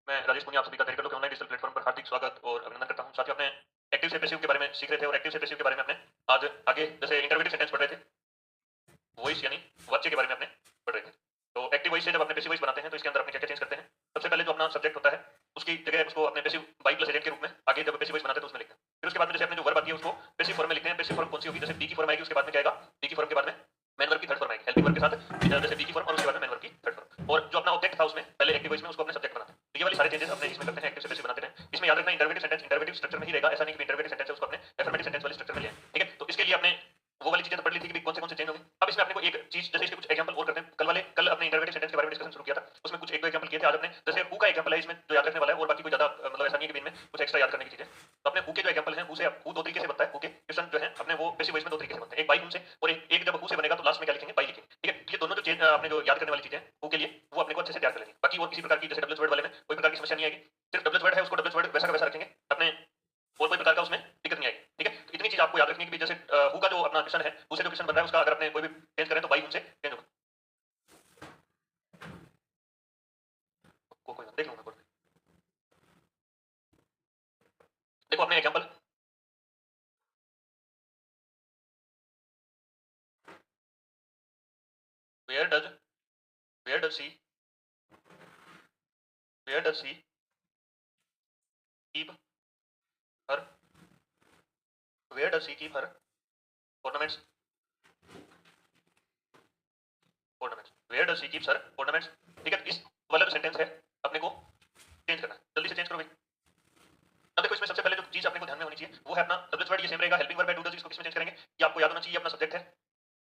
मैं राजेश पुनिया, आप सभी का तरीके के ऑनलाइन डिजिटल प्लेटफॉर्म पर हार्दिक स्वागत और अभिनंदन करता हूं। साथियों, अपने एक्टिव से पैसिव के बारे में सीख रहे थे और एक्टिव से पैसिव के बारे में अपने आज आगे जैसे इंटरवेटिव सेंटेंस पढ़ रहे थे, वॉइस यानी वाच्य के बारे में अपने पढ़ रहे थे। तो एक्टिव वॉइस से जब अपने पैसिव वॉइस बनाते हैं तो इसके अंदर अपने क्या-क्या चेंज करते हैं। सबसे पहले जो अपना सब्जेक्ट होता है उसकी जगह उसको अपने पैसिव बाई प्लस एजेंट के रूप में आगे जब पैसिव वॉइस बनाते हैं तो उसमें लिखते हैं। फिर उसके बाद में जैसे अपने जो वर्ब आती है उसको पैसिव फॉर्म में लिखते हैं। पैसिव फॉर्म कौन सी होगी? जैसे बी की फॉर्म आएगी, उसके बाद में क्या आएगा? बी की फॉर्म के बाद में मेन वर्ब की थर्ड फॉर्म आएगी। हेल्पिंग वर्ब के साथ जैसे बी की फॉर्म और उसके बाद में मेन वर्ब की थर्ड फॉर्म। और जो अपना ऑब्जेक्ट था उसमें पहले एक्टिव वॉइस में उसको अपने सब्जेक्ट बनाते हैं। तो ये वाली सारे चेंजेस अपने इसमें करते हैं, एक्टिव से पैसिव बनाते हैं। इसमें याद रखना इंटरवेटिव सेंटेंस इंटरवेटिव स्ट्रक्चर में ही रहेगा, ऐसा नहीं कि इंटरवेटिव सेंटेंस है उसको अपने अफर्मेटिव सेंटेंस वाले स्ट्रक्चर में ले आए। ठीक है? तो इसके लिए आपने वो वाली चीजें तो पढ़ ली थी कि कौन से चेंज होंगे। अब इसमें अपने को एक चीज जैसे इसके कुछ एग्जांपल और करते हैं। कल अपने इंटरवेटिव सेंटेंस के बारे में डिस्कशन शुरू किया था, उसमें कुछ एक दो एग्जांपल किए थे। आज अपने जैसे हु का एग्जांपल है इसमें जो याद रखने वाला है, और बाकी कोई ज्यादा मतलब ऐसा नहीं है कि इनमें कुछ एक्स्ट्रा याद करने की चीजें। तो अपने हु के जो एग्जांपल है, हु दो तरीके से बनता है। हु के क्वेश्चन जो है अपने वो पैसिव वॉइस में दो तरीके से बनते हैं, एक बाई हु से और एक जब हु से बनेगा तो लास्ट में क्या लिखेंगे? बाई लिखेंगे। ठीक है? ये दोनों जो चेंज आपने जो याद करने वाली चीजें हु के लिए वो अपने को अच्छे से याद कर लेंगे। बाकी और किसी प्रकार की जैसे डब्ल्यूएच वर्ड वाले में कोई प्रकार की समस्या नहीं आएगी। सिर्फ डब्ल्यूएच वर्ड है उसको डब्ल्यूएच वर्ड वैसा का वैसा रखेंगे अपने, और कोई प्रकार का उसमें दिक्कत नहीं आएगी। ठीक है? तो इतनी चीज आपको याद रखनी है कि जैसे हु का जो अपना क्वेश्चन है, हु से जो क्वेश्चन बन रहा है उसका अगर अपने कोई भी चेंज करें तो बाई हु से चेंज होगा। कोई देख लूंगा। देखो अपने example, where does where does she where does she keep her where does she keep her ornaments ornaments where does she keep her ornaments। ठीक है? इस वाला जो सेंटेंस है अपने को चेंज करना है, जल्दी से चेंज करो भाई। अब देखो इसमें सबसे पहले जो चीज अपने को ध्यान में होनी चाहिए वो है अपना डब्ल्यूएच वर्ड, ये सेम रहेगा। हेल्पिंग वर्ब है डू डज, इसको किसमें चेंज करेंगे? ये आपको याद होना चाहिए, अपना सब्जेक्ट है,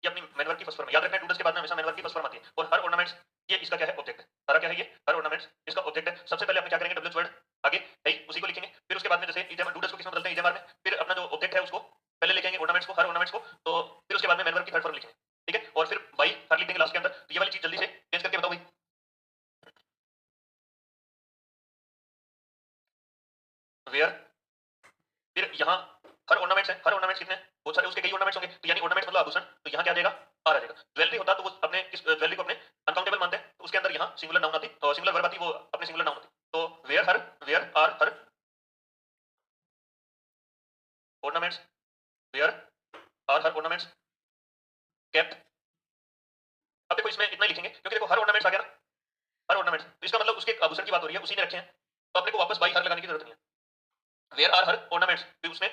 ये अपनी मेन वर्ब की फर्स्ट फॉर्म है। याद रखना है डू डज के बाद में हमेशा मेन वर्ब की फर्स्ट फॉर्म आती है। और हर ornaments ये इसका क्या है? ऑब्जेक्ट है। सारा क्या है? ये हर ornaments इसका ऑब्जेक्ट है। सबसे पहले अपने क्या करेंगे? डब्ल्यूएच वर्ड आगे है उसी को लिखेंगे। फिर उसके बाद में जैसे डू डज को किसमें बदलते हैं? इजेमार में। फिर अपना जो ऑब्जेक्ट है उसको पहले लिखेंगे ornaments को, हर ornaments को। तो फिर उसके बाद में मेन वर्ब की थर्ड फॉर्म लिखेंगे। ठीक है? और फिर बाई हर लिख देंगे लास्ट के अंदर। तो ये वाली चीज जल्दी से चेंज करके बताओ भाई। वेयर, फिर यहाँ हर ornaments है, हर ornaments कितने हैं? बहुत सारे, उसके कई ornaments होंगे, तो यानी ornaments मतलब आभूषण, तो यहाँ क्या आ जाएगा? आर आ जाएगा। ज्वेलरी होता तो वो अपने किस ज्वेलरी को अपने अनकाउंटेबल मानते हैं, तो उसके अंदर यहाँ सिंगुलर नाउन आती और सिंगुलर वर्ब आती, वो अपने सिंगुलर नाउन आती। तो where are her ornaments, where are her ornaments kept। अब देखो इसमें इतना ही लिखेंगे क्योंकि देखो हर ornaments आ गया ना, हर ornaments, तो इसका मतलब उसके आभूषण की बात हो रही है, उसी ने रखे हैं, तो अपने को वापस बाई हर लगाने की जरूरत नहीं है। वेयर आर हर ornaments भी उसने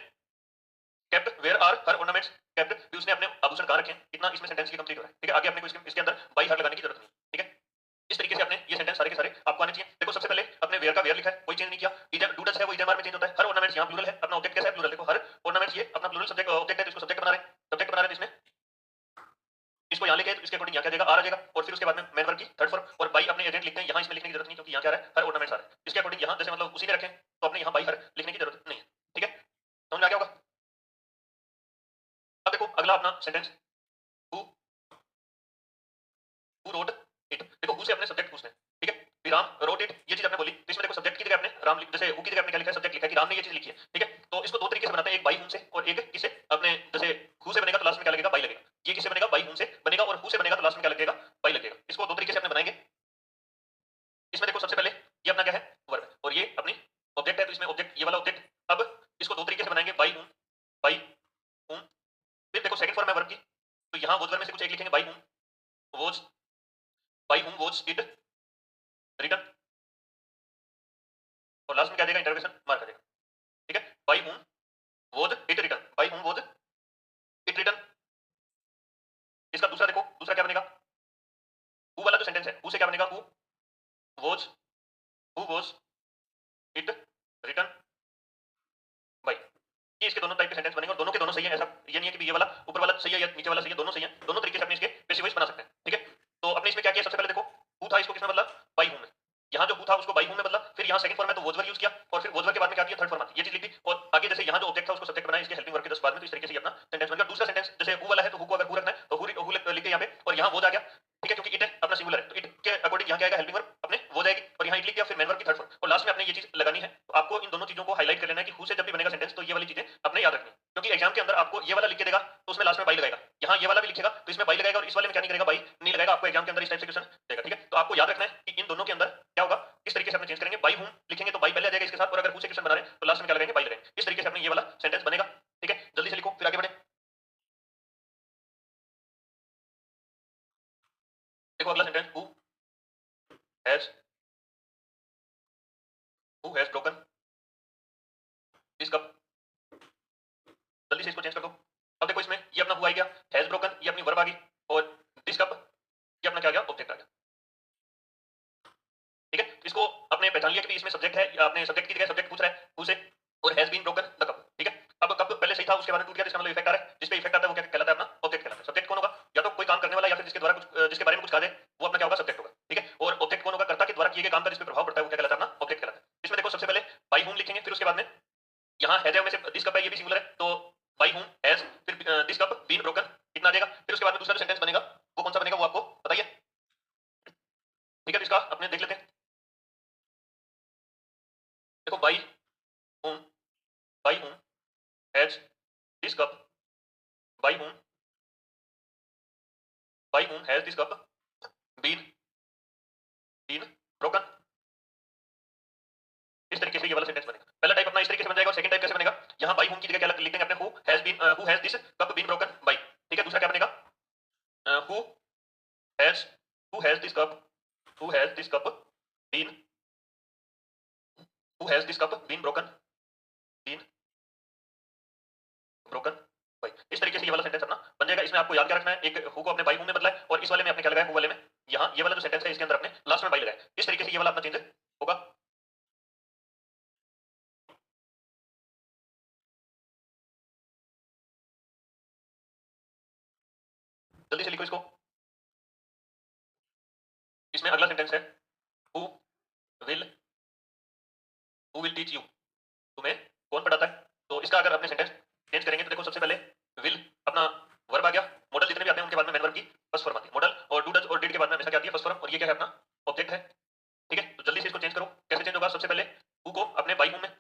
kept, where are her ornaments kept भी उसने अपने आभूषण कहाँ रखे हैं। इतना इसमें सेंटेंस की कंप्लीट हो रहा है। ठीक है? आगे अपने को इसके अंदर बाई हर लगाने की जरूरत नहीं। ठीक है? इस तरीके से अपने ये सेंटेंस सारे के सारे आपको आने चाहिए। देखो सबसे पहले अपने वेयर का वेयर लिखा है, कोई चेंज नहीं किया। इधर डू डज है वो इधर में चेंज होता है। हर ornaments यहाँ प्लूरल है, अपना ऑब्जेक्ट कैसा है? प्लूरल। देखो हर ornaments ये अपना प्लूरल सब्जेक्ट ऑब्जेक्ट है, तो इसको सब्जेक्ट बना रहे हैं, सब्जेक्ट बना रहे हैं, तो इसमें इसको यहाँ लेके तो इसके अकॉर्डिंग यहाँ क्या जाएगा? आर आ जाएगा। और फिर उसके बाद में मेन वर्ब की थर्ड फॉर्म और बाई अपने एजेंट लिखते हैं। यहाँ इसमें लिखने की जरूरत नहीं क्योंकि यहाँ क्या है? हर ornaments आ रहा है। इसके अकॉर्डिंग यहाँ जैसे मतलब उसी ने रखे तो अपने यहाँ बाई हर लिखने की जरूरत नहीं है। ठीक है? समझ में आ गया होगा? अब देखो अगला अपना sentence, who who wrote it. देखो हु से अपने सब्जेक्ट पूछते हैं। ठीक है? फिर राम रोट इट, ये चीज आपने बोली, तो इसमें देखो सब्जेक्ट की जगह आपने राम जैसे हु की जगह आपने क्या लिखा है? सब्जेक्ट लिखा है कि राम ने ये चीज लिखी है। ठीक है? तो इसको दो तरीके से बनाते हैं, एक बाई हूं से और एक किसे अपने जैसे हु से बनेगा तो लास्ट में क्या लगेगा? बाई लगेगा। ये किससे बनेगा? बाई हूं से बनेगा, और हु से बनेगा तो लास्ट में क्या लगेगा? बाई लगेगा। इसको दो तरीके से अपने बनाएंगे। इसमें देखो सबसे पहले ये अपना क्या है? वर्ब है, और ये अपनी ऑब्जेक्ट है, तो इसमें ऑब्जेक्ट ये वाला ऑब्जेक्ट। अब इसको दो तरीके से बनाएंगे, बाई हूं। फिर देखो सेकंड फॉर्म है वर्ब की, तो यहाँ वोज वर्ब में से कुछ एक लिखेंगे, बाई हूं वोज, बाई हूं वोज इट रिटन, और लास्ट में क्या देगा? इंटरवेशन मार्क आ जाएगा। ठीक है? बाई हूं वोज इट रिटन, बाई हूं वोज इट रिटन। इसका दूसरा देखो, दूसरा क्या बनेगा? हु वाला जो सेंटेंस है, हु से क्या बनेगा? Who was it written by. ये इसके दोनों टाइप के सेंटेंस बनेंगे और दोनों के दोनों सही है। ऐसा ये नहीं है कि ये वाला ऊपर वाला सही है या नीचे वाला सही है, दोनों सही है। दोनों तरीके से अपने इसके पैसिव वॉइस बना सकते हैं। ठीक है? तो अपने इसमें क्या किया? सबसे पहले देखो हु था, इसको किसमें बदला? बाई हूं में। यहाँ जो हु था उसको बाई हूं में बदला। फिर यहाँ सेकंड फॉर्म में तो वोज वर्ब यूज किया, और फिर वोज वर्ब के बाद में क्या किया? थर्ड फॉर्म आती, ये चीज लिख दी। और आगे जैसे यहाँ जो ऑब्जेक्ट था उसको सब्जेक्ट बनाया, इसके हेल्पिंग वर्ब के जस्ट बाद में, तो इस तरीके से ये अपना सेंटेंस बन गया। दूसरा सेंटेंस जैसे हु वाला है, तो हु को अगर हु रखना है तो हु लिख के यहाँ पे, और यहाँ वोज आ गया। ठीक है? क्योंकि इट है अपना सिंगुलर है, तो इट के अकॉर्डिंग यहाँ क्या आएगा? हेल्पिंग वर्ब अपने वो जाएगी, और यहाँ इट लिख दिया, फिर मेन वर्ब की थर्ड फॉर्म। फ्रॉम, और लास्ट में आपने ये चीज लगानी है। तो आपको इन दोनों चीजों को हाईलाइट कर लेना है कि हु से जब भी बनेगा सेंटेंस तो ये वाली चीजें अपने याद रखनी, क्योंकि एग्जाम के अंदर आपको ये वाला लिख के देगा तो उसमें लास्ट में बाई लगाएगा, यहाँ ये वाला भी लिखेगा तो इसमें बाई लगाएगा, और इस वाले में क्या नहीं करेगा, बाई नहीं लगाएगा। आपको एग्जाम के अंदर इस टाइप से क्वेश्चन देगा, ठीक है। तो आपको याद रखना है कि इन दोनों के अंदर क्या होगा, इस तरीके से अपने चेंज करेंगे। बाई हूं लिखेंगे तो बाई पहले आ जाएगा इसके साथ, और अगर हु से क्वेश्चन बना रहे हैं तो लास्ट में क्या लगाएंगे, बाई लगाएंगे। इस तरीके से अपने ये वाला सेंटेंस बनेगा, ठीक है। जल्दी से लिखो फिर आगे बढ़े। देखो अगला sentence, has who has broken this cup. जल्दी से इसको चेंज कर दो। अब देखो इसमें ये अपना हु आ गया, हैज ब्रोकन ये अपनी वर्ब आ गई, और दिस कप ये अपना क्या आ गया, ऑब्जेक्ट आ गया, ठीक है। इसको आपने पहचान लिया कि इसमें सब्जेक्ट है, आपने सब्जेक्ट की जगह सब्जेक्ट पूछ रहा है हु से, और has been broken the cup, ठीक है। अब कप पहले सही था, उसके बाद टूट गया, इसका मतलब इफेक्ट आ रहा है, जिस पे इफेक्ट आता है वो क्या कहलाता है, अपना ऑब्जेक्ट कहलाता है। सब्जेक्ट कौन होगा, या तो कोई काम करने वाला, या फिर जिसके द्वारा कुछ जिसके बारे में कुछ कहा जाए वो अपना क्या होगा, सब्जेक्ट होगा, ठीक है। और ऑब्जेक्ट कौन होगा, कर्ता के द्वारा किए गए काम का जिस पे प्रभाव पड़ता है वो क्या कहलाता है, अपना ऑब्जेक्ट कहलाता है। इसमें देखो सबसे पहले बाई होम लिखेंगे, फिर उसके बाद में यहाँ हैज में से दिस कप है ये भी सिंगुलर है, तो बाई होम हैज, फिर दिस कप बीन ब्रोकन कितना आ जाएगा, फिर उसके बाद में दूसरा जो सेंटेंस बनेगा वो कौन सा बनेगा वो आपको बताइए, ठीक है। तो इसका अपने देख लेते हैं। देखो whom by whom has this cup, by whom has this cup been been broken. इस तरीके से ये वाला सेंटेंस बनेगा। पहला टाइप अपना इस तरीके से बन जाएगा, और सेकंड टाइप कैसे बनेगा, यहाँ बाई होम की जगह क्या लिख देंगे अपने, who has this cup been broken by, ठीक है। दूसरा क्या बनेगा, who has who has this cup who has this cup been who has this cup been broken by. इस तरीके से ये वाला सेंटेंस अपना बन जाएगा। इसमें आपको याद क्या रखना है, एक हु को अपने बाई हूं में बदला है, और इस वाले में आपने क्या लगाया, हु वाले में यहाँ ये वाला जो सेंटेंस है इसके अंदर अपने लास्ट में बाई लगाया। इस तरीके से ये वाला अपना चेंज होगा। जल्दी से लिखो इसको। इसमें अगला सेंटेंस है, who will who will teach you, तुम्हें कौन पढ़ाता है। तो इसका अगर अपने सेंटेंस चेंज करेंगे तो देखो सबसे पहले विल अपना वर्ब आ गया, मॉडल जितने भी आते हैं उनके बाद में मैन वर्ब की फर्स्ट फॉर्म आती है मॉडल, और डू डज और डिड के बाद में हमेशा क्या आती है, फर्स्ट फॉर्म, और ये क्या है अपना ऑब्जेक्ट है, ठीक है। तो जल्दी से इसको चेंज करो। कैसे चेंज होगा, सबसे पहले हु को अपने बाई हूं में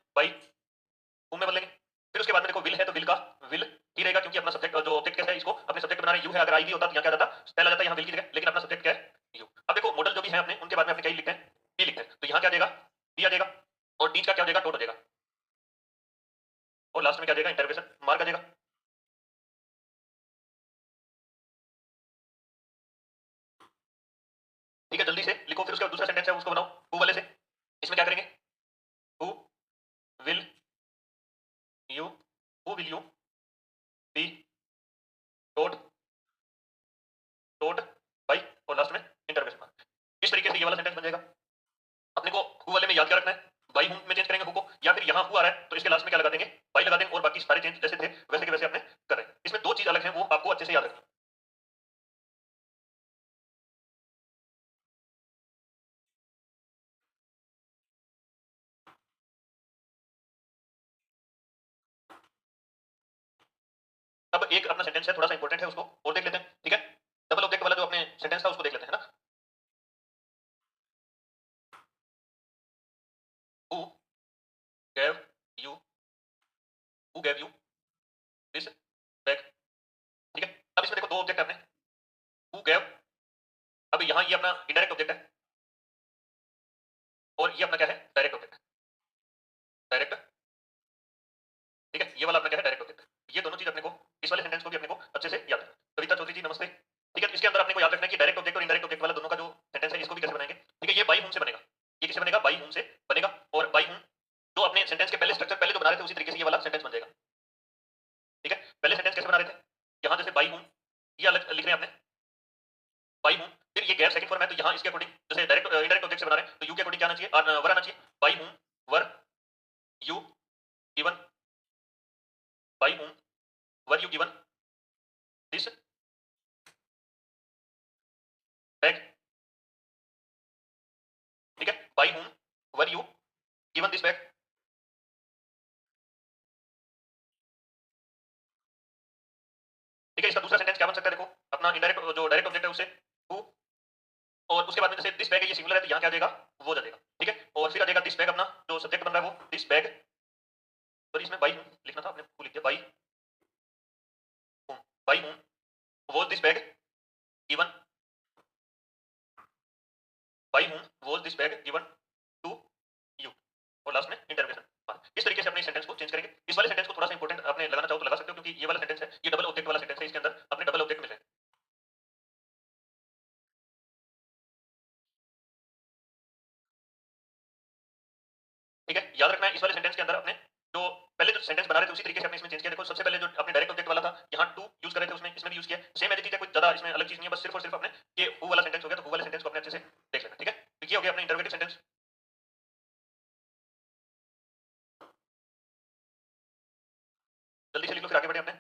बदलेंगे, फिर उसके बाद में देखो विल है तो विल का विल ही रहेगा, क्योंकि अपना सब्जेक्ट जो ऑब्जेक्ट कैसा है, इसको अपने सब्जेक्ट बना रहे यू है, अगर आई भी होता तो यहाँ क्या जाता, पहला जाता यहाँ विल की जगह, लेकिन अपना सब्जेक्ट क्या है, यू। अब देखो मॉडल जो भी है अपने उनके बाद में अपने क्या लिखते हैं, बी लिखते हैं, तो यहाँ क्या देगा, बी आ जाएगा, और टीच का क्या हो जाएगा, टोट हो जाएगा, और लास्ट में क्या देगा, इंटरवेशन मार्क आ जाएगा। ठीक है, जल्दी से लिखो। फिर उसके बाद दूसरा सेंटेंस है उसको बनाओ हु वाले से। इसमें क्या करेंगे, who will you who will you be taught taught by, और लास्ट में इंटरवेशन मार्क। इस तरीके से ये वाला सेंटेंस बन जाएगा। अपने को हु वाले में याद क्या रखना है, बाई हूं में चेंज करेंगे हु को, या फिर यहाँ हु आ रहा है तो इसके लास्ट में क्या लगा देंगे, बाई लगा देंगे, और बाकी सारे चेंज जैसे थे वैसे के वैसे अपने कर रहे हैं। इसमें दो चीज अलग है वो आपको अच्छे से याद रखनी है। अब एक अपना सेंटेंस है थोड़ा सा इंपॉर्टेंट है, उसको और देख लेते हैं, ठीक है। डबल ऑब्जेक्ट वाला जो अपने सेंटेंस था उसको देख लेते हैं ना। Who gave you who gave you this bag, ठीक है। अब इसमें देखो दो ऑब्जेक्ट अपने, हु गैव, अब यहाँ ये अपना इनडायरेक्ट ऑब्जेक्ट है, और ये अपना क्या है, डायरेक्ट ऑब्जेक्ट, डायरेक्ट, ठीक है। ये वाला अपना क्या है, डायरेक्ट ऑब्जेक्ट। ये दोनों चीज अपने को इस वाले सेंटेंस को भी अपने को अच्छे से याद है। कविता चौधरी जी नमस्ते, ठीक है। तो इसके अंदर अपने को याद रखना है कि डायरेक्ट ऑब्जेक्ट और इनडायरेक्ट ऑब्जेक्ट वाला दोनों का जो सेंटेंस है इसको भी कैसे बनाएंगे, ठीक है। ये बाई हूं से बनेगा, ये किसे बनेगा, बाई हूं से बनेगा, और बाई हूं जो अपने सेंटेंस के पहले स्ट्रक्चर पहले जो बना रहे थे उसी तरीके से ये वाला सेंटेंस बन जाएगा, ठीक है। पहले सेंटेंस कैसे बना रहे थे, यहाँ जैसे बाई हूं ये अलग लिख रहे हैं आपने, बाई हूं, फिर ये गैर सेकंड फॉर्म है तो यहाँ इसके अकॉर्डिंग जैसे डायरेक्ट इनडायरेक्ट ऑब्जेक्ट से बना रहे हैं तो यू के अकॉर्डिंग क्या आना चाहिए, वर आना चाहिए, बाई हूं वर यू गिवन, बाई हूं were you given this bag, ठीक है। बाई हूं were you given this bag, ठीक है। इसका दूसरा सेंटेंस क्या बन सकता है, देखो अपना इनडायरेक्ट जो डायरेक्ट ऑब्जेक्ट है उससे हु, और उसके बाद में जैसे दिस बैग है ये सिंगुलर है तो यहाँ क्या आ जाएगा, वो आ जाएगा, ठीक है। और फिर आ जाएगा दिस बैग बैग अपना जो सब्जेक्ट बन रहा है वो दिस बैग, सॉरी इसमें बाई हूं लिखना था, आपने को लिख दिया by whom, by whom was this bag given, by whom was this bag given to you, और लास्ट में इंटरोगेशन मार्क। इस तरीके से अपने सेंटेंस को चेंज करेंगे। इस वाले सेंटेंस को थोड़ा सा इंपॉर्टेंट आपने लगाना चाहो तो लगा सकते हो, क्योंकि ये वाला सेंटेंस है ये डबल ऑब्जेक्ट वाला सेंटेंस है, इसके अंदर अपने डबल ऑब्जेक्ट मिल रहे हैं। ठीक है, याद रखना है इस वाले सेंटेंस के अंदर अपने जो पहले जो सेंटेंस बना रहे थे उसी तरीके से अपने इसमें चेंज किया। देखो सबसे पहले जो अपने डायरेक्ट ऑब्जेक्ट वाला था यहाँ टू यूज कर रहे थे, उसमें इसमें भी यूज किया, सेम एज इट इज है, कोई ज्यादा इसमें अलग चीज नहीं है, बस सिर्फ और सिर्फ अपने ये हु वाला सेंटेंस हो गया, तो हु वाले सेंटेंस को अपने अच्छे से देख लेना। ठीक है, तो ये हो गया अपना इंटरोगेटिव सेंटेंस। जल्दी से लिख लो फिर आगे बढ़े अपने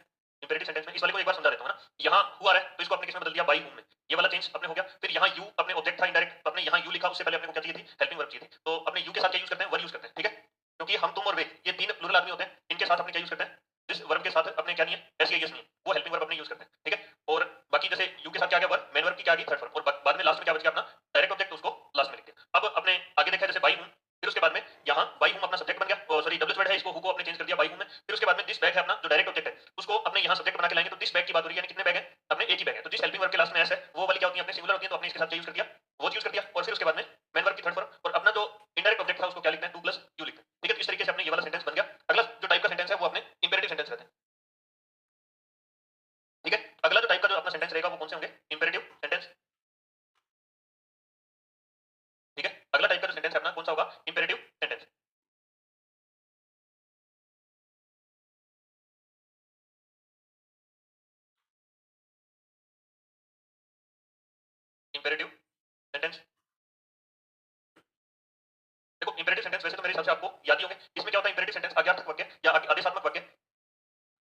इंपेरेटिव सेंटेंस में। इस वाले को एक बार समझा देता हूं ना, यहाँ हु आ रहा है तो इसको अपने किसमें बदल दिया, बाई हूं में, ये वाला चेंज अपने हो गया। फिर यहाँ यू अपने ऑब्जेक्ट था इनडायरेक्ट, अपने यहाँ यू लिखा, उससे पहले अपने को क्या चाहिए थी, हेल्पिंग वर्ब चाहिए थी, तो अपने यू के साथ क्या यूज करते हैं, वर यूज करते हैं। ठीक है, क्योंकि हम तुम और वे ये तीन प्लूरल आदमी होते हैं, इनके साथ अपने क्या यूज करते हैं, जिस वर्ब के साथ अपने क्या नहीं है, एस नहीं है, वो हेल्पिंग वर्ब अपने यूज करते हैं। ठीक है, और बाकी जैसे यू के साथ क्या गया वर्ब, मेन वर्ब की क्या गई थर्ड वर्ब, और बाद में लास्ट में क्या बच गया अपना डायरेक्ट ऑब्जेक्ट, उसको लास्ट में लिख दिया। अब अपने आगे देखा जैसे बाई हूं, फिर उसके बाद में यहाँ बाई हूं अपना सब्जेक्ट बन गया, सॉरी डब्ल्यू वर्ड है, इसको हु को अपने चेंज कर दिया बाई हूं में। फिर उसके बाद में दिस बैग है अपना जो डायरेक्ट ऑब्जेक्ट है, उसको अपने यहाँ सब्जेक्ट बना के लाएंगे, तो दिस बैग की बात हो रही है, यानी कितने बैग है, अपने एक ही बैग है, तो जिस हेल्पिंग वर्ब के लास्ट में एस है वो वाली क्या होती है, अपने सिंगुलर होती है, तो अपने इसके साथ यूज कर दिया, वो यूज कर दिया। और फिर उसके बाद में मेन वर्ब की थर्ड वर्ब, और अपना जो इनडायरेक्ट ऑब्जेक्ट था उसको क्या लिखते हैं, टू प्लस यू लिखते हैं। ठीक है, तो इस तरीके से अपने ये वाला सेंटेंस बन गया। अगला जो टाइप का सेंटेंस है वो अपने इंपेरेटिव सेंटेंस रहते हैं। ठीक है, अगला जो टाइप का जो अपना सेंटेंस रहेगा वो कौन से होंगे, इंपेरेटिव सेंटेंस। ठीक है, अगला टाइप का जो सेंटेंस है अपना कौन सा होगा, इंपेरेटिव सेंटेंस। इंपेरेटिव सेंटेंस, देखो इंपेरेटिव सेंटेंस वैसे तो मेरे हिसाब से आपको याद ही होंगे। इसमें क्या होता है, इंपेरेटिव सेंटेंस आज्ञार्थक वाक्य या आदेशात्मक वाक्य,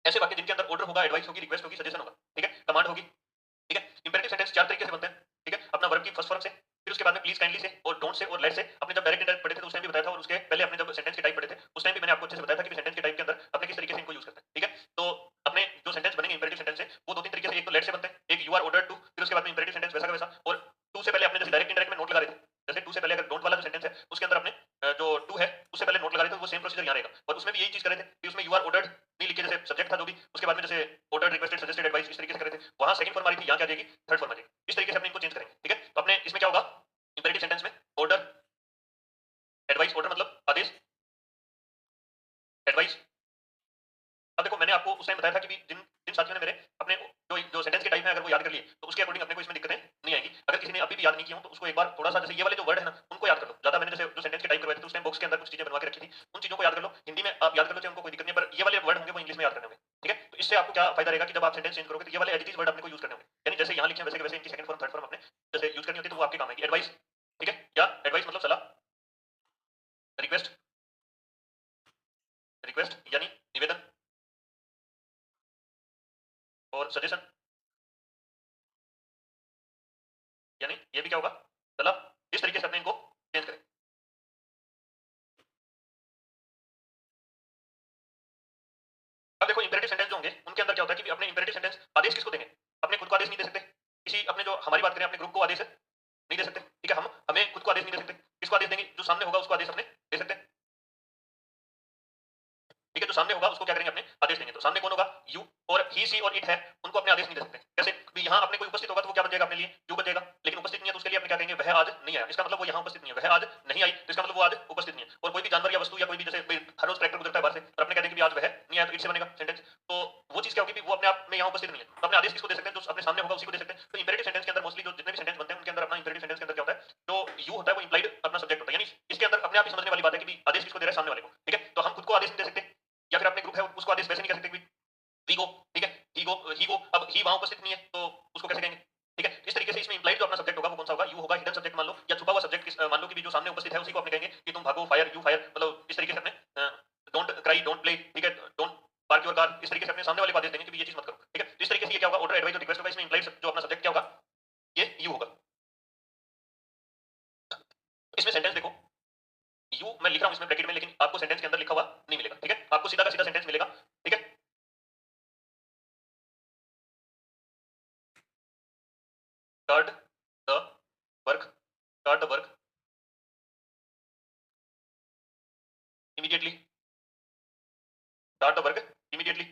ऐसे वाक्य जिनके अंदर ऑर्डर होगा, एडवाइस होगी, रिक्वेस्ट होगी, सजेशन होगा। ठीक है, कमांड होगी। ठीक है, इंपेरेटिव सेंटेंस चार तरीके से बनते हैं। ठीक है, अपना वर्ब की फर्स्ट फॉर्म से, फिर उसके बाद में प्लीज काइंडली से, और डोंट से और लेट से। अपने जब डायरेक्ट इंडायरेक्ट पढ़े थे तो उस टाइम भी बताया था, और उसके पहले अपने जब सेंटेंस के टाइप पढ़े थे उस टाइम भी मैंने आपको अच्छे से बताया था कि सेंटेंस के टाइप के अंदर अपने किस तरीके से इनको यूज करते हैं। ठीक है, तो अपने जो सेंटेंस बनेंगे इंपेरेटिव सेंटेंस से वो दो तीन तरीके से, एक तो लेट से बनते हैं, एक यू आर ऑर्डर्ड टू, फिर उसके बाद में इंपेरेटिव सेंटेंस वैसा का वैसा, और टू से पहले अपने जैसे डायरेक्ट इंडायरेक्ट में नोट लगा रहे थे, जैसे टू से पहले अगर डोंट वाला जो सेंटेंस है उसके अंदर अपने जो टू है उससे पहले नोट लगा रहे थे, वो सेम प्रोसीजर यहाँ रहेगा। और उसमें भी यही चीज कर रहे थे कि उसमें यू आर ऑर्डर्ड नहीं लिखे, जैसे सब्जेक्ट था जो भी, उसके बाद में जैसे ऑर्डर, रिक्वेस्टेड, सजेस्टेड, एडवाइस, इस तरीके से कर रहे थे, वहां सेकंड फॉर्म आ रही थी, यहाँ क्या जाएगी, थर्ड फॉर्म आ जाएगी। इस तरीके से अपने इनको चेंज करेंगे। ठीक है, तो अपने इसमें क्या होगा, इंपेरेटिव सेंटेंस में ऑर्डर, एडवाइस, ऑर्डर मतलब आदेश, एडवाइस। अब देखो मैंने आपको उस टाइम बताया था कि जिन जिन साथियों ने मेरे अपने जो जो सेंटेंस के टाइप है अगर वो याद कर लिए तो उसके अकॉर्डिंग अपने को इसमें दिक्कतें नहीं आएंगी। अगर किसी ने अभी भी याद नहीं किया हो तो उसको एक बार थोड़ा सा, जैसे ये वाले जो वर्ड है ना उनको याद कर लो ज्यादा। मैंने जैसे जो सेंटेंस के टाइप करवाए थे तो उस टाइम बॉक्स के अंदर कुछ चीजें बनवा के रखी थी, उन चीजों को याद कर लो, हिंदी में आप याद कर लो चाहे, उनको कोई दिक्कत नहीं है, पर ये वाले वर्ड होंगे वो इंग्लिश में याद करने होंगे। ठीक है, तो इससे आपको क्या फायदा रहेगा कि जब आप सेंटेंस चेंज करोगे तो ये वाले एज इट इज वर्ड अपने को यूज करने होंगे, यानी जैसे यहाँ लिखे हैं वैसे के वैसे इनकी सेकंड फॉर्म थर्ड फॉर्म अपने जैसे यूज करनी होती है, तो वो आपके काम आएगी। एडवाइस, ठीक है, या एडवाइस मतलब सलाह, रिक्वेस्ट, रिक्वेस्ट यानी निवेदन, और सजेशन यानी ये भी क्या होगा, सलाह। इस तरीके से अपने इनको चेंज करें। अब देखो इंपेरेटिव सेंटेंस जो होंगे उनके अंदर क्या होता है कि अपने इंपेरेटिव सेंटेंस आदेश किसको देंगे, अपने खुद को आदेश नहीं दे सकते, किसी अपने जो हमारी बात करें अपने ग्रुप को आदेश नहीं दे सकते। ठीक है, हम हमें खुद को आदेश नहीं दे सकते, किसको आदेश देंगे, जो सामने होगा उसको आदेश अपने दे सकते हैं। ठीक है, जो सामने होगा उसको क्या करेंगे, अपने आदेश देंगे। तो सामने कौन होगा, यू, और ही, सी और इट है, उनको अपने आदेश नहीं दे सकते। कैसे, यहाँ अपने कोई उपस्थित होगा तो वो क्या बचेगा अपने लिए, यू बचेगा, लेकिन उपस्थित नहीं है तो उसके लिए अपने क्या कहेंगे, वह आज नहीं आया, इसका मतलब वो यहाँ उपस्थित नहीं है। वह आज नहीं आई तो इसका मतलब वो आज उपस्थित नहीं है। और कोई भी जानवर या वस्तु या कोई भी, जैसे हर रोज ट्रैक्टर गुजरता है बाहर से, और अपने कहते हैं कि आज वह नहीं आया, तो इट से बनेगा सेंटेंस। तो वो चीज क्या होगी, वो अपने आप में यहाँ उपस्थित नहीं है, तो अपने आदेश किसको दे सकते हैं, जो अपने सामने होगा उसी को दे सकते हैं। तो इंपेरेटिव सेंटेंस के अंदर मोस्टली जो जितने भी सेंटेंस बनते हैं उनके अंदर अपना इंपेरेटिव सेंटेंस के अंदर क्या होता है, जो यू होता है वो इंप्लाइड अपना सब्जेक्ट होता है, यानी इसके अंदर अपने आप ही समझने वाली बात है कि आदेश किसको दे रहा है, सामने वाले को। ठीक है, तो हम खुद को आदेश नहीं दे सकते, या फिर अपने ग्रुप है उसको आदेश वैसे नहीं कर सकते कि वी गो। ठीक है, ही गो, अब ही वहां उपस्थित नहीं है तो उसको कैसे कहेंगे। ठीक है, इस तरीके से इसमें इंप्लाइड जो अपना सब्जेक्ट होगा वो कौन सा होगा, यू होगा, हिडन सब्जेक्ट मान लो, या छुपा हुआ सब्जेक्ट मान लो कि भी जो सामने उपस्थित है उसी को अपने कहेंगे कि तुम भागो, फायर, यू फायर, मतलब इस तरीके से अपने डोंट क्राई, डोंट प्ले, ठीक है, डोंट पार्क योर कार, इस तरीके से अपने सामने वाले को आदेश देंगे कि ये चीज मत करो। ठीक है, तो इस तरीके से ये क्या होगा, ऑर्डर, एडवाइस और रिक्वेस्ट होगा। इसमें इंप्लाइड जो अपना सब्जेक्ट क्या होगा, ये यू होगा। इसमें सेंटेंस देखो, यू मैं लिख रहा हूं इसमें ब्रैकेट में, लेकिन आपको सेंटेंस के अंदर लिखा हुआ नहीं मिलेगा। ठीक है, आपको सीधा का सीधा सेंटेंस मिलेगा। ठीक है, start the work, start the work, immediately, start the work immediately.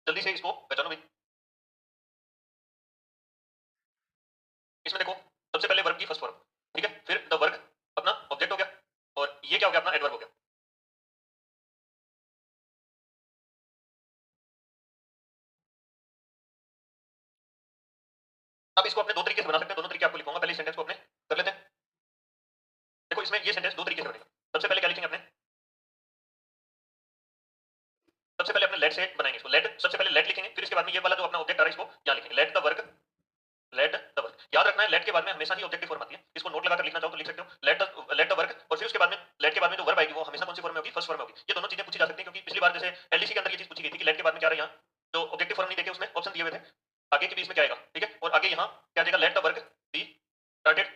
जल्दी से इसको पहचानो भाई। इसमें देखो सबसे पहले वर्ब की फर्स्ट फॉर्म, ठीक है, फिर द वर्क अपना ऑब्जेक्ट हो गया, और ये क्या हो गया अपना एडवर्ब हो गया। अब इसको अपने दो तरीके से बना सकते हैं, दोनों तरीके आपको लिखूंगा, पहले इस सेंटेंस को अपने कर लेते हैं। देखो इसमें ये सेंटेंस दो तरीके से बनेगा। सबसे पहले क्या लिखेंगे अपने, सबसे पहले अपने लेट से बनाएंगे इसको, लेट, सबसे पहले लेट लिखेंगे, फिर इसके बाद में ये वाला जो अपना ऑब्जेक्ट आ रहा है इसको यहाँ लिखेंगे, let the work, let the work. याद रखना है लेट के बाद में हमेशा ही ऑब्जेक्टिव फॉर्म आती है, इसको नोट लगाकर लिखना चाहो तो लिख सकते हो, लेट द वर्क, और फिर उसके बाद में लेट के बाद में जो वर्ब आएगी वो हमेशा कौन सी फॉर्म में होगी, फर्स्ट फॉर्म में होगी। ये दोनों चीजें पूछी जा सकती है, क्योंकि पिछली बार जैसे एलडीसी के अंदर ये चीज पूछी गई थी कि लेट के बाद में क्या रहा है, यहाँ जो ऑब्जेक्टिव फॉर्म नहीं देखे उसमें ऑप्शन दिए हुए थे, आगे के भी इसमें क्या आएगा, ठीक है, और आगे यहाँ क्या आ जाएगा, let the work be started.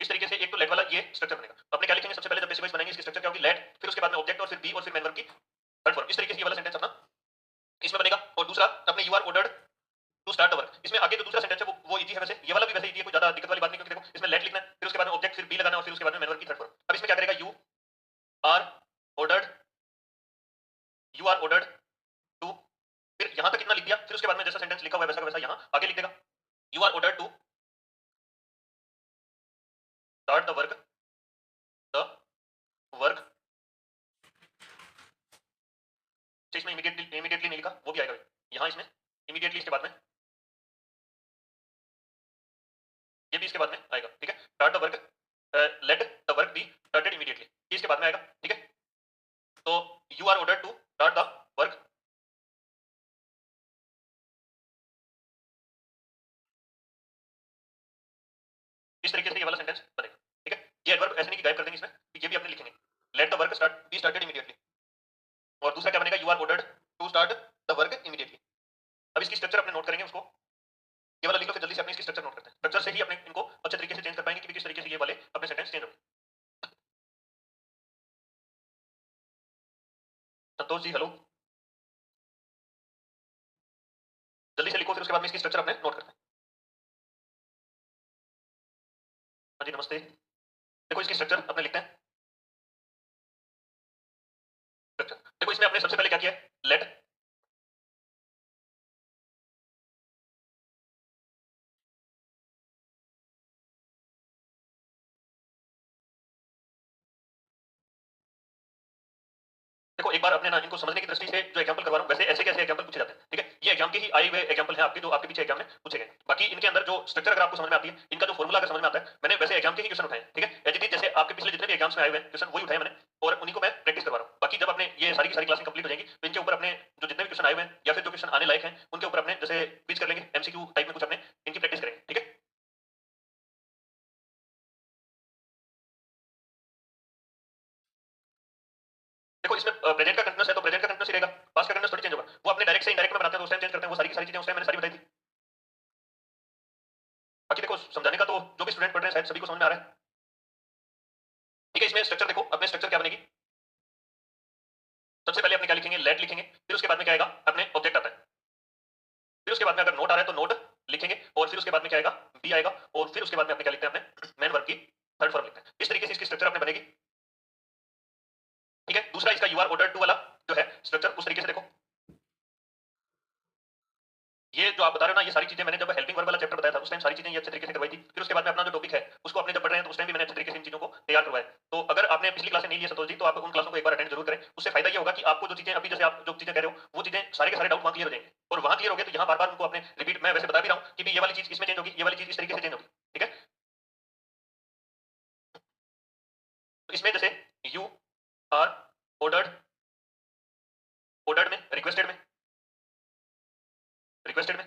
इस तरीके से एक तो लेट वाला ये स्ट्रक्चर बनेगा। तो अपने क्या लिखेंगे, सबसे पहले जब बेसिक वाइज बनाएंगे इसकी स्ट्रक्चर क्या होगी, लेट, फिर उसके बाद में ऑब्जेक्ट, और फिर बी, और फिर मेन वर्ब की थर्ड फॉर्म। इस तरीके से ये वाला सेंटेंस अपना इसमें बनेगा। और दूसरा अपने you are ordered to start the work, इसमें आगे जो दूसरा सेंटेंस है वो इजी है, वैसे ये वाला भी वैसे इजी है, कोई ज्यादा दिक्कत वाली बात नहीं, क्योंकि देखो इसमें लेट लिखना है, फिर उसके बाद में ऑब्जेक्ट, फिर बी लगाना, और फिर उसके बाद में मेन वर्ब की थर्ड फॉर्म। अब इसमें क्या करेगा, are ordered you are ordered to, फिर यहां तक कितना लिख दिया, फिर उसके बाद में जैसा सेंटेंस लिखा हुआ है वैसा का वैसा यहां आगे लिख देगा, you are ordered to start the work. इसमें इमीडिएटली नहीं लिखा, वो भी आएगा यहाँ, इसमें इमीडिएटली इसके बाद में, ये भी इसके बाद में आएगा, ठीक है, start the work, let the work be started immediately, ये इसके बाद में आएगा, ठीक है। तो you are ordered to start the work, इस तरीके से ये वाला सेंटेंस बनेगा, ठीक है। ये एडवर्ब ऐसे नहीं कि गायब कर देंगे इसमें, ये भी अपने लिखेंगे, let the work start be started immediately, और दूसरा क्या बनेगा, you are ordered to start the work immediately. अब इसकी स्ट्रक्चर अपने नोट करेंगे, उसको ये वाला लिख लो, फिर जल्दी से अपने इसकी स्ट्रक्चर नोट करते हैं, स्ट्रक्चर से ही अपने इनको अच्छे तरीके से चेंज कर पाएंगे कि किस तरीके से ये वाले अपने सेंटेंस चेंज होंगे। संतोष जी हेलो, जल्दी से लिखो, फिर उसके बाद में इसकी स्ट्रक्चर अपने नोट करते हैं। हाँ जी नमस्ते, देखो इसकी स्ट्रक्चर अपने लिखते हैं, स्ट्रक्चर देखो इसमें अपने सबसे पहले क्या किया है, लेट, देखो एक बार अपने ना इनको समझने की दृष्टि से जो एग्जांपल करवा रहा हूं, वैसे ऐसे कैसे एग्जांपल पूछे जाते हैं, ठीक है, ये एग्जाम के ही आए हुए एग्जांपल हैं आपके, जो आपके पीछे एग्जाम में पूछे गए। बाकी इनके अंदर जो स्ट्रक्चर अगर आपको समझ में आती है, इनका जो फॉर्मूला अगर समझ में आता है, मैंने वैसे एग्जाम के ही क्वेश्चन उठाए, ठीक है, एज इट इज जैसे आपके पिछले जितने भी एग्जाम्स में आए हुए हैं क्वेश्चन वही उठाए मैंने, और उन्हीं को मैं प्रैक्टिस करवा रहा हूं। बाकी जब अपने ये सारी की सारी क्लासें कंप्लीट हो जाएंगी तो इनके ऊपर अपने जो जितने भी क्वेश्चन आए हुए हैं या फिर जो क्वेश्चन आने लायक हैं उनके ऊपर अपने जैसे क्विज कर लेंगे, एमसीक्यू टाइप में कुछ अपने इनकी प्रैक्टिस करेंगे, ठीक है। देखो इसमें प्रेजेंट का कंटीन्यूअस है तो प्रेजेंट का कंटीन्यूअस ही रहेगा, पास्ट का कंटीन्यूअस थोड़ी चेंज होगा, वो अपने डायरेक्ट से इंडायरेक्ट में बनाते हैं तो उस टाइम चेंज करते हैं, वो सारी की सारी चीजें उस टाइम मैंने सारी बताई थी। बाकी देखो समझाने का तो जो भी स्टूडेंट पढ़ रहे हैं शायद सभी को समझ में आ रहा है, ठीक है। इसमें स्ट्रक्चर देखो, अपने स्ट्रक्चर क्या बनेगी, सबसे पहले अपने क्या लिखेंगे, लेट लिखेंगे, फिर उसके बाद में क्या आएगा, अपने ऑब्जेक्ट आता है, फिर उसके बाद में अगर नोट आ रहा है तो नोट लिखेंगे, और फिर उसके बाद में क्या आएगा, बी आएगा, और फिर उसके बाद में अपने क्या लिखते हैं, अपने मेन वर्ब की थर्ड फॉर्म लिखते हैं। इस तरीके से इसकी स्ट्रक्चर अपने बनेगी, ठीक है। दूसरा इसका यू आर ऑर्डर टू वाला जो है स्ट्रक्चर, उस तरीके से देखो, ये जो आप बता रहे हो ना, ये सारी चीजें मैंने जब हेल्पिंग वर्ब वाला चैप्टर बताया था उस टाइम सारी चीजें ये अच्छे तरीके से करवाई थी। फिर उसके बाद में अपना जो टॉपिक है उसको अपने जब पढ़ रहे हैं तो उस टाइम भी मैंने अच्छे तरीके से इन चीजों को तैयार करवाया। तो अगर आपने पिछली क्लासें नहीं ली संतोष जी तो आप उन क्लासों को एक बार अटेंड जरूर करें, उससे फायदा ये होगा कि आपको जो चीजें अभी जैसे आप जो चीजें कह रहे हो वो चीजें सारे के सारे डाउट वहां क्लियर हो जाएंगे, और वहां क्लियर हो गए तो यहाँ बार बार उनको अपने रिपीट, मैं वैसे बता भी रहा हूँ कि ये वाली चीज इसमें चेंज होगी, ये वाली चीज इस तरीके से चेंज होगी, ठीक है। तो इसमें जैसे यू आर ऑर्डर्ड, ऑर्डर्ड में, रिक्वेस्टेड में, सजेस्टेड में,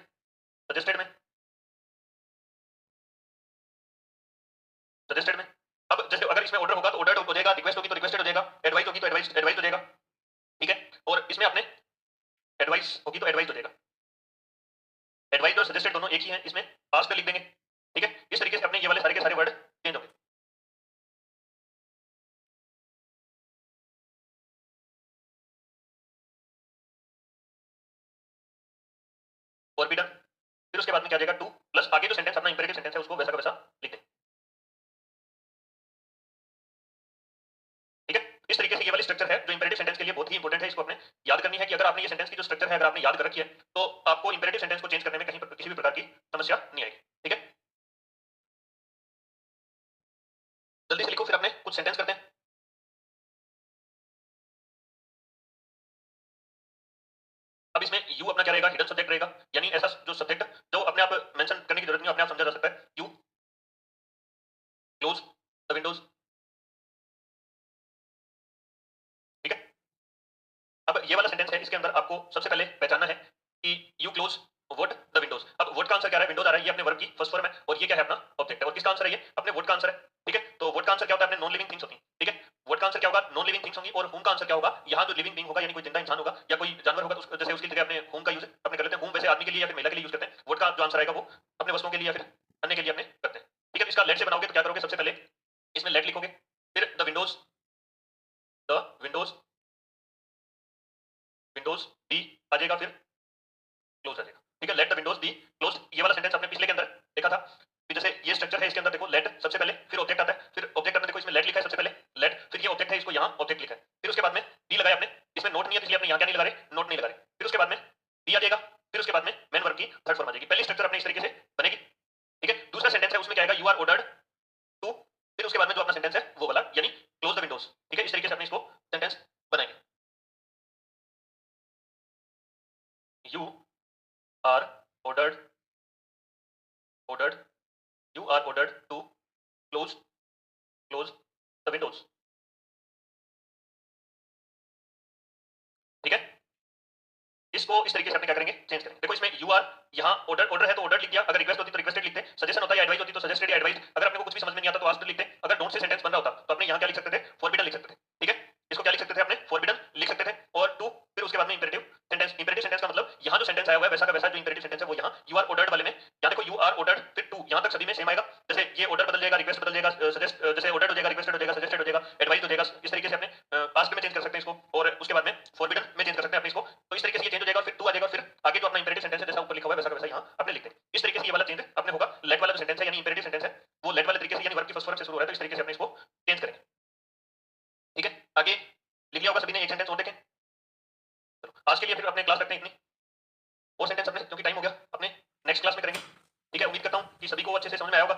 सजेस्टेड में। अब जैसे अगर इसमें ऑर्डर होगा तो ऑर्डर्ड हो जाएगा, रिक्वेस्ट होगी तो रिक्वेस्टेड हो जाएगा, एडवाइस होगी तो एडवाइस हो जाएगा, ठीक है। और इसमें अपने एडवाइस होगी तो एडवाइस हो जाएगा, एडवाइस और सजेस्टेड दोनों एक ही हैं, इसमें पास्ट लिख देंगे, ठीक है। इस तरीके से अपने ये वाले सारे के सारे वर्ड चेंज होंगे। फॉरबिडन, फिर उसके बाद में क्या आ जाएगा टू प्लस आगे जो सेंटेंस अपना इंपेरेटिव सेंटेंस है उसको वैसा का वैसा लिख दें। ठीक है, इस तरीके से ये वाली स्ट्रक्चर है जो इंपेरेटिव सेंटेंस के लिए बहुत ही इंपॉर्टेंट है। इसको आपने याद करनी है कि अगर आपने ये सेंटेंस की जो स्ट्रक्चर है अगर आपने याद कर रखी है तो आपको इंपेरेटिव सेंटेंस को चेंज करने में कहीं पर किसी भी प्रकार की समस्या नहीं आएगी। ठीक है, जल्दी से लिखो, फिर अपने कुछ सेंटेंस करते हैं। अब इसमें यू अपना क्या रहेगा, हिडन सब्जेक्ट रहेगा, यानी ऐसा जो सब्जेक्ट जो अपने आप मेंशन करने की जरूरत नहीं, अपने आप समझा जा सकता है। You close the windows. ठीक है, अब ये वाला सेंटेंस है, इसके अंदर आपको सबसे पहले पहचानना है कि you close vote the Windows. अब वोट का आंसर क्या है, विंडोज आ रहा है, ये अपने वर्ब की फर्स्ट फॉर्म है और ये क्या है अपना ऑब्जेक्ट है। और किसका आंसर है, ये अपने वोट का आंसर है। ठीक है, तो वोट का आंसर क्या होता है, अपने नॉन लिविंग थिंग्स होती है। ठीक है, वोट का आंसर क्या होगा, नॉन लिविंग थिंग्स होंगी। और होम का आंसर क्या होगा, यहाँ जो लिविंग बीइंग होगा यानी कोई जिंदा इंसान होगा या कोई जानवर होगा, तो जैसे उसकी जगह अपने होम का यूज अपने कर लेते हैं। होम वैसे आदमी के लिए या फिर महिला के लिए यूज करते हैं। वोट का जो आंसर आएगा वो अपने वस्तुओं के लिए या फिर अन्य के लिए अपने करते हैं। ठीक है, इसका लेट से बनाओगे तो क्या करोगे, सबसे पहले इसमें लेट लिखोगे, फिर द विंडोज विंडोज डी आ जाएगा, फिर क्लोज आ जाएगा। ठीक है, let the Windows be close. ये वाला सेंटेंस आपने पिछले के अंदर देखा था कि जैसे ये स्ट्रक्चर है, इसके अंदर देखो लेट सबसे पहले, फिर ऑब्जेक्ट आता है, फिर ऑब्जेक्ट में देखो इसमें लेट लिखा है सबसे पहले लेट, फिर ये ऑब्जेक्ट है, इसको यहाँ ऑब्जेक्ट लिखा है, फिर उसके बाद में डी लगाया आपने, इसमें नोट नहीं है इसलिए आपने यहाँ क्या नहीं लगा रहे, नोट नहीं लगा रहे, फिर उसके बाद में डी आ जाएगा, फिर उसके बाद में मेन वर्ब की थर्ड फॉर्म आ जाएगी। पहली स्ट्रक्चर अपने इस तरीके से बनेगी। ठीक है, दूसरा सेंटेंस है उसमें क्या आएगा, यू आर ऑर्डर्ड टू, फिर उसके बाद में जो अपना सेंटेंस है वो वाला यानी क्लोज द विंडोज। ठीक है, इस तरीके से अपने इसको सेंटेंस बनाएंगे। You are ordered ordered you are ordered to close close the windows. ठीक है, इसको इस तरीके से अपने क्या करेंगे, चेंज करेंगे। देखो इसमें यू आर यहाँ ऑर्डर ऑर्डर है तो ऑर्डर लिख दिया, अगर रिक्वेस्ट होती तो रिक्वेस्टेड लिखते, सजेशन होता है एडवाइस होती तो सजेस्टेड या एडवाइस, अगर अपने को कुछ भी समझ में नहीं आता तो आस्क्ड लिखते, अगर डोंट से सेंटेंस बन रहा होता तो अपने यहाँ क्या लिख सकते थे, फॉरबिडन लिख सकते थे। ठीक है, इसको क्या लिख सकते थे अपने, फॉरबिडन लिख सकते थे और टू, फिर उसके बाद में इंपेरेटिव सेंटेंस। इंपेरेटिव सेंटेंस का मतलब यहाँ जो सेंटेंस आया हुआ है वैसा का वैसा जो इंपेरेटिव सेंटेंस है वो यहाँ यू आर ऑर्डर्ड वाले में, यहाँ देखो यू आर ऑर्डर्ड फिर टू, यहाँ तक सभी में सेम आएगा। जैसे ये ऑर्डर बदल जाएगा, रिक्वेस्ट बदल जाएगा, सजेस्ट जैसे ऑर्डर हो जाएगा, रिक्वेस्टेड हो जाएगा, सजेस्टेड हो जाएगा, एडवाइस हो जाएगा। इस तरीके से अपने आस्क्ड में चेंज कर सकते हैं इसको, और उसके बाद में फॉरबिडन में चेंज कर सकते हैं अपने इसको। तो इस तरीके से ये चेंज हो जाएगा, फिर टू आ जाएगा, फिर आगे जो अपना इंपेरेटिव सेंटेंस है जैसा ऊपर लिखा हुआ है वैसा का वैसा यहाँ अपने लिखते हैं। इस तरीके से ये वाला चेंज अपने होगा। लेट वाला जो सेंटेंस है यानी इंपेरेटिव सेंटेंस है वो लेट वाले तरीके से यानी वर्ब की फर्स्ट फॉर्म से शुरू हो रहा है, तो इस तरीके से अपने इसको चेंज करेंगे। ठीक है, आगे लिख लिया होगा सभी ने, एक सेंटेंस और देखें। चलो आज के लिए फिर अपने क्लास रखते हैं इतनी, और सेंटेंस अपने क्योंकि टाइम हो गया अपने नेक्स्ट क्लास में करेंगे। ठीक है, उम्मीद करता हूँ कि सभी को अच्छे से समझ में आया होगा।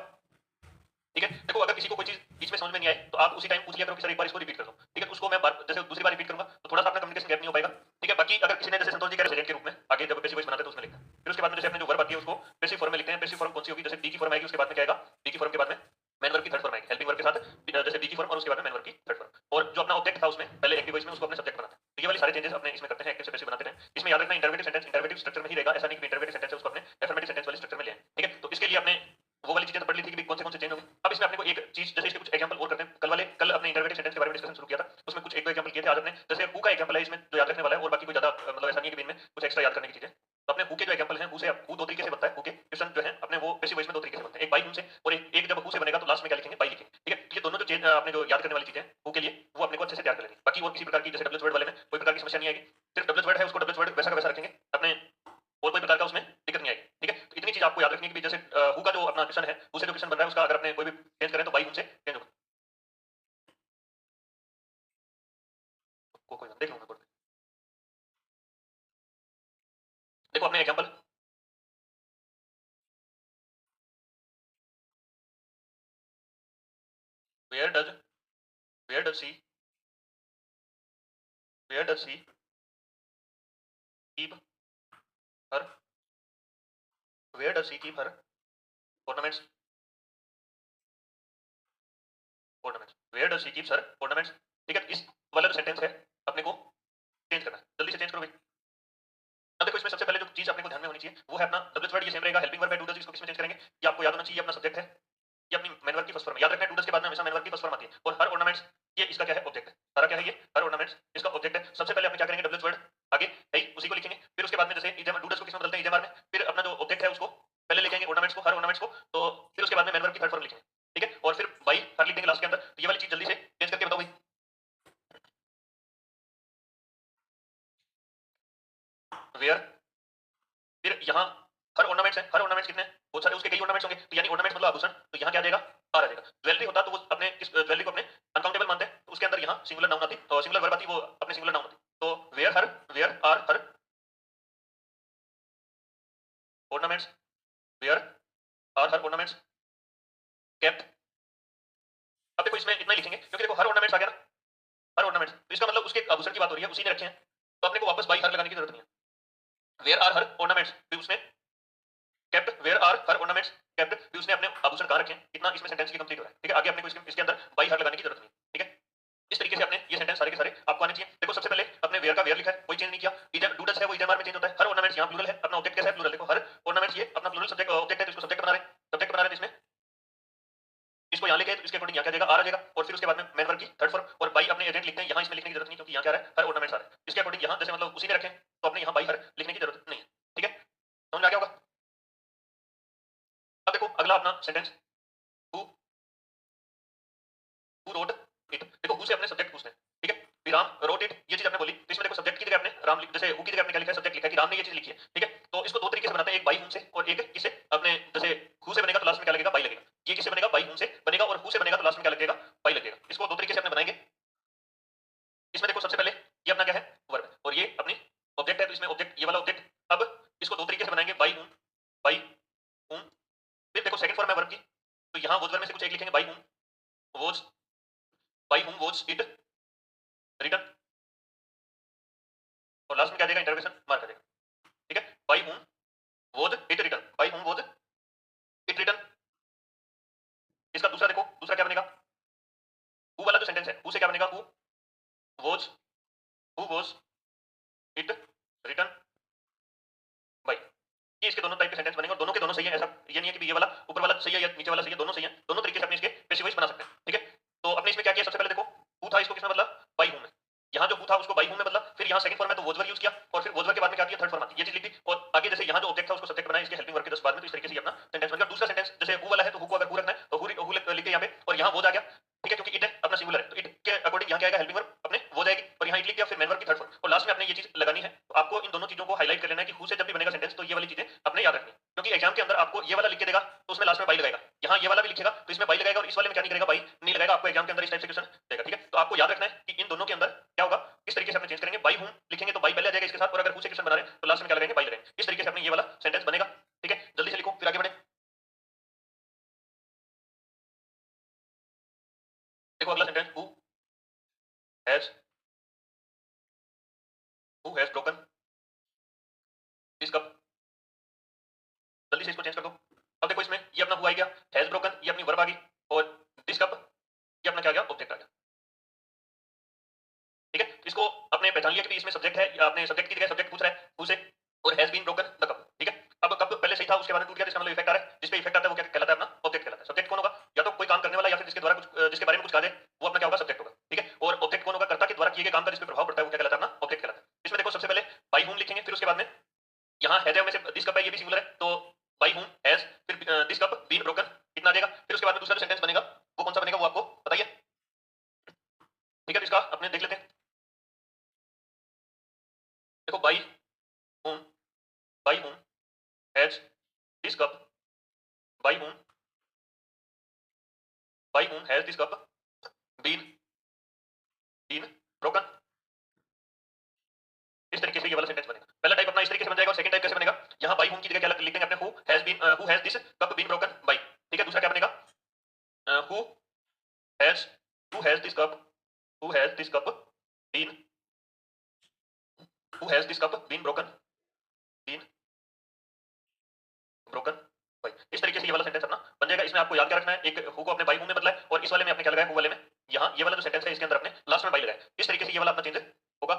ठीक है, देखो अगर किसी को कोई चीज बीच में समझ में नहीं आए तो आप उसी टाइम पूछ लिया करो कि सर एक बार इसको रिपीट कर दो। ठीक है, उसको मैं जैसे दूसरी बार रिपीट करूंगा तो थोड़ा सा अपना कम्युनिकेशन गैप नहीं हो पाएगा। ठीक है, बाकी अगर किसी ने जैसे संतोष जी कह रहे के रूप में आगे जब पैसिव वॉइस बनाते हैं तो उसमें लिखना है, फिर उसके बाद में जैसे अपने जो वर्ब आती है उसको पैसिव फॉर्म में लिखते हैं। पैसिव फॉर्म कौन सी होगी, जैसे बी की फॉर्म आएगी उसके बाद में क्या आएगा, बी की फॉर्म के बाद में मेन वर्ब की थर्ड फॉर्म आएगी, हेल्पिंग वर्ब के साथ जैसे बी की फॉर्म और उसके बाद में मेन वर्ब की थर्ड फॉर्म, और जो अपना ऑब्जेक्ट था उसमें पहले एक्टिव वॉइस में उसको अपने सब्जेक्ट बनाते हैं। तो ये वाली सारे चेंजेस अपने इसमें करते हैं, एक्टिव से पैसिव बनाते हैं। इसमें याद रखना इंटरवेटिव सेंटेंस इंटरवेटिव स्ट्रक्चर में ही रहेगा, ऐसा नहीं कि इंटरवेटिव सेंटेंस है उसको अपने एफर्मेटिव सेंटेंस वाली स्ट्रक्चर में ले आए। ठीक है, तो इसके लिए आपने वो वाली चीजें तो पढ़ ली थी कि कौन से चेंज होंगे। अब इसमें अपने को एक चीज जैसे इसके कुछ एग्जांपल और करते हैं। कल अपने इंटरवेटिव सेंटेंस के बारे में डिस्कशन शुरू किया था, उसमें कुछ एक दो एग्जांपल किए थे। आज अपने जैसे हु का एग्जांपल है इसमें जो याद रखने वाला है, और बाकी कोई ज्यादा मतलब ऐसा नहीं है कि इनमें कुछ एक्स्ट्रा याद करने की चीजें। तो अपने हु के जो एग्जांपल हैं, हु दो तरीके से बनता है। हु के क्वेश्चन जो है अपने वो पैसिव वॉइस में दो तरीके से बनते हैं, एक बाई हु से और एक जब हु से बनेगा तो लास्ट में क्या लिखेंगे, बाई लिखेंगे। ठीक है, ये दोनों जो चेंज आपने जो याद करने वाली चीजें हु के लिए वो अपने को अच्छे से तैयार कर लेनी। बाकी और किसी प्रकार की जैसे डब्ल्यूएच वर्ड वाले में कोई प्रकार की समस्या नहीं आएगी, सिर्फ डब्ल्यूएच वर्ड है उसको डब्ल्यूएच वर्ड वैसा का वैसा रखेंगे अपने, और कोई प्रकार का उसमें दिक्कत नहीं आएगी। ठीक है, तो इतनी चीज आपको याद रखनी है कि जैसे हु का जो अपना क्वेश्चन है, हु से जो क्वेश्चन बन रहा है उसका अगर अपने कोई भी चेंज करें तो बाई हु से चेंज होगा। कोई देख लूंगा बोर्ड पे। देखो अपने example, where does where does she where does she keep her where does she keep her ornaments ornaments where does she keep her ornaments। ठीक है, इस वाला जो सेंटेंस है अपने को चेंज करना है, जल्दी से चेंज करो भाई। अब देखो इसमें सबसे पहले जो चीज अपने को ध्यान में होनी चाहिए वो है अपना डब्ल्यूएच वर्ड, ये सेम रहेगा। हेल्पिंग वर्ब है, डू डज, इसको किसमें चेंज करेंगे, ये आपको याद होना चाहिए। अपना सब्जेक्ट है, ये अपनी मेन वर्ब की फर्स्ट फॉर्म याद रखना है। डू डज के बाद में हमेशा मेन वर्ब की फर्स्ट फॉर्म आती है, और हर ornaments ये इसका क्या है, ऑब्जेक्ट है। सारा क्या है, ये हर ornaments इसका ऑब्जेक्ट है। सबसे पहले अपने क्या करेंगे, डब्ल्यूएच वर्ड आगे है उसी को लिखेंगे, फिर उसके बाद में जैसे इजेमर डू डज को किसमें बदलते हैं, इजेमर में, फिर अपना जो ऑब्जेक्ट है उसको पहले लिखेंगे, ornaments को, हर ornaments को, तो फिर उसके बाद में मेन वर्ब की थर्ड फॉर्म लिखेंगे। ठीक है, और फिर बाई हर लिख देंगे लास्ट के अंदर। तो ये वाली चीज जल्दी से चेंज करके बताओ भाई। वेयर, फिर यहाँ हर ऑर्नामेंट्स है, हर ऑर्नामेंट्स कितने बहुत सारे, उसके कई ऑर्नामेंट्स होंगे, तो यानी ऑर्नामेंट्स मतलब आभूषण, तो यहाँ क्या आ जाएगा आर आ जाएगा। ज्वेलरी होता तो वो अपने किस ज्वेलरी को अपने अनकाउंटेबल मानते हैं, तो उसके अंदर यहाँ सिंगुलर नाउन आती और सिंगुलर वर्ब आती, वो अपने सिंगुलर नाउन आती। तो where are her ornaments, where are her ornaments kept. अब देखो इसमें इतना ही लिखेंगे क्योंकि देखो हर ऑर्नामेंट्स आ गया ना, हर ऑर्नामेंट्स, तो इसका मतलब उसके आभूषण की बात हो रही है, उसी ने रखे हैं, तो अपने को वापस बाई हर लगाने की जरूरत नहीं है। वेयर आर हर ऑर्नामेंट्स भी उसने kept, where are her ornaments kept भी उसने अपने आभूषण कहां रखे हैं, इतना इसमें सेंटेंस की कंप्लीट हो रहा है। ठीक है, आगे अपने को इसके अंदर बाई हर लगाने की जरूरत नहीं। ठीक है, इस तरीके से अपने ये सेंटेंस सारे के सारे आपको आने चाहिए। देखो सबसे पहले अपने वेयर का वेयर लिखा है, कोई चेंज नहीं किया, इधर डू डज है वो इधर में चेंज होता है, हर ऑर्नामेंट्स यहाँ प्लूरल है, अपना ऑब्जेक्ट कैसा है प्लूरल। देखो हर ऑर्नामेंट्स ये अपना प्लूरल सब्जेक्ट ऑब्जेक्ट है, तो इसको सब्जेक्ट बना रहे हैं, सब्जेक्ट बना रहे हैं, इसमें इसको यहाँ लेके तो इसके अकॉर्डिंग यहाँ क्या जाएगा आर आ जाएगा, और फिर उसके बाद में मेन वर्ब की थर्ड फॉर्म, और बाई अपने एजेंट लिखते हैं, यहाँ इसमें लिखने की जरूरत नहीं क्योंकि यहाँ क्या है हर ऑर्नामेंट्स आ रहा है, इसके अकॉर्डिंग यहाँ जैसे मतलब उसी ने रखे तो अपने यहाँ बाई हर लिखने की जरूरत नहीं है। ठीक है, समझ में आ गया होगा। अब देखो अगला अपना सेंटेंस, हु रोट इट। देखो हु से अपने सब्जेक्ट पूछते हैं। ठीक है, फिर राम रोट इट, ये चीज आपने बोली, तो इसमें देखो सब्जेक्ट की जगह आपने राम जैसे हु की जगह आपने क्या लिखा है, सब्जेक्ट लिखा है कि राम ने ये चीज लिखी है। ठीक है, तो इसको दो तरीके से बनाते हैं, एक बाई हुम से और एक किससे, अपने जैसे हु से बनेगा तो लास्ट में क्या लगेगा बाई लगेगा, ये किससे बनेगा बाई हुम से बनेगा, और हु से बनेगा तो लास्ट में क्या लगेगा बाई लगेगा। इसको दो तरीके से अपने बनाएंगे। इसमें देखो सबसे पहले ये अपना क्या है वर्ब, और ये अपनी ऑब्जेक्ट है, तो इसमें ऑब्जेक्ट ये वाला ऑब्जेक्ट। अब इसको दो तरीके से बनाएंगे, बाई हुम, बाई हुम। फिर देखो सेकंड फॉर्म है वर्ब की, तो यहाँ वोज वर्ब में से कुछ एक लिखेंगे, by whom was, by whom was it written, और लास्ट में क्या देगा इंटरवेशन मार्क आ जाएगा। ठीक है, by whom was it written, by whom was it written. इसका दूसरा देखो, दूसरा क्या बनेगा, हु वाला जो सेंटेंस है, हु से क्या बनेगा, who was it written by. ये इसके दोनों टाइप के सेंटेंस बनेंगे और दोनों के दोनों सही है, ऐसा ये नहीं है कि ये वाला ऊपर वाला सही है या नीचे वाला सही है, दोनों सही है, दोनों तरीके से अपने इसके पैसिव वॉइस बना सकते हैं। ठीक है, तो अपने इसमें क्या किया, सबसे पहले देखो हु था, इसको किसमें बदला बाई हूं में, यहाँ जो हु था उसको बाई हूं में बदला, फिर यहाँ सेकंड फॉर्म में तो वोज वर्ब यूज किया, और फिर वोज वर्ब के बाद में क्या किया थर्ड फॉर्म आती है, ये चीज लिख दी, और आगे जैसे यहाँ जो ऑब्जेक्ट था उसको सब्जेक्ट बनाया इसके हेल्पिंग वर्ब के जस्ट बाद में, तो इस तरीके से ये अपना सेंटेंस बन गया। दूसरा सेंटेंस जैसे हु वाला है तो हु को अगर हु रखना है तो हु लिख के यहाँ पे, और यहाँ वोज आ गया। ठीक है, क्योंकि इट है अपना सिंगुलर है, तो इट के अकॉर्डिंग यहाँ क्या आएगा हेल्पिंग वर्ब अपने वो जाएगी, और यहाँ इट लिख दिया, फिर मेन वर्ब की थर्ड फॉर्म, और लास्ट में आपने ये चीज लगानी है। तो आपको इन दोनों चीजों को हाईलाइट कर लेना है कि हु से जब भी बनेगा सेंटेंस तो ये वाली चीजें अपने याद रखनी है, क्योंकि एग्जाम के अंदर आपको ये वाला लिख के देगा तो उसमें लास्ट में बाई लगाएगा, यहाँ ये वाला भी लिखेगा तो इसमें बाई लगाएगा, और इस वाले में क्या नहीं करेगा बाई नहीं लगाएगा, आपको एग्जाम के अंदर इस टाइप से क्वेश्चन देगा। ठीक है, तो आपको याद रखना है कि इन दोनों के अंदर क्या होगा, किस तरीके से अपने चेंज करेंगे, बाई हूं लिखेंगे तो बाई पहले आ जाएगा इसके साथ, और अगर हु से क्वेश्चन बना रहे हैं तो लास्ट में क्या लगाएंगे बाई लगाएंगे, इस तरीके से अपने ये वाला सेंटेंस बनेगा। ठीक है, जल्दी से लिखो फिर आगे बढ़े। देखो अगला sentence, has who has broken this cup. जल्दी से इसको चेंज कर दो। अब देखो इसमें ये अपना हुआ आ गया, हैज ब्रोकन ये अपनी वर्ब आ गई, और दिस कप ये अपना क्या आ गया ऑब्जेक्ट आ गया। ठीक है, इसको आपने पहचान लिया कि इसमें सब्जेक्ट है, आपने सब्जेक्ट की जगह सब्जेक्ट पूछ रहा है हु से, और has been broken the cup. ठीक है, अब कप पहले सही था उसके बाद टूट गया, इसका मतलब इफेक्ट आ रहा है, जिस पे इफेक्ट आता है वो क्या कहलाता है अपना ऑब्जेक्ट कहलाता है। सब्जेक्ट कौन होगा, या तो कोई काम करने वाला या फिर जिसके द्वारा कुछ जिसके बारे में कुछ कहा जाए वो अपना क्या होगा सब्जेक्ट होगा। ठीक है, और ऑब्जेक्ट कौन होगा, कर्ता के द्वारा किए गए काम का जिस पे प्रभाव पड़ता है वो क्या कहलाता है अपना ऑब्जेक्ट कहलाता है। इसमें देखो सबसे पहले बाई हुम लिखेंगे, फिर उसके बाद में यहाँ हैज में से दिस कप है ये भी सिंगुलर है, तो बाई हुम हैज, फिर दिस कप बीन ब्रोकन कितना आ जाएगा, फिर उसके बाद में दूसरा सेंटेंस बनेगा वो कौन सा बनेगा वो आपको बताइए। ठीक है, तो इसका अपने देख लेते हैं। देखो whom by whom has this cup, by whom has this cup been been broken. इस तरीके से ये वाला सेंटेंस बनेगा। पहला टाइप अपना इस तरीके से बन जाएगा, और सेकंड टाइप कैसे बनेगा, यहाँ बाई हुम की जगह क्या लिख देंगे अपने who has this cup been broken by. ठीक है, दूसरा क्या बनेगा, who has this cup, who has this cup been who has this cup been broken by. इस तरीके से ये वाला सेंटेंस अपना बन जाएगा। इसमें आपको याद क्या रखना है, एक हु को अपने बाई हु में बदला है, और इस वाले में आपने क्या लगाया हु वाले में, यहाँ ये वाला जो सेंटेंस है इसके अंदर अपने लास्ट में बाई लगाया। इस तरीके से ये वाला अपना चेंज होगा।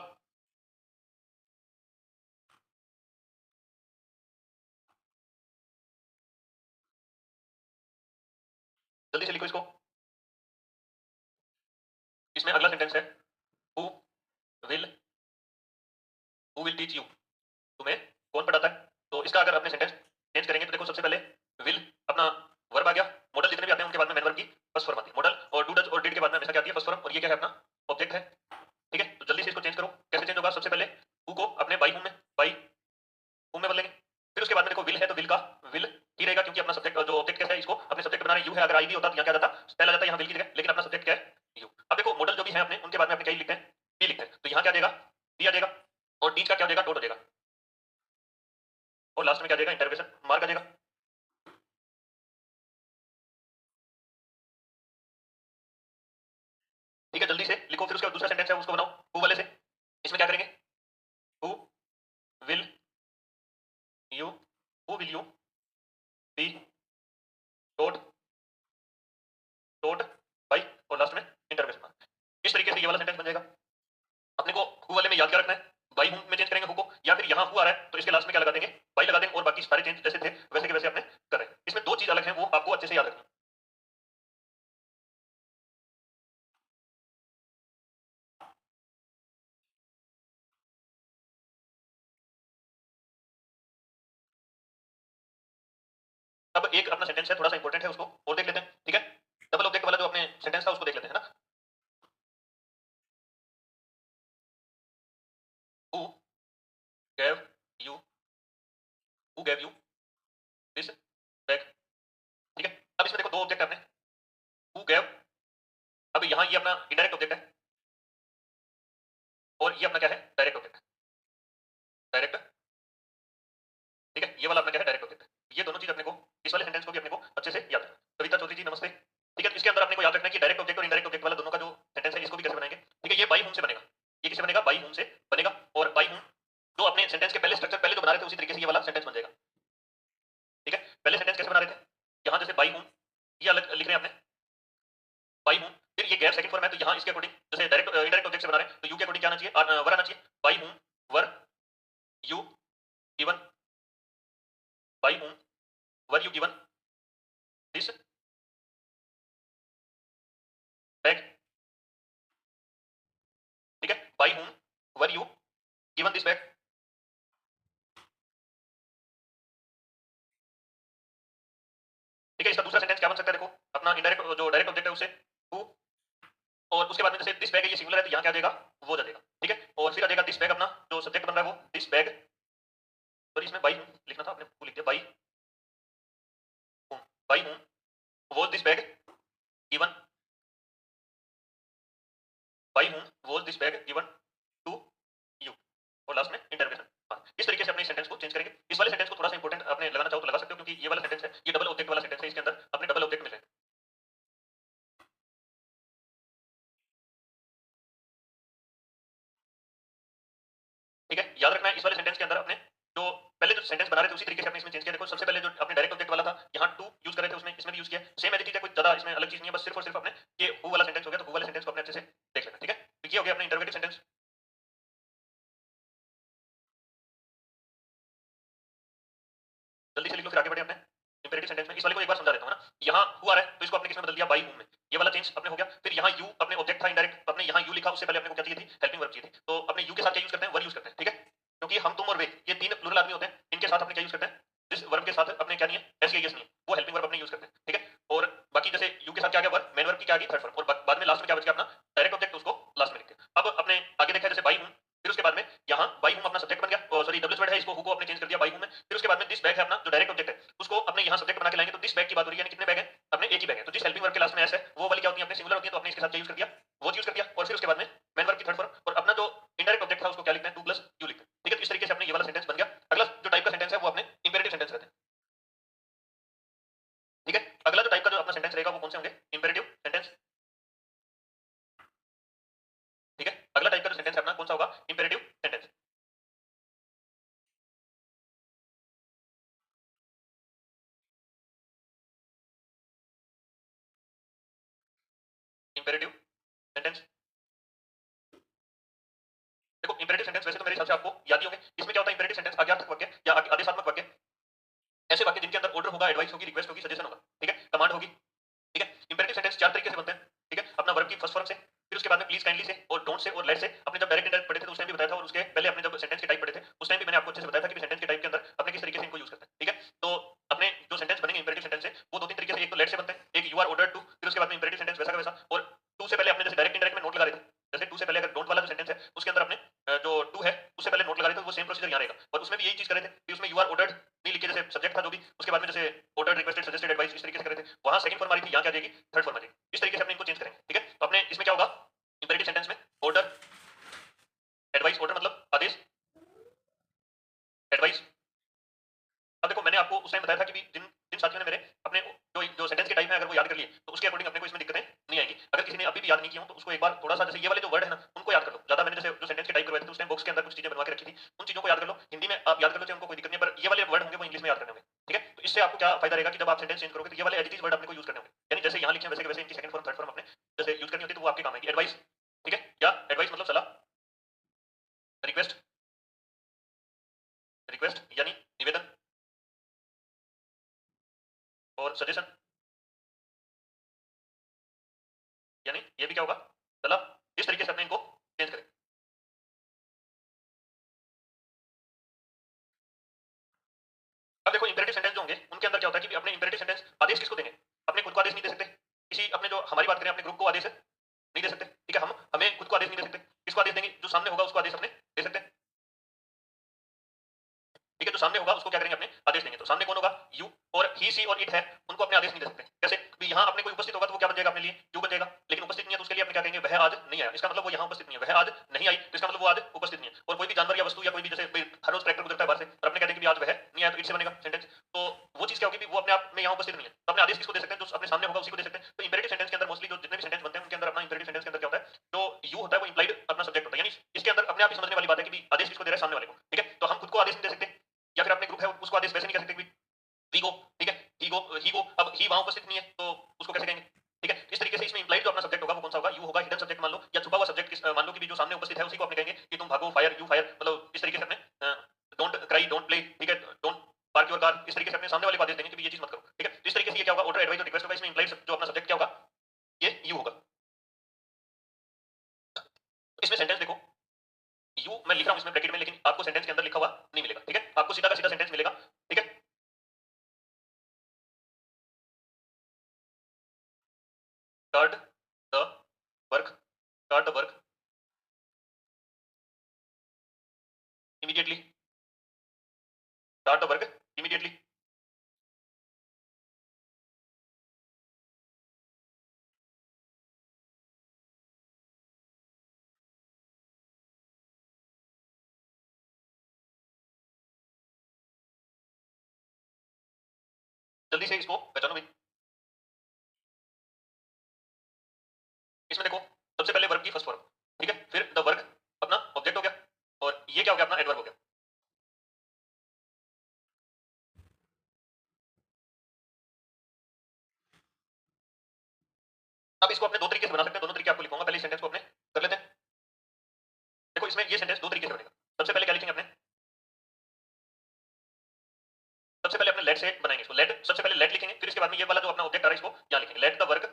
जल्दी से लिखो इसको। इसमें अगला सेंटेंस है, हु विल टीच यू, तुम्हें कौन पढ़ाता है। तो इसका अगर अपने सेंटेंस चेंज करेंगे तो देखो सबसे पहले विल अपना वर्ब आ गया, मॉडल जितने भी आते हैं उनके बाद में मेन वर्ब की फर्स्ट फॉर्म आती है, मॉडल और डू डज और डिड के बाद में हमेशा क्या आती है फर्स्ट फॉर्म, और ये क्या है अपना ऑब्जेक्ट है। ठीक है, तो जल्दी से इसको चेंज करो। कैसे चेंज होगा, सबसे पहले हु को अपने बाई हूं में बदलेंगे, फिर उसके बाद में देखो विल है तो विल का है, अगर आईडी होता तो यहाँ क्या जाता, स्पेल आ जाता यहाँ विल की जगह, लेकिन अपना सब्जेक्ट क्या है, यू। अब देखो मॉडल जो भी है अपने, उनके बाद में अपने क्या लिखते हैं, बी लिखते हैं, तो यहाँ क्या देगा, बी आ जाएगा, और टीच का क्या हो जाएगा, डॉट हो जाएगा, और लास्ट में क्या देगा, इंटरवेशन मार्क आ जाएगा। ठीक है, जल्दी से लिखो, फिर उसके बाद दूसरा सेंटेंस है उसको बनाओ हु वाले से। इसमें क्या करेंगे, who will you, who will you be taught taught by, और लास्ट में इंटरवेशन मार्क। इस तरीके से ये वाला सेंटेंस बन जाएगा। अपने को हु वाले में याद क्या रखना है, बाई हूं में चेंज करेंगे हु को, या फिर यहाँ हु आ रहा है तो इसके लास्ट में क्या लगा देंगे, बाई लगा देंगे, और बाकी सारे चेंज जैसे थे वैसे के वैसे अपने कर रहे हैं। इसमें दो चीज अलग है, वो आपको अच्छे से याद रखनी है। अब एक अपना सेंटेंस है थोड़ा सा इंपॉर्टेंट है, उसको और देख लेते हैं। ठीक है, डबल ऑब्जेक्ट वाला जो अपने सेंटेंस था उसको देख लेते हैं ना। Who gave you, who gave you this bag. ठीक है, अब इसमें देखो दो ऑब्जेक्ट है अपने, हु गैव, अब यहाँ ये अपना इनडायरेक्ट ऑब्जेक्ट है, और ये अपना क्या है, डायरेक्ट ऑब्जेक्ट है, डायरेक्ट। ठीक है, ये वाला अपना क्या है, डायरेक्ट ऑब्जेक्ट है। ये दोनों चीज अपने को, इस वाले सेंटेंस को भी अपने को अच्छे से याद रखना। कविता चौधरी जी नमस्ते। ठीक है, इसके अंदर अपने को याद रखना है कि डायरेक्ट ऑब्जेक्ट और इनडायरेक्ट ऑब्जेक्ट वाला दोनों का जो सेंटेंस है इसको भी कैसे बनाएंगे। ठीक है, ये बाई हूं से बनेगा, ये किससे बनेगा, बाई हूं से बनेगा, और बाई हूं जो अपने सेंटेंस के पहले स्ट्रक्चर पहले जो बना रहे थे उसी तरीके से ये वाला सेंटेंस बन जाएगा। ठीक है, पहले सेंटेंस कैसे बना रहे थे, यहाँ जैसे बाई हूं, ये अलग लिख रहे हैं आपने, बाई हूं, फिर ये गैर सेकंड फॉर्म है तो यहाँ इसके अकॉर्डिंग जैसे डायरेक्ट इनडायरेक्ट ऑब्जेक्ट से बना रहे हैं तो यू के अकॉर्डिंग क्या आना चाहिए, वर आना चाहिए, बाई हूं वर यू गिवन, बाई हूं were you given this bag. ठीक है, बाई हूं were you given this bag. ठीक है, इसका दूसरा सेंटेंस क्या बन सकता है, देखो अपना इनडायरेक्ट जो डायरेक्ट ऑब्जेक्ट है उससे हु, और उसके बाद में जैसे दिस बैग है ये सिंगुलर है तो यहाँ क्या आ जाएगा, वो आ जाएगा। ठीक है, और फिर आ जाएगा दिस बैग, अपना जो सब्जेक्ट बन रहा है वो दिस बैग, सॉरी इसमें बाई हूं लिखना था, आपने हु लिख दिया, by whom, by whom was this bag given, by whom was this bag given to you, और लास्ट में इंटरवेशन। इस तरीके से अपने सेंटेंस को चेंज करेंगे। इस वाले सेंटेंस को थोड़ा सा इंपॉर्टेंट अपने लगाना चाहो तो लगा सकते हो, क्योंकि ये वाला सेंटेंस है ये डबल ऑब्जेक्ट वाला सेंटेंस है, इसके अंदर अपने डबल ऑब्जेक्ट मिल रहे हैं। ठीक है, याद रखना है इस वाले सेंटेंस के अंदर अपने जो पहले जो सेंटेंस बना रहे थे उसी तरीके से अपने इसमें चेंज किया। देखो सबसे पहले जो अपने डायरेक्ट ऑब्जेक्ट वाला था यहाँ टू यूज कर रहे थे, उसमें इसमें भी यूज किया, सेम एज इट इज है, कोई ज्यादा इसमें अलग चीज नहीं है, बस सिर्फ और सिर्फ अपने ये हु वाला सेंटेंस हो गया तो हु वाले सेंटेंस को अपने अच्छे से देख लेना। ठीक है, तो ये हो गया अपना इंटरोगेटिव सेंटेंस। जल्दी से लिख लो फिर आगे बढ़े अपने इंपेरेटिव सेंटेंस में। इस वाले को एक बार समझा देता हूं ना, यहाँ हु आ रहा है तो इसको अपने किसमें बदल दिया, बाई हूं में, ये वाला चेंज अपने हो गया। फिर यहाँ यू अपने ऑब्जेक्ट था इनडायरेक्ट, तो अपने यहाँ यू लिखा, उससे पहले अपने को क्या चाहिए थी, हेल्पिंग वर्ब चाहिए थी, तो अपने यू के साथ क्या यूज करते हैं, वर यूज करते हैं। ठीक है, क्योंकि हम तुम और वे ये तीन प्लूरल आदमी होते हैं, इनके साथ अपने क्या यूज करते हैं, जिस वर्ब के साथ अपने क्या नहीं है, एस नहीं है, वो हेल्पिंग वर्ब अपने यूज करते हैं। ठीक है, और बाकी जैसे यू के साथ क्या गया वर्ब, मेन वर्ब की क्या आ गई थर्ड फॉर्म, और बाद में लास्ट में क्या बच गया अपना डायरेक्ट ऑब्जेक्ट, उसको लास्ट में लिखते हैं। अब अपने आगे देखा जैसे बाई हूं, फिर उसके बाद में यहाँ बाई हूं अपना सब्जेक्ट बन गया, सॉरी डब्ल्यू वर्ड है, इसको हु को अपने चेंज कर दिया बाई हूं में। फिर उसके बाद में दिस बैग है अपना जो डायरेक्ट ऑब्जेक्ट है, उसको अपने यहाँ सब्जेक्ट बना के लाएंगे, तो दिस बैग की बात हो रही है, यानी कितने बैग है, अपने एक ही बैग है, तो जिस हेल्पिंग वर्ब के लास्ट में एस है वो वाली क्या होती है, अपने सिंगुलर होती है, तो अपने इसके साथ क्या यूज कर दिया, वो यूज कर दिया, और फिर उसके बाद में मेन वर्ब की थर्ड फॉर्म, और अपना जो इनडायरेक्ट ऑब्जेक्ट था उसको क्या लिखना है, टू प्लस यू लिखना है। ठीक है, तो इस तरीके से अपने ये वाला सेंटेंस बन गया। अगला जो टाइप का सेंटेंस है वो अपने इंपेरेटिव सेंटेंस रहते हैं। ठीक है, अगला जो टाइप का जो अपना सेंटेंस रहेगा वो कौन से होंगे, इंपेरेटिव सेंटेंस। ठीक है, अगला टाइप का जो सेंटेंस है अपना कौन सा होगा, इंपेरेटिव सेंटेंस। इंपेरेटिव सेंटेंस, देखो इंपेरेटिव सेंटेंस वैसे तो मेरे हिसाब से आपको याद ही होंगे। इसमें क्या होता है, इंपेरेटिव सेंटेंस आज्ञार्थक वाक्य या आदेशात्मक वाक्य, ऐसे वाक्य जिनके अंदर ऑर्डर होगा, एडवाइस होगी, रिक्वेस्ट होगी, सजेशन होगा। ठीक है, कमांड होगी। ठीक है, इंपेरेटिव सेंटेंस चार तरीके से बनते हैं। ठीक है, अपना वर्ब की फर्स्ट फॉर्म से, फिर उसके बाद में प्लीज काइंडली से, और डोंट से, और लेट से। अपने जब डायरेक्ट इंडायरेक्ट पढ़े थे तो उस टाइम भी बताया था, और उसके पहले अपने जब सेंटेंस के टाइप पढ़े थे उस टाइम भी मैंने आपको अच्छे से बताया था कि सेंटेंस के टाइप के अंदर अपने किस तरीके से इनको यूज करते हैं। ठीक है, तो अपने जो सेंटेंस बनेंगे इंपेरेटिव सेंटेंस से वो दो तीन तरीके से, एक तो लेट से बनते हैं, एक यू आर ऑर्डर्ड टू, फिर उसके बाद में इंपेरेटिव सेंटेंस वैसा का वैसा, और टू से पहले अपने जैसे डायरेक्ट इंडायरेक्ट में नोट लगा रहे थे, जैसे टू से पहले अगर डोंट वाला जो सेंटेंस है उसके अंदर अपने जो टू है उससे पहले नोट लगा रहे थे, वो सेम प्रोसीजर यहाँ रहेगा, और उसमें भी यही चीज कर रहे थे कि उसमें यू आर ऑर्डर्ड नहीं लिखे, जैसे सब्जेक्ट था जो भी, उसके बाद में जैसे ऑर्डर्ड, रिक्वेस्टेड, सजेस्टेड, एडवाइस, इस तरीके से कर रहे थे। वहां वहां सेकंड फॉर्म आ रही थी, यहाँ क्या जाएगी, थर्ड फॉर्म आ जाएगी। इस तरीके से अपने इनको चेंज करेंगे, ठीक है। तो अपने इसमें क्या होगा, इंपेरेटिव सेंटेंस में ऑर्डर, एडवाइस, ऑर्डर मतलब आदेश, एडवाइस। अब देखो मैंने आपको उस टाइम बताया था कि भी जिन जिन साथियों ने मेरे अपने जो सेंटेंस के टाइप है अगर वो याद कर लिए तो उसके अकॉर्डिंग अपने को इसमें दिक्कतें नहीं आएगी। अगर किसी ने अभी भी याद नहीं किया हो तो उसको एक बार थोड़ा सा, जैसे ये वाले जो वर्ड है ना उनको याद कर लो ज्यादा। मैंने जैसे जो सेंटेंस के टाइप करवाए थे उस टाइम बॉक्स के अंदर कुछ चीजें बनवा के रखी थी, उन चीजों को याद कर लो। हिंदी में आप याद कर लो चाहे उनको कोई दिक्कत नहीं है, पर ये वाले वर्ड होंगे वो इंग्लिश में याद करने होंगे, ठीक है। तो इससे आपको क्या फायदा रहेगा कि जब आप सेंटेंस चेंज करोगे तो ये वाले एज इट इज वर्ड अपने को यूज करने होंगे, यानी जैसे यहाँ लिखे हैं वैसे के वैसे इनकी सेकंड फॉर्म थर्ड फॉर्म अपने जैसे यूज करनी होती है, तो वो आपके काम आएगी। एडवाइस, ठीक है, या एडवाइस मतलब सलाह, रिक्वेस्ट, रिक्वेस्ट यानी निवेदन, और सजेशन यानी ये भी क्या होगा, सलाह। इस तरीके से अपने इनको चेंज करें। अब देखो इंपेरेटिव सेंटेंस जो होंगे उनके अंदर क्या होता है कि अपने इंपेरेटिव सेंटेंस आदेश किसको देंगे, अपने खुद को आदेश नहीं दे सकते, किसी अपने जो हमारी बात करें अपने ग्रुप को आदेश नहीं दे सकते, ठीक है। हम हमें खुद को आदेश नहीं दे सकते, किसको आदेश देंगे, जो सामने होगा उसको आदेश अपने दे सकते हैं, ठीक है। जो सामने होगा उसको क्या करेंगे, अपने आदेश देंगे। तो सामने कौन होगा, यू, और ही सी और इट है, उनको अपने आदेश नहीं दे सकते। कैसे, भी यहाँ अपने कोई उपस्थित होगा तो वो क्या बन जाएगा अपने लिए, यू बन जाएगा, लेकिन उपस्थित नहीं है तो उसके लिए अपने क्या कहेंगे, वह आज नहीं आया। इसका मतलब वो यहाँ उपस्थित नहीं है, वह आज नहीं आई तो इसका मतलब वो आज उपस्थित नहीं है। और कोई भी जानवर या वस्तु या कोई भी, जैसे हर रोज ट्रैक्टर गुजरता है बाहर से और अपने कहते हैं कि आज वह नहीं आया, तो इट से बनेगा सेंटेंस। तो वो चीज क्या होगी, वो अपने आप में यहाँ उपस्थित नहीं है, तो अपने आदेश किसको दे सकते हैं, जो अपने सामने होगा उसी को दे सकते हैं। तो इंपेरेटिव सेंटेंस के अंदर मोस्टली जो जितने भी सेंटेंस बनते हैं उनके अंदर अपना इंपेरेटिव सेंटेंस के अंदर क्या होता है, जो यू होता है वो इंप्लाइड अपना सब्जेक्ट होता है, यानी इसके अंदर अपने आप ही समझने वाली बात है कि भी आदेश किसको दे रहा है, सामने वाले को, ठीक है। तो हम खुद को आदेश नहीं दे सकते, या फिर अपने ग्रुप है उसको आदेश वैसे नहीं कह सकते कि वी गो, ठीक है, ही गो। अब ही वहां उपस्थित नहीं है तो उसको कैसे कहेंगे, ठीक है। इस तरीके से इसमें इंप्लाइड जो अपना सब्जेक्ट होगा वो कौन सा होगा, यू होगा। हिडन सब्जेक्ट मान लो, या छुपा हुआ सब्जेक्ट मान लो कि भी जो सामने उपस्थित है उसी को अपने कहेंगे कि तुम भागो, फायर, यू फायर, मतलब इस तरीके से अपने डोंट क्राई, डोंट प्ले, ठीक है, डोंट पार्क योर कार, इस तरीके से अपने सामने वाले को आदेश देंगे कि ये चीज मत करो, ठीक है। तो इस तरीके से ये क्या होगा, ऑर्डर, एडवाइस और रिक्वेस्ट होगा। इसमें इंप्लाइड जो अपना सब्जेक्ट क्या होगा, ये यू होगा। तो इसमें सेंटेंस देखो, यू मैं लिख रहा हूं इसमें ब्रैकेट में, लेकिन आपको सेंटेंस के अंदर लिखा हुआ नहीं मिलेगा, ठीक है। आपको सीधा का सीधा सेंटेंस मिलेगा, ठीक है। Start the work, start the work immediately, start the work immediately. जल्दी से इसको पहचानो भाई। इसमें देखो सबसे पहले वर्ब की फर्स्ट फॉर्म, ठीक है, फिर द वर्क अपना ऑब्जेक्ट हो गया, और ये क्या हो गया, अपना एडवर्ब हो गया। अब इसको अपने दो तरीके से बना सकते हैं, दोनों तरीके आपको लिखूंगा, पहले सेंटेंस को अपने कर लेते हैं। देखो इसमें ये सेंटेंस दो तरीके से बनेगा। सबसे पहले क्या लिखेंगे अपने, सबसे पहले अपने लेट से बनाएंगे इसको, लेट, सबसे पहले लेट लिखेंगे, फिर इसके बाद में ये वाला जो अपना ऑब्जेक्ट आ रहा है इसको यहाँ लिखेंगे, let the work,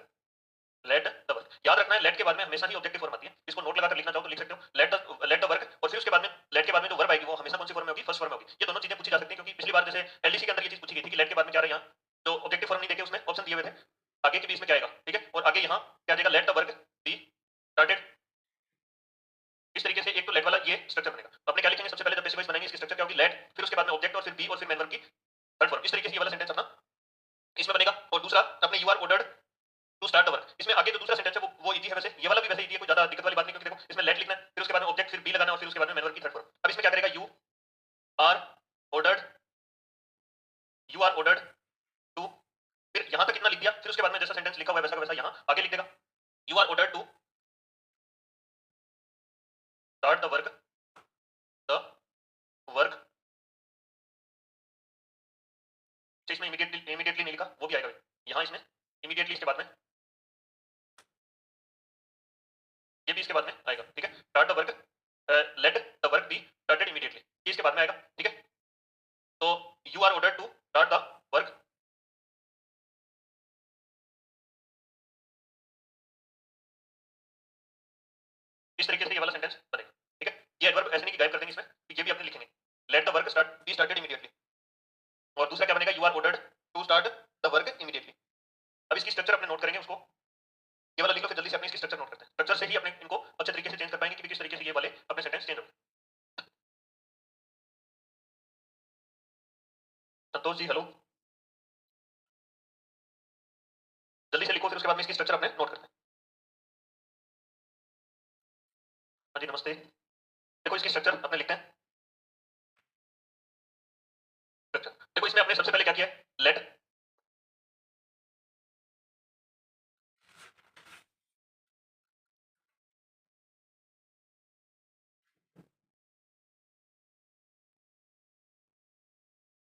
let the work. याद रखना है लेट के बाद में हमेशा ही ऑब्जेक्टिव फॉर्म आती है, इसको नोट लगाकर लिखना चाहो तो लिख सकते हो, लेट द वर्क। और फिर उसके बाद में लेट के बाद में जो वर्ब आएगी वो हमेशा कौन सी फॉर्म में होगी, फर्स्ट फॉर्म में होगी। ये दोनों चीजें पूछी जा सकती है, क्योंकि पिछली बार जैसे एलडीसी के अंदर ये चीज पूछी गई थी कि लेट के बाद में क्या रहा है, यहाँ जो ऑब्जेक्टिव फॉर्म नहीं देखे उसमें ऑप्शन दिए हुए थे आगे के बीच में क्या आएगा, ठीक है। और आगे यहाँ क्या जाएगा, let the work be started. इस तरीके से एक तो लेट वाला ये स्ट्रक्चर बनेगा। तो अपने क्या लिखेंगे, सबसे पहले जब पैसिव वॉइस बनाएंगे इसकी स्ट्रक्चर क्या होगी, लेट, फिर उसके बाद में ऑब्जेक्ट, और फिर बी, और फिर मेन वर्ब की थर्ड फॉर्म। इस तरीके से ये वाला सेंटेंस अपना इसमें बनेगा। और दूसरा अपने you are ordered to start the work, इसमें आगे जो दूसरा सेंटेंस है वो इजी है, वैसे ये वाला भी वैसे इजी है, कोई ज्यादा दिक्कत वाली बात नहीं, क्योंकि देखो इसमें लेट लिखना है, फिर उसके बाद में ऑब्जेक्ट, फिर बी लगाना है, और फिर उसके बाद में मेन वर्ब की थर्ड फॉर्म। अब इसमें क्या करेगा, are ordered you are ordered to, फिर यहां तक कितना लिख दिया, फिर उसके बाद में जैसा सेंटेंस लिखा हुआ है वैसा का वैसा यहां आगे लिख देगा, you are ordered to start the work. इसमें इमीडिएटली इमीडिएटली नहीं लिखा, वो भी आएगा यहाँ इसमें इमीडिएटली, इसके बाद में ये भी इसके बाद में आएगा, ठीक है। Start the work, let the work be started immediately, ये इसके बाद में आएगा, ठीक है। तो you are ordered to start the work, इस तरीके से ये वाला सेंटेंस बनेगा, ठीक है। ये एडवर्ब ऐसे नहीं कि गायब कर देंगे इसमें, तो ये भी अपने लिखेंगे, let the work start be started immediately. और दूसरा क्या बनेगा, you are ordered to start the work immediately. अब इसकी स्ट्रक्चर अपने नोट करेंगे उसको, ये वाला लिख लो, फिर जल्दी से अपने इसकी स्ट्रक्चर नोट करते हैं। स्ट्रक्चर से ही अपने इनको अच्छे तरीके से चेंज कर पाएंगे कि किस तरीके से ये वाले अपने सेंटेंस चेंज होंगे। संतोष जी हेलो। उसके बाद में इसकी स्ट्रक्चर अपने नोट करते हैं। हाँ जी नमस्ते, देखो इसकी स्ट्रक्चर अपने लिखते हैं। स्ट्रक्चर देखो इसमें अपने सबसे पहले क्या किया है, लेट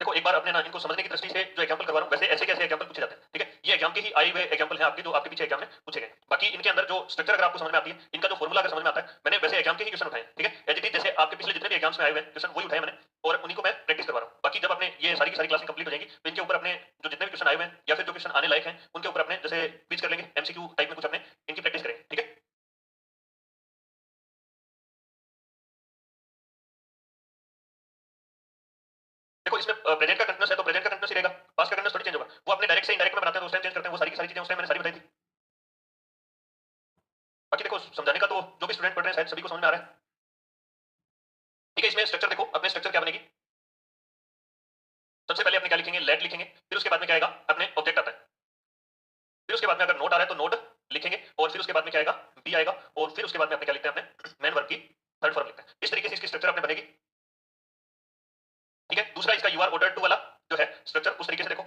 देखो एक बार अपने ना इनको समझने की दृष्टि से जो एग्जांपल करवा रहा हूं वैसे ऐसे कैसे एग्जांपल पूछे जाते हैं, ठीक है। ये एग्जाम के ही आए हुए एग्जांपल हैं आपके, जो आपके पीछे एग्जाम में पूछे गए। बाकी इनके अंदर जो स्ट्रक्चर अगर आपको समझ में आती है, इनका जो फॉर्मूला अगर समझ में आता है, मैंने वैसे एग्जाम के ही क्वेश्चन उठाए, ठीक है। एज इट इज जैसे आपके पिछले जितने भी एग्जाम्स में आए हुए क्वेश्चन वही उठाए मैंने, और उन्हीं को मैं प्रैक्टिस करवा रहा हूं। बाकी जब अपने ये सारी की सारी क्लासें कंप्लीट हो जाएंगी तो इनके ऊपर अपने जो जितने भी क्वेश्चन आए हुए हैं या फिर जो क्वेश्चन आने लायक हैं उनके ऊपर अपने जैसे क्विज कर लेंगे, एमसीक्यू टाइप में कुछ अपने इनकी प्रैक्टिस करेंगे, ठीक है। देखो इसमें प्रेजेंट का कंटीन्यूअस है तो प्रेजेंट का कंटीन्यूअस ही रहेगा, पास्ट का कंटीन्यूअस थोड़ी चेंज होगा। वो अपने डायरेक्ट से इनडायरेक्ट में बनाते हैं तो उस टाइम चेंज करते हैं, वो सारी की सारी चीजें उस टाइम मैंने सारी बताई थी। बाकी देखो समझाने का तो जो भी स्टूडेंट पढ़ रहे हैं शायद सभी को समझ में आ रहा है, ठीक है। इसमें स्ट्रक्चर देखो, अपने स्ट्रक्चर क्या बनेगी, सबसे पहले अपने क्या लिखेंगे, लेट लिखेंगे, फिर उसके बाद में क्या आएगा, अपने ऑब्जेक्ट आता है, फिर उसके बाद में अगर नोट आ रहा है तो नोट लिखेंगे, और फिर उसके बाद में क्या आएगा, बी आएगा, और फिर उसके बाद में अपने क्या लिखते हैं, अपने मेन वर्ब की थर्ड फॉर्म लिखते हैं। इस तरीके से इसकी स्ट्रक्चर अपने बनेगी, ठीक है। दूसरा इसका यू आर ऑर्डर टू वाला जो है स्ट्रक्चर, उस तरीके से देखो,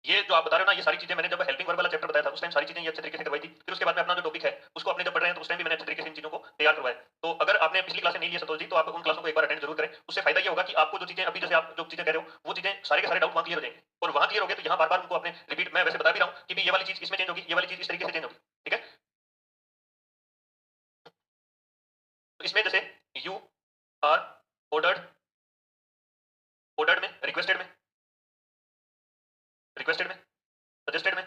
ये जो आप बता रहे हो ना, ये सारी चीजें मैंने जब हेल्पिंग वर्ब वाला चैप्टर बताया था उस टाइम सारी चीजें ये अच्छे तरीके से करवाई थी। फिर उसके बाद में अपना जो टॉपिक है उसको अपने जब पढ़ रहे हैं तो उस टाइम भी मैंने अच्छे तरीके से इन चीजों को तैयार करवाया। तो अगर आपने पिछली क्लासें नहीं लिया संतोष जी तो आप उन क्लासों को एक बार अटेंड जरूर करें। उससे फायदा ये होगा कि आपको जो चीजें अभी जैसे आप जो चीजें कह रहे हो वो चीजें सारे के सारे डाउट वहां क्लियर हो जाएंगे, और वहां क्लियर हो गए तो यहाँ बार बार उनको अपने रिपीट, मैं वैसे बता भी रहा हूँ कि ये वाली चीज इसमें चेंज होगी, ये वाली चीज इस तरीके से चेंज होगी, ठीक है। तो इसमें जैसे यू आर ऑर्डर्ड, ऑर्डर्ड में, रिक्वेस्टेड में, रिक्वेस्टेड में, सजेस्टेड में,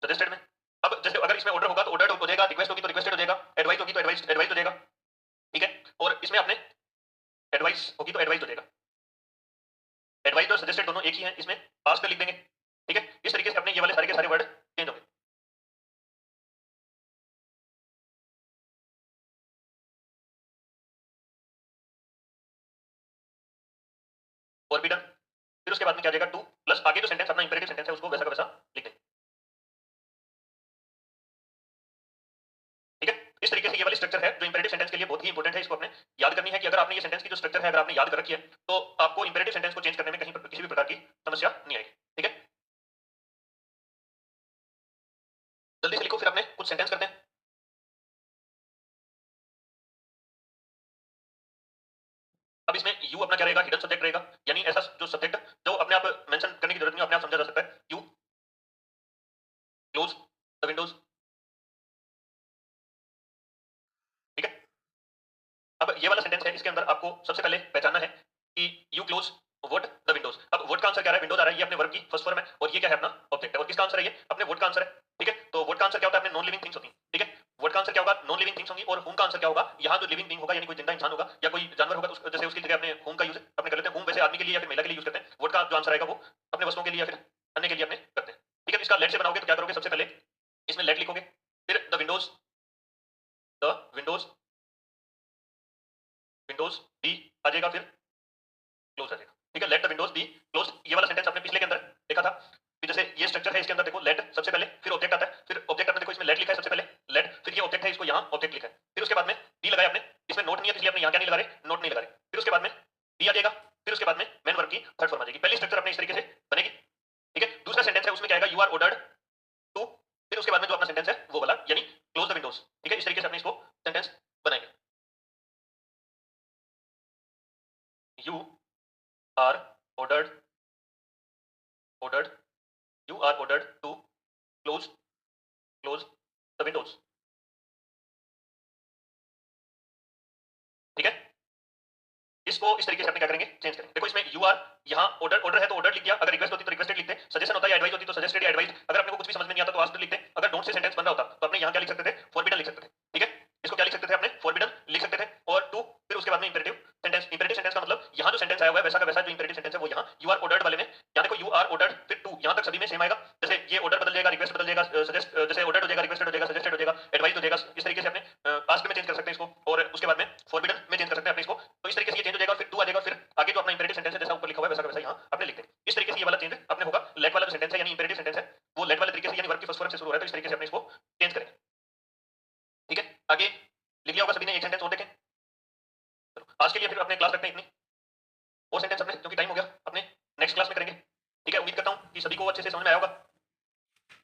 सजेस्टेड में। अब जैसे अगर इसमें ऑर्डर होगा तो ऑर्डर हो जाएगा, रिक्वेस्ट होगी तो रिक्वेस्टेड हो जाएगा, एडवाइस होगी तो एडवाइस हो जाएगा, ठीक है। और इसमें आपने एडवाइस होगी तो एडवाइस हो जाएगा, एडवाइस और सजेस्टेड दोनों एक ही हैं, इसमें पास कर लिख देंगे, ठीक है। इस तरीके से अपने ये वाले सारे के सारे वर्ड चेंज होंगे। और भी डन। फिर उसके बाद में क्या जाएगा, टू प्लस आगे जो सेंटेंस अपना इंपेरेटिव सेंटेंस है उसको वैसा का वैसा लिख देंगे, ठीक है। इस तरीके से ये वाली स्ट्रक्चर है जो इंपेरेटिव सेंटेंस के लिए बहुत ही इंपॉर्टेंट है। इसको अपने याद करनी है कि अगर आपने ये सेंटेंस की जो स्ट्रक्चर है अगर आपने याद कर रखी है तो आपको इंपेरेटिव सेंटेंस को चेंज करने में कहीं पर किसी भी प्रकार की समस्या नहीं आएगी, ठीक है। जल्दी से लिखो, फिर अपने कुछ सेंटेंस करते हैं। अब इसमें यू अपना क्या रहेगा, हिडन सब्जेक्ट रहेगा, यानी ऐसा जो सब्जेक्ट जो अपने आप मेंशन करने की जरूरत नहीं, अपने आप समझा जा सकता है। यू क्लोज द विंडोज, ठीक है। अब ये वाला सेंटेंस है, इसके अंदर आपको सबसे पहले पहचानना है कि you close vote the Windows. अब वोट का आंसर क्या है, विंडोज आ रहा है, ये अपने वर्ब की फर्स्ट फॉर्म है, और ये क्या है, अपना ऑब्जेक्ट है। और किसका आंसर है, ये अपने वोट का आंसर है, ठीक है। तो वोट का आंसर क्या होता है, अपने नॉन लिविंग थिंग्स होती है, ठीक है। वोट का आंसर क्या होगा, नॉन लिविंग थिंग्स होंगी। और होम का आंसर क्या होगा, यहाँ जो लिविंग थिंग होगा यानी कोई जिंदा इंसान होगा या कोई जानवर होगा तो जैसे उसकी जगह अपने होम का यूज अपने कर लेते हैं। होम वैसे आदमी के लिए या फिर महिला के लिए यूज करते हैं, वोट का जो आंसर आएगा वो अपने वस्तुओं के लिए या फिर अन्य के लिए अपने करते हैं, ठीक है। इसका लेट से बनाओगे तो क्या करोगे, सबसे पहले इसमें लेट लिखोगे, फिर द विंडोज, विंडोज डी आ जाएगा, फिर क्लोज आ जाएगा, ठीक है। Let the Windows be close. ये वाला सेंटेंस आपने पिछले के अंदर देखा था कि जैसे ये स्ट्रक्चर है, इसके अंदर देखो लेट सबसे पहले, फिर ऑब्जेक्ट आता है, फिर ऑब्जेक्ट आपने देखो इसमें लेट लिखा है सबसे पहले, लेट, फिर ये ऑब्जेक्ट है, इसको यहाँ ऑब्जेक्ट लिखा है, फिर उसके बाद में डी लगाया आपने, इसमें नोट नहीं है इसलिए आपने यहाँ क्या नहीं लगा रहे, नोट नहीं लगा रहे, फिर उसके बाद में डी आ जाएगा, फिर उसके बाद में मेन वर्ब की थर्ड फॉर्म आ जाएगी। पहली स्ट्रक्चर अपने इस तरीके से बनेगी, ठीक है। दूसरा सेंटेंस है उसमें क्या आएगा, यू आर ऑर्डर्ड टू, फिर उसके बाद में जो अपना सेंटेंस है वो वाला यानी क्लोज द विंडोज, ठीक है। इस तरीके से अपने इसको सेंटेंस बनाएंगे। You are ordered, ordered, you are ordered to close, close the windows, ठीक है। इसको इस तरीके से अपने क्या करेंगे, चेंज करेंगे। देखो इसमें यू आर, यहाँ ऑर्डर, ऑर्डर है तो ऑर्डर लिख दिया, अगर रिक्वेस्ट होती तो रिक्वेस्टेड लिखते, सजेशन होता है या एडवाइस होती तो सजेस्टेड या एडवाइस, अगर अपने को कुछ भी समझ में नहीं आता तो आस्क्ड लिखते, अगर डोंट से सेंटेंस बन रहा होता तो अपने यहाँ क्या लिख सकते थे, फॉरबिडन लिख सकते थे, ठीक है। इसको क्या लिख सकते थे, अपने फॉरबिडन लिख सकते थे, और टू, फिर उसके बाद में इंपेरेटिव सेंटेंस। इंपेरेटिव सेंटेंस का मतलब यहाँ जो सेंटेंस आया हुआ है वैसा का वैसा जो इंपेरेटिव सेंटेंस है वो यहाँ यू आर ऑर्डर्ड वाले में, यहाँ देखो यू आर ऑर्डर्ड फिर टू, यहाँ तक सभी में सेम आएगा। जैसे ये ऑर्डर बदल जाएगा, रिक्वेस्ट बदल जाएगा, सजेस्ट जैसे ऑर्डर हो जाएगा, रिक्वेस्टेड हो जाएगा, सजेस्टेड हो जाएगा, एडवाइस हो जाएगा। इस तरीके से अपने आस्क्ड में चेंज कर सकते हैं इसको, और उसके बाद में फॉरबिडन में चेंज कर सकते हैं अपने इसको। तो इस तरीके से ये चेंज हो जाएगा, फिर टू आ जाएगा, फिर आगे जो अपना इंपेरेटिव सेंटेंस है जैसा ऊपर लिखा हुआ है वैसा का वैसा यहाँ से शुरू हो रहा है, तो इस तरीके से अपने इसको चेंज करेंगे। ठीक है, आगे लिख लिया होगा सभी ने, एक सेंटेंस और देखें। चलो आज के लिए फिर अपने क्लास रखते हैं इतनी, और सेंटेंस अपने क्योंकि टाइम हो गया अपने नेक्स्ट क्लास में करेंगे। ठीक है, उम्मीद करता हूँ कि सभी को अच्छे से समझ में आया होगा।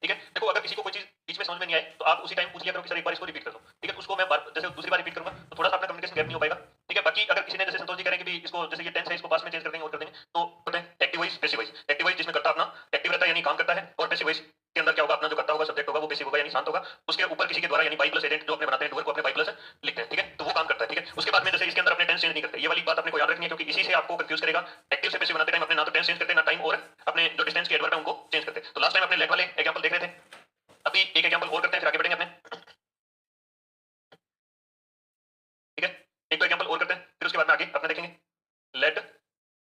ठीक है, देखो अगर किसी को कोई चीज बीच में समझ में नहीं आए तो आप उसी टाइम पूछ लिया करो कि सर एक बार इसको रिपीट कर दो। ठीक है, उसको मैं जैसे दूसरी बार रिपीट करूंगा तो थोड़ा सा अपना कम्युनिकेशन गैप नहीं हो पाएगा। ठीक है, बाकी अगर किसी ने जैसे संतोष जी करेंगे भी इसको, जैसे ये टेंस है इसको पास में चेंज कर देंगे और कर देंगे, तो पता है active voice passive voice. Active voice जिसमें करता अपना एक्टिव रहता है यानी काम करता है, और पैसिव वॉइस के अंदर क्या होगा, अपना जो करता होगा सब्जेक्ट होगा वो पैसिव होगा यानी शांत होगा, उसके ऊपर किसी के द्वारा यानी बाई प्लस एजेंट जो अपने बनाते हैं डूअर को अपने बाई प्लस लिखते हैं। ठीक है, तो वो काम करता है। ठीक है, उसके बाद में जैसे इसके अंदर अपने टेंस चेंज नहीं करते, ये वाली बात अपने को याद रखनी है क्योंकि इसी से आपको कंफ्यूज करेगा। एक्टिव से पैसिव बनाते टाइम अपने ना तो टेंस चेंज करते ना टाइम और अपने जो डिस्टेंस के एडवर्ब है उनको चेंज करते। तो लास्ट टाइम अपने लेट वाले एग्जांपल देख रहे थे, अभी एक एग्जांपल और करते हैं फिर आगे बढ़ेंगे अपने। ठीक है, एक तो एग्जांपल और करते हैं फिर उसके बाद में आगे अपने देखेंगे। Let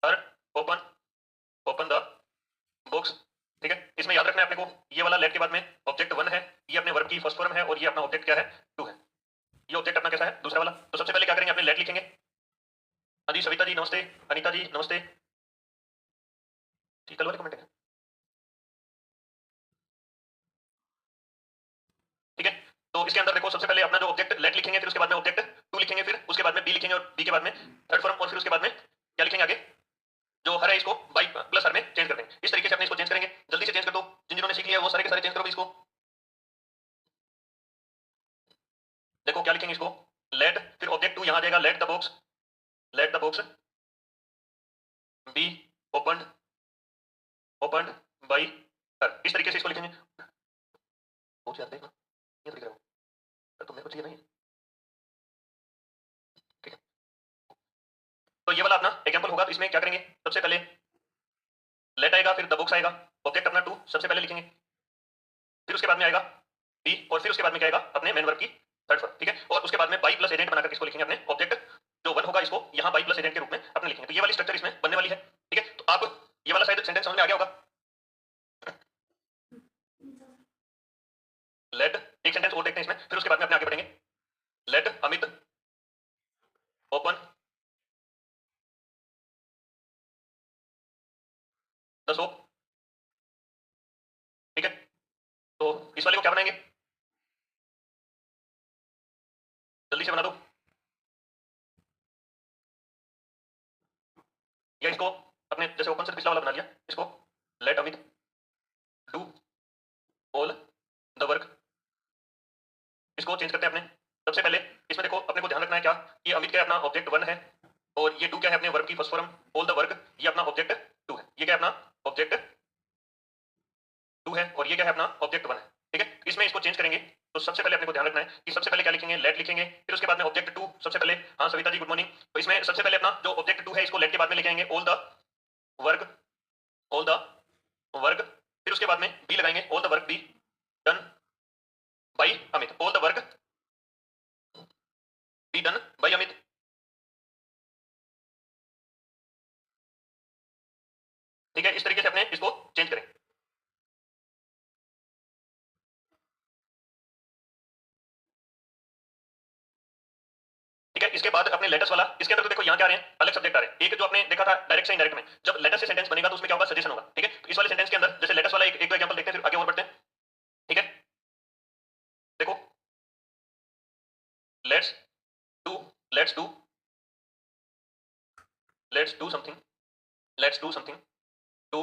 her open open the books. ठीक है, इसमें याद रखना है अपने को, ये वाला लेट के बाद में ऑब्जेक्ट 1 है, ये अपने वर्ब की फर्स्ट फॉर्म है, और ये अपना ऑब्जेक्ट क्या है 2 है। ये ऑब्जेक्ट अपना कैसा है दूसरा वाला। तो सबसे पहले क्या करेंगे, अपने लेट लिखेंगे। हाँ जी सविता जी नमस्ते, अनीता जी नमस्ते। ठीक, कल वाले कमेंट है। ठीक है, तो इसके अंदर देखो सबसे पहले अपना जो ऑब्जेक्ट लेट लिखेंगे, फिर उसके बाद में ऑब्जेक्ट 2 लिखेंगे, फिर उसके बाद में बी लिखेंगे, और बी के बाद में थर्ड फॉर्म, और फिर उसके बाद में क्या लिखेंगे आगे, जो हर है इसको बाई प्लस हर में चेंज कर देंगे। इस तरीके से अपने इसको चेंज करेंगे। जल्दी से चेंज कर दो, जिन जिन्होंने सीख लिया वो सारे के सारे चेंज करोगे इसको। देखो क्या लिखेंगे इसको, लेट फिर ऑब्जेक्ट 2 यहां आ जाएगा, let the box, let the box be opened opened by her. इस तरीके से इसको लिखेंगे। सोच यार देखना ये तरीका है, तो मेरे को चाहिए नहीं। ठीक है, तो ये वाला अपना एग्जांपल होगा। तो इसमें क्या करेंगे, सबसे पहले लेट आएगा, फिर द बुक्स आएगा, ऑब्जेक्ट अपना 2 सबसे पहले लिखेंगे, फिर उसके बाद में आएगा बी, और फिर उसके बाद में क्या आएगा अपने मेन वर्ब की थर्ड फॉर्म। ठीक है, और उसके बाद में बाई प्लस एजेंट बनाकर इसको लिखेंगे, अपने ऑब्जेक्ट जो 1 होगा इसको यहाँ बाई प्लस एजेंट के रूप में अपने लिखेंगे। तो ये वाली स्ट्रक्चर इसमें बनने वाली है। ठीक है, तो आप ये वाला शायद सेंटेंस समझ में आ गया होगा। लेट एक सेंटेंस और देखते हैं इसमें, फिर उसके बाद में अपने आगे बढ़ेंगे। Let Amit open the shop. ठीक है, तो इस वाले को क्या बनाएंगे, जल्दी से बना दो, या इसको अपने जैसे ओपन से पिछला वाला बना लिया, इसको let Amit do all the work, इसको चेंज करते हैं अपने। सबसे पहले इसमें देखो अपने को ध्यान रखना है क्या, कि अमित क्या है अपना ऑब्जेक्ट 1 है, और ये 2 क्या है अपने वर्ब की first form, all the work ये अपना ऑब्जेक्ट 2 है, ये क्या है अपना ऑब्जेक्ट 2 है, और ये क्या है अपना ऑब्जेक्ट 1 है। ठीक है, इसमें इसको चेंज करेंगे। तो सबसे पहले अपने को ध्यान रखना है कि सबसे पहले क्या लिखेंगे, लेट लिखेंगे, फिर उसके बाद में ऑब्जेक्ट 2 सबसे पहले। हाँ सविता जी गुड मॉर्निंग। तो इसमें सबसे पहले अपना जो ऑब्जेक्ट 2 है इसको लेट के बाद में लिखेंगे all the work, all the work, फिर उसके बाद में बी लगाएंगे, all the work be done by Amit, all the work be done by Amit. ठीक है, इस तरीके से अपने इसको चेंज करें। ठीक है, इसके बाद अपने लेटर्स वाला, इसके अंदर तो देखो यहाँ क्या आ रहे हैं, अलग सब्जेक्ट आ रहे हैं। एक जो आपने देखा था डायरेक्ट से इनडायरेक्ट में, जब लेटर से सेंटेंस बनेगा तो उसमें क्या होगा, सजेशन होगा। ठीक है, तो इस वाले सेंटेंस के अंदर जैसे लेटर्स वाला एक दो एग्जांपल देखते हैं, फिर आगे और बढ़ते हैं। ठीक है, देखो let's do let's do let's do something, let's do something to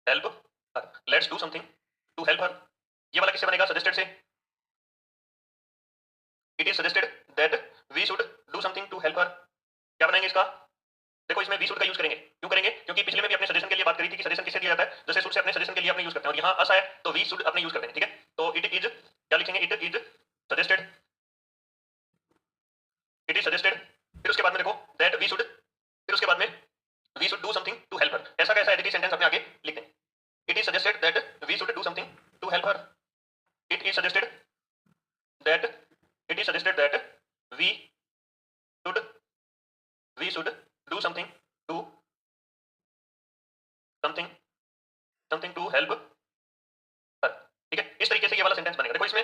help her, let's do something to help her. ये वाला किससे बनेगा, सजेस्टेड से। It is suggested that we should do something to help her. क्या बनाएंगे इसका, देखो इसमें वी शुड का यूज करेंगे, क्यों करेंगे, क्योंकि पिछले में भी अपने सजेशन के लिए बात करी थी कि सजेशन किससे दिया जाता है, जैसे शुड से अपने सजेशन के लिए अपने यूज करते हैं, और यहाँ अस है तो वी शुड अपने यूज करते हैं। ठीक है, तो इट इज क्या लिखेंगे, it is suggested, it is suggested, फिर उसके बाद में देखो दैट वी शुड, फिर उसके बाद में we should do something to help her. ऐसा कैसा एडिटिव सेंटेंस अपने आगे लिख दें। It is suggested that we should do something to help her, it is suggested that, it is suggested that we should, we should do something to something something to help her. ठीक है, इस तरीके से ये वाला sentence बनेगा। देखो इसमें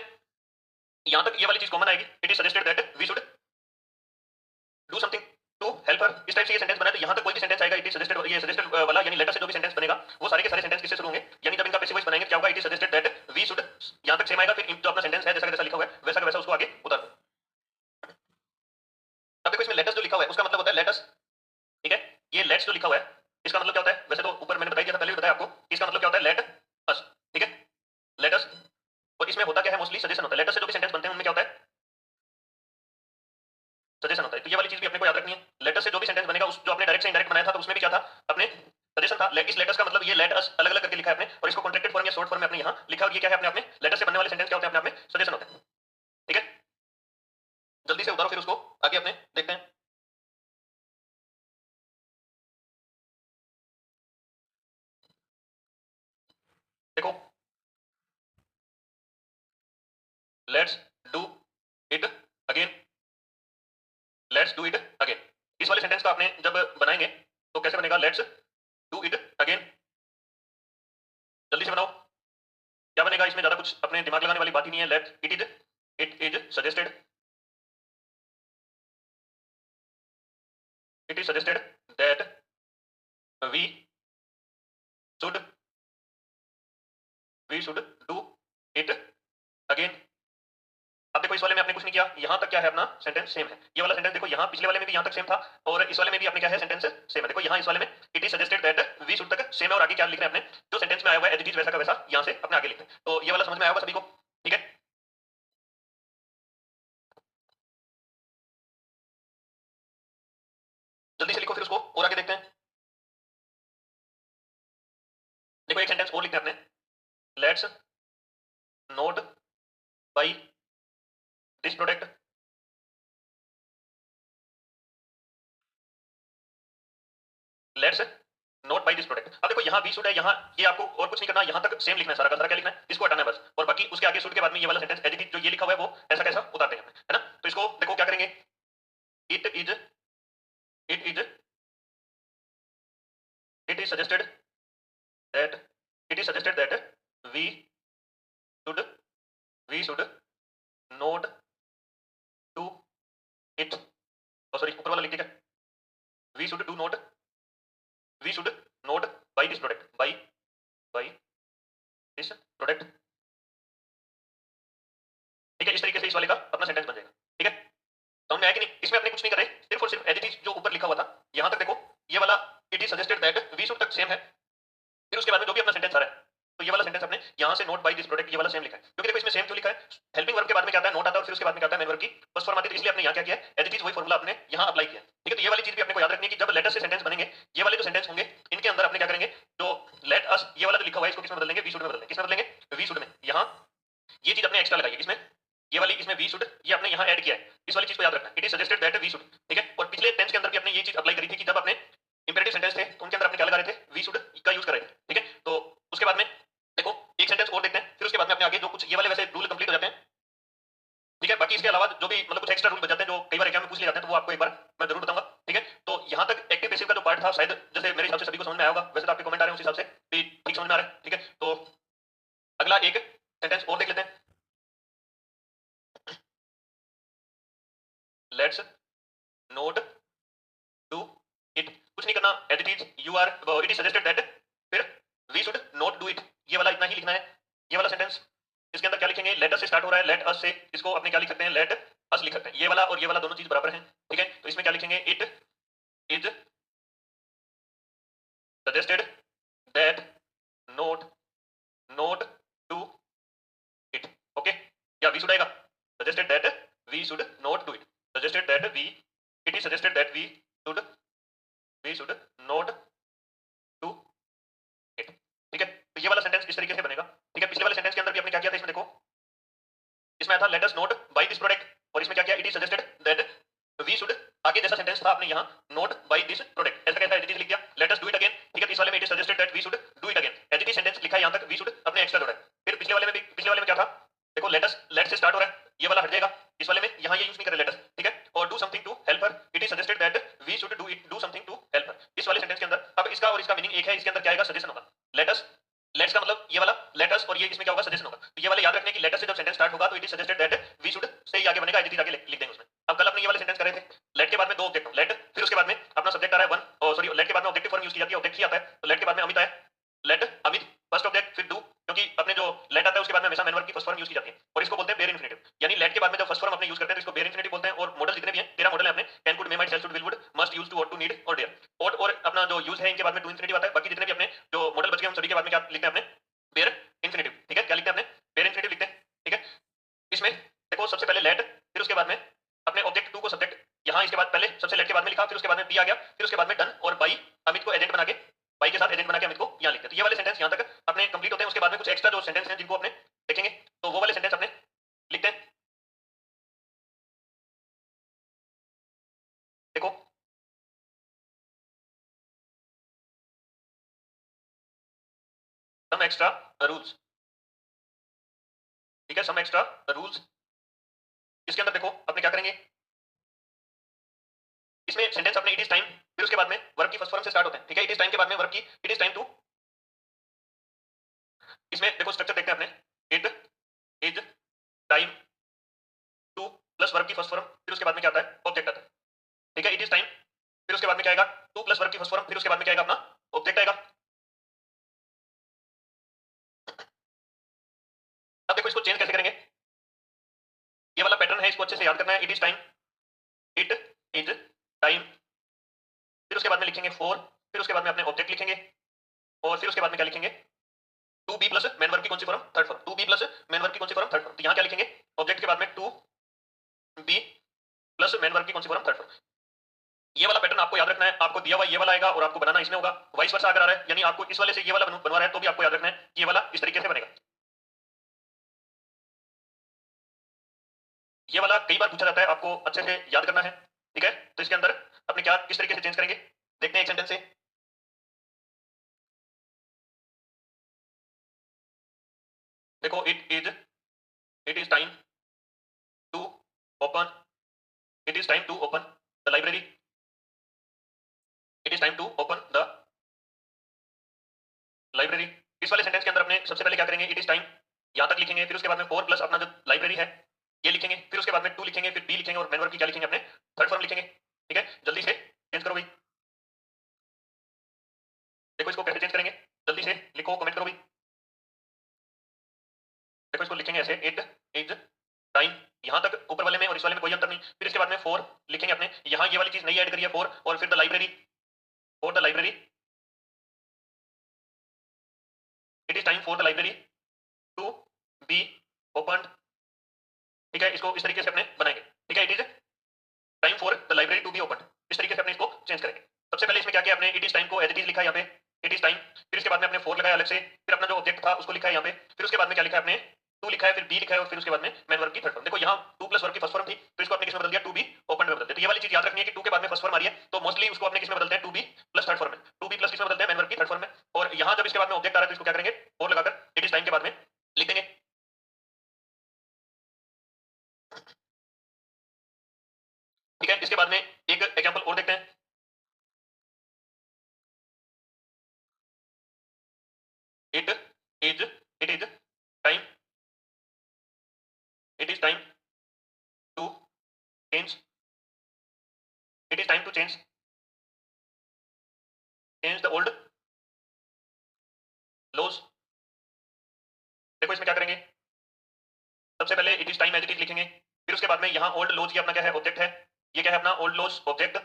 यहां तक ये वाली चीज कॉमन आएगी, it is suggested that we should do something to help her. इस टाइप से ये सेंटेंस बना है, तो यहां तक कोई भी सेंटेंस आएगा इट इज सजेस्टेड, ये सजेस्टेड वाला यानी लेटर से जो भी सेंटेंस बनेगा वो सारे के सारे सेंटेंस किससे शुरू होंगे, यानी जब इनका पैसिव वॉइस बनाएंगे क्या होगा, it is suggested that we तक सेम आएगा, फिर जो अपना सेंटेंस है जैसा का जैसा लिखा हुआ है वैसा का वैसा उसको आगे उतार दो। अब देखो इसमें लेट अस जो लिखा हुआ है उसका मतलब होता है लेट अस, ठीक है। ये लेट्स जो लिखा हुआ है इसका मतलब क्या होता है, वैसे तो ऊपर मैंने बता दिया था, पहले भी बताया आपको, इसका मतलब क्या होता है लेट अस, ठीक है, लेट अस। और इसमें होता क्या है, मोस्टली सजेशन होता है। लेट अस से जो भी सेंटेंस बनते हैं उनमें क्या होता है, सजेशन होता है। तो ये वाली चीज भी अपने को याद रखनी है। लेट अस से जो भी सेंटेंस बनेगा उस जो आपने डायरेक्ट से इनडायरेक्ट बनाया था तो उसमें भी क्या था, अपने सजेशन था। इस लेट अस का मतलब ये लेट अस अलग अलग करके लिखा है आपने, और इसको कॉन्ट्रैक्टेड फॉर्म या शॉर्ट फॉर्म में आपने यहाँ लिखा, और ये क्या है अपने आप में लेट अस से बनने वाले सेंटेंस क्या होते हैं अपने आप में सजेशन होते हैं, ठीक है। जल्दी से उतारो फिर उसको आगे अपने देखते हैं। देखो let's do it again, let's do it again. इस वाले सेंटेंस का आपने जब बनाएंगे तो कैसे बनेगा, लेट्स डू इट अगेन। जल्दी से बनाओ, क्या बनेगा इसमें, ज्यादा कुछ अपने दिमाग लगाने वाली बात ही नहीं है। Let it is suggested, it is suggested that we should do it again. अब देखो इस वाले में आपने कुछ नहीं किया, यहां तक क्या है अपना सेंटेंस सेम है। ये वाला सेंटेंस देखो यहाँ पिछले वाले में भी यहाँ तक सेम था, और इस वाले में भी आपने क्या है सेंटेंस सेम है। देखो यहाँ इस वाले में it is suggested that we should तक सेम है, और आगे क्या लिख रहे हैं अपने जो सेंटेंस में आया हुआ है एज इट इज वैसा का वैसा यहाँ से अपने आगे लिखते हैं। तो ये वाला समझ में आया होगा सभी को, ठीक है। जल्दी से लिखो फिर उसको और आगे देखते हैं। देखो एक सेंटेंस और लिखते हैं अपने, let's note buy this product, let's note buy this product. अब देखो यहाँ बी शुड है, यहाँ ये आपको और कुछ नहीं करना, यहाँ तक सेम लिखना है, सारा का सारा क्या लिखना है, इसको हटाना है बस, और बाकी उसके आगे शुड के बाद में ये वाला सेंटेंस एज इट इज जो ये लिखा हुआ है वो ऐसा कैसा उतारते हैं, है ना। तो इसको देखो क्या करेंगे, it is it is it is suggested that it is suggested that we should we should not do it, sorry ऊपर वाला लिख दिया, we should do not we should not buy this product, buy this product, ठीक है। इस तरीके से इस वाले का अपना सेंटेंस बन जाएगा, ठीक है। समझ में आया कि नहीं, इसमें अपने कुछ नहीं कर रहे, सिर्फ और सिर्फ एज इट इज जो ऊपर लिखा हुआ था यहां तक देखो, ये वाला it is suggested that we should तक सेम है, फिर उसके बाद में जो भी अपना सेंटेंस आ रहा है तो ये वाला सेंटेंस अपने यहाँ से नोट बाई दिस प्रोडक्ट ये वाला सेम लिखा है, क्योंकि देखो इसमें सेम क्यों लिखा है, हेल्पिंग वर्ब के बाद में क्या आता है नोट आता है, और फिर उसके बाद में क्या आता है मेन वर्ब की फर्स्ट फॉर्म आती है, तो इसलिए अपने यहाँ क्या किया है एज इट इज वही फॉर्मूला अपने यहाँ अप्लाई किया, ठीक है। तो ये वाली चीज भी अपने को याद रखनी है कि जब लेटर से सेंटेंस बनेंगे ये वाले जो सेंटेंस होंगे इनके अंदर अपने क्या करेंगे, जो लेट अस ये वाला जो लिखा हुआ है इसको किसमें बदल देंगे, वी शुड में बदल देंगे। किसमें बदलेंगे, वी शुड में। यहाँ ये चीज अपने एक्स्ट्रा लगाइए, इसमें ये वाली इसमें वी शुड ये अपने यहाँ ऐड किया है, इस वाली चीज को याद रखना, it is suggested that we should, ठीक है। और पिछले टेंस के अंदर भी अपने ये चीज अप्लाई करी थी कि जब अपने इंपेरेटिव सेंटेंस थे तो उनके अंदर अपने क्या लगा रहे थे, वी शुड का यूज कर रहे थे, ठीक है। तो उसके बाद में देखो एक सेंटेंस और देखते हैं, फिर उसके बाद में अपने आगे जो कुछ ये वाले वैसे रूल कंप्लीट हो जाते हैं, ठीक है। बाकी इसके अलावा जो भी मतलब कुछ एक्स्ट्रा रूल बच जाते हैं जो कई बार एग्जाम में पूछ लिए जाते हैं तो वो आपको एक बार मैं जरूर बताऊंगा, ठीक है। तो यहाँ तक एक्टिव पैसिव का जो पार्ट था शायद जैसे मेरे हिसाब से सभी को समझ में आया होगा, वैसे तो आपके कमेंट आ रहे हैं उस हिसाब से भी ठीक समझ में आ रहा है, ठीक है। तो अगला एक सेंटेंस और देख लेते हैं, लेट्स नोट डू इट, कुछ नहीं करना, as it is you are it is suggested that, फिर we should not do it, ये वाला इतना ही लिखना है। ये वाला सेंटेंस इसके अंदर क्या लिखेंगे, लेट अस से स्टार्ट हो रहा है, लेट अस से इसको अपने क्या लिख सकते हैं, लेट अस लिख सकते हैं। ये वाला और ये वाला दोनों चीज बराबर हैं, ठीक है। तो इसमें क्या लिखेंगे, it is suggested that not not do it, okay. या वी शुड आएगा, suggested that we should not do it, suggested that we it is suggested that we should not do it, ठीक है। तो ये वाला सेंटेंस इस तरीके से बनेगा, ठीक है। पिछले वाले सेंटेंस के अंदर भी आपने क्या किया था, इसमें देखो इसमें आया था let us not buy this product, और इसमें क्या किया, it is suggested that we should, आगे जैसा सेंटेंस था आपने यहाँ नोट बाय दिस प्रोडक्ट ऐसा कैसा एज इट इज लिख दिया, let us do it again, ठीक है। तो इस वाले में it is suggested that we should do it again, as it is sentence लिखा है यहाँ तक, वी शुड अपने एक्स्ट्रा जोड़ा है। फिर पिछले वाले में भी, पिछले वाले में क्या था, देखो लेट अस, लेट से स्टार्ट हो रहा है, ये वाला हट जाएगा, इस वाले में यहाँ ये यूज नहीं कर रहे लेट अस, ठीक है। और do something to help her, it is suggested that we should do it, do something to help her, इस वाले सेंटेंस के अंदर। अब इसका और इसका मीनिंग एक है, इसके अंदर क्या आएगा, सजेशन होगा। लेट अस, लेट्स का मतलब ये वाला लेट अस, और ये इसमें क्या होगा, सजेशन होगा। तो ये वाला याद रखने की, लेट अस से जब सेंटेंस स्टार्ट होगा तो it is suggested that we should से ही आगे बनेगा, एज इट इज आगे लिख देंगे उसमें। अब कल अपने ये वाले सेंटेंस कर रहे थे, लेट के बाद में दो ऑब्जेक्ट, लेट फिर उसके बाद में अपना सब्जेक्ट आ रहा है वन, और सॉरी लेट के बाद में ऑब्जेक्टिव फॉर्म यूज की जाती है, ऑब्जेक्ट ही आता है। तो लेट के बाद में अमित आया, लेट अमित फर्स्ट ऑब्जेक्ट, फिर डू, क्योंकि अपने जो लेट लेट आता है उसके बाद में हमेशा मेन वर्ब की फर्स्ट फॉर्म यूज की जाती है और इसको बोलते हैं बेयर इन्फिनिटिव, यानी लेट के बाद में जब फर्स्ट फॉर्म अपने यूज करते हैं तो इसको बेयर इन्फिनिटिव बोलते हैं। और मॉडल जितने भी हैं 13 मॉडल है अपने, can could may might shall should will would must use to, ought to, need और डेयर। और अपना जो यूज है इनके बाद में टू इन्फिनिटिव आता है। बाकी जितने भी अपने जो मॉडल बच गए हम सभी के बाद में क्या लिखते हैं अपने, बेयर इन्फिनिटिव। ठीक है, क्या लिखते हैं अपने, बेयर इन्फिनिटिव लिखते हैं। ठीक है, इसमें देखो सबसे पहले लेट, फिर उसके बाद में अपने ऑब्जेक्ट टू को सब्जेक्ट, यहाँ इसके बाद पहले सबसे लेट के बाद में लिखा, फिर उसके बाद में बी आ गया, फिर उसके बाद में डन और बाई, अमित को एजेंट बना के, बाई के साथ एजेंट बना के अमित को यहाँ लिखते हैं। तो ये वाले सेंटेंस यहाँ तक अपने कंप्लीट होते हैं। उसके बाद में कुछ एक्स्ट्रा जो सेंटेंस हैं जिनको अपने देखेंगे, तो वो वाले सेंटेंस अपने लिखते हैं। देखो सम एक्स्ट्रा रूल्स, ठीक है, सम एक्स्ट्रा रूल्स। इसके अंदर देखो अपने क्या करेंगे, इसमें सेंटेंस अपने इट इज टाइम, फिर उसके बाद में वर्ब की फर्स्ट फॉर्म से स्टार्ट होते हैं। ठीक है, इट इज टाइम के बाद में वर्ब की इट इज टाइम टू, इसमें देखो स्ट्रक्चर देखते हैं अपने, it is time to plus verb की फर्स्ट फॉर्म, फिर उसके बाद में क्या आता है, ऑब्जेक्ट आता है। ठीक है, इट इज टाइम, फिर उसके बाद में क्या आएगा, टू प्लस वर्ब की फर्स्ट फॉर्म, फिर उसके बाद में क्या आएगा अपना ऑब्जेक्ट आएगा। अब देखो इसको चेंज कैसे करेंगे, ये वाला पैटर्न है, इसको अच्छे से याद करना है। It is time, it is time, फिर उसके बाद में लिखेंगे फोर, फिर उसके बाद में अपने ऑब्जेक्ट लिखेंगे और फिर उसके बाद में क्या लिखेंगे, to be plus main verb की कौन सी form, third form, to be plus main verb की कौन सी फॉर्म, थर्ड फॉर्म। तो यहाँ क्या लिखेंगे, ऑब्जेक्ट के बाद में to be plus main verb की कौन सी फॉर्म, थर्ड फॉर्म। ये वाला पैटर्न आपको याद रखना है, आपको दिया हुआ ये वाला आएगा और आपको बनाना इसमें होगा। वाइस वर्सा अगर आ रहा है, यानी आपको इस वाले से ये वाला बनवा रहा है, तो भी आपको याद रखना है कि ये वाला इस तरीके से बनेगा। ये वाला कई बार पूछा जाता है, आपको अच्छे से याद करना है। ठीक है, तो इसके अंदर अपने क्या किस तरीके से चेंज करेंगे, देखते हैं एक सेंटेंस से। देखो it is time to open, it is time to open the library, it is time to open the library. इस वाले सेंटेंस के अंदर अपने सबसे पहले क्या करेंगे, इट इज टाइम यहां तक लिखेंगे, फिर उसके बाद में फोर प्लस अपना जो लाइब्रेरी है ये लिखेंगे, फिर उसके बाद में टू लिखेंगे, फिर बी लिखेंगे और मेन वर्ब की क्या लिखेंगे अपने, थर्ड फॉर्म लिखेंगे। ठीक है, जल्दी से चेंज करो भाई, देखो इसको कैसे चेंज करेंगे, जल्दी से लिखो, कमेंट करो भाई। देखो इसको लिखेंगे ऐसे, इट इज टाइम, यहां तक ऊपर वाले में और इस वाले में कोई अंतर नहीं। फिर इसके बाद में फोर लिखेंगे अपने, यहां ये वाली चीज नहीं ऐड करी है फोर, और फिर the library, for the library, it is time for the library to be open. ठीक है, इसको इस तरीके से अपने बनाएंगे। ठीक है, it is time for the library to be open, इस तरीके से अपने इसको चेंज करेंगे। सबसे पहले इसमें क्या किया अपने, इट इज टाइम को एज इट इज लिखा है यहाँ पे, इट इज टाइम, फिर इसके बाद में अपने फोर लगाया अलग से, फिर अपना जो ऑब्जेक्ट था उसको लिखा है यहाँ पे, फिर उसके बाद में क्या लिखा है अपने, टू लिखा है, फिर बी लिखा है और फिर उसके बाद में मेन वर्ब की थर्ड फॉर्म। देखो यहाँ टू प्लस वर्ब की फर्स्ट फॉर्म थी, तो इसको आपने किसमें बदल दिया, टू बी ओपन में बदल दिया। तो ये वाली चीज याद रखनी है कि टू के बाद में फर्स्ट फॉर्म आ रही है तो मोस्टली उसको अपने किसमें बदलते हैं, to be plus third form में, टू बी प्लस किसमें बदलते हैं, मेन वर्ब की थर्ड फॉर्म में। और यहाँ जब इसके बाद में ऑब्जेक्ट आ रहा है तो इसको क्या करेंगे, फोर लगाकर इट इज टाइम के बाद में लिख देंगे। ठीक है, इसके बाद में एक एग्जाम्पल और देखते हैं, it it is time, it is time to change, it is time to change the old laws. देखो इसमें क्या करेंगे, सबसे पहले it is time as it is लिखेंगे, फिर उसके बाद में यहाँ ओल्ड लॉज ये अपना क्या है, ऑब्जेक्ट है, ये क्या है अपना ओल्ड लॉज ऑब्जेक्ट,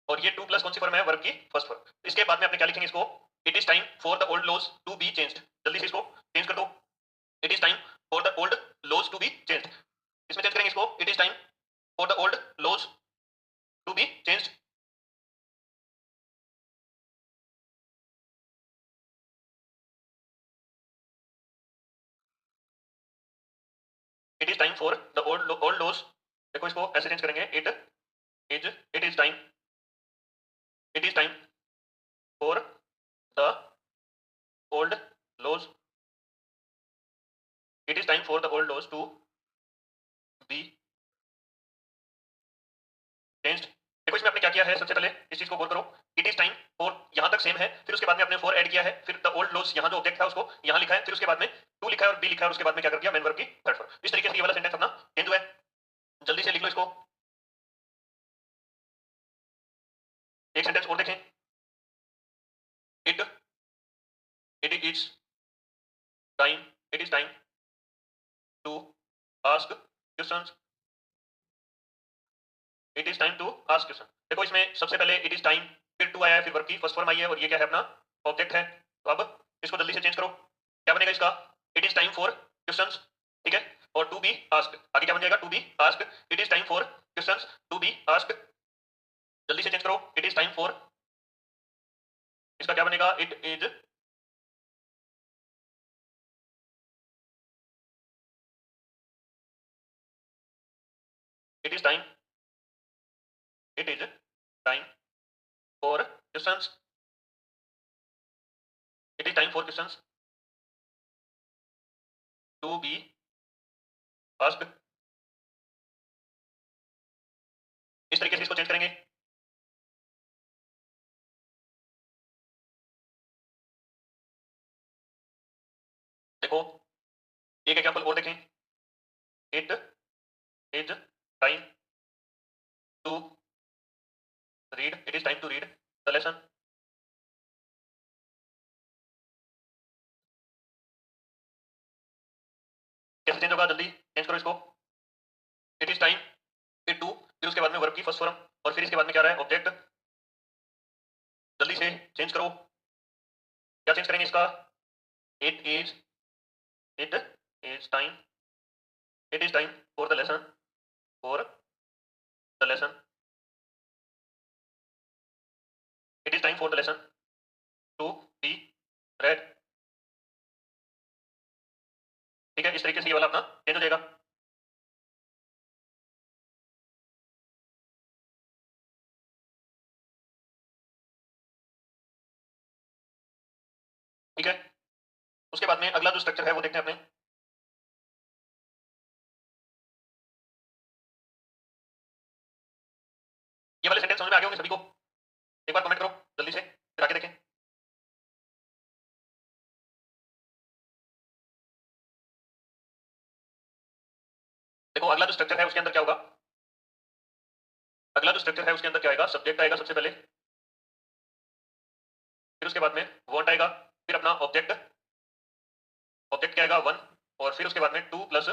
और ये टू प्लस कौन सी फॉर्म है, वर्ब की फर्स्ट फॉर्म। इसके बाद में अपने क्या लिखेंगे इसको, it is time for the old laws to be changed, जल्दी से इसको चेंज कर दो, it is time for the old laws to be changed, इसमें चेंज करेंगे इसको, it is time for the old laws to be changed. It is time for the old laws, देखो इसको ऐसे चेंज करेंगे, it is time, it is time for the old laws, it is time for the old laws to be changed. देखो इसमें आपने क्या किया है, सबसे पहले इस चीज को गौर करो, इट इज टाइम फोर यहां तक सेम है, फिर उसके बाद में आपने फोर ऐड किया है, फिर द ओल्ड लॉस यहां जो ऑब्जेक्ट था उसको यहां लिखा है, फिर उसके बाद में टू लिखा है और बी लिखा है और उसके बाद में क्या कर दिया, मेन वर्ब की थर्ड फॉर्म। इस तरीके से ये वाला सेंटेंस अपना चेंज हुआ है, जल्दी से लिख लो इसको। एक सेंटेंस और देखें, it it is time, it is time to ask questions, it is time to ask question. देखो इसमें सबसे पहले इट इज टाइम, फिर टू आया है, फिर वर्ब की फर्स्ट फॉर्म आई है और ये क्या है अपना ऑब्जेक्ट है। तो अब इसको जल्दी से चेंज करो, क्या बनेगा इसका, it is time for questions, ठीक है, और टू बी आस्क, आगे क्या बन जाएगा, to be ask, it is time for questions to be ask, जल्दी से चेंज करो, इट इज टाइम फॉर, इसका क्या बनेगा, it is time, it is time for questions, it is time for questions to be ask. इस तरीके से इसको चेंज करेंगे। देखो एक एग्जांपल और देखें, it is time to read, it is time to read the lesson. कैसे चेंज होगा, जल्दी चेंज करो इसको, इट इज टाइम, फिर टू, फिर उसके बाद में वर्ब की फर्स्ट फॉर्म और फिर इसके बाद में क्या रहा है ऑब्जेक्ट, जल्दी से चेंज करो, क्या चेंज करेंगे इसका, it is, it is time, it is time for the lesson, for the lesson, it is time for the lesson to be read. ठीक है, इस तरीके से ये वाला अपना चेंज हो जाएगा। ठीक है, उसके बाद में अगला जो स्ट्रक्चर है वो देखते हैं अपने। ये वाले सेंटेंस समझ में आ गए होंगे सभी को, एक बार कमेंट करो जल्दी से, फिर आगे देखें। देखो अगला जो स्ट्रक्चर है उसके अंदर क्या होगा, अगला जो स्ट्रक्चर है उसके अंदर क्या आएगा, सब्जेक्ट आएगा सबसे पहले, फिर उसके बाद में वांट आएगा, फिर अपना ऑब्जेक्ट, ऑब्जेक्ट क्या आएगा वन, और फिर उसके बाद में टू प्लस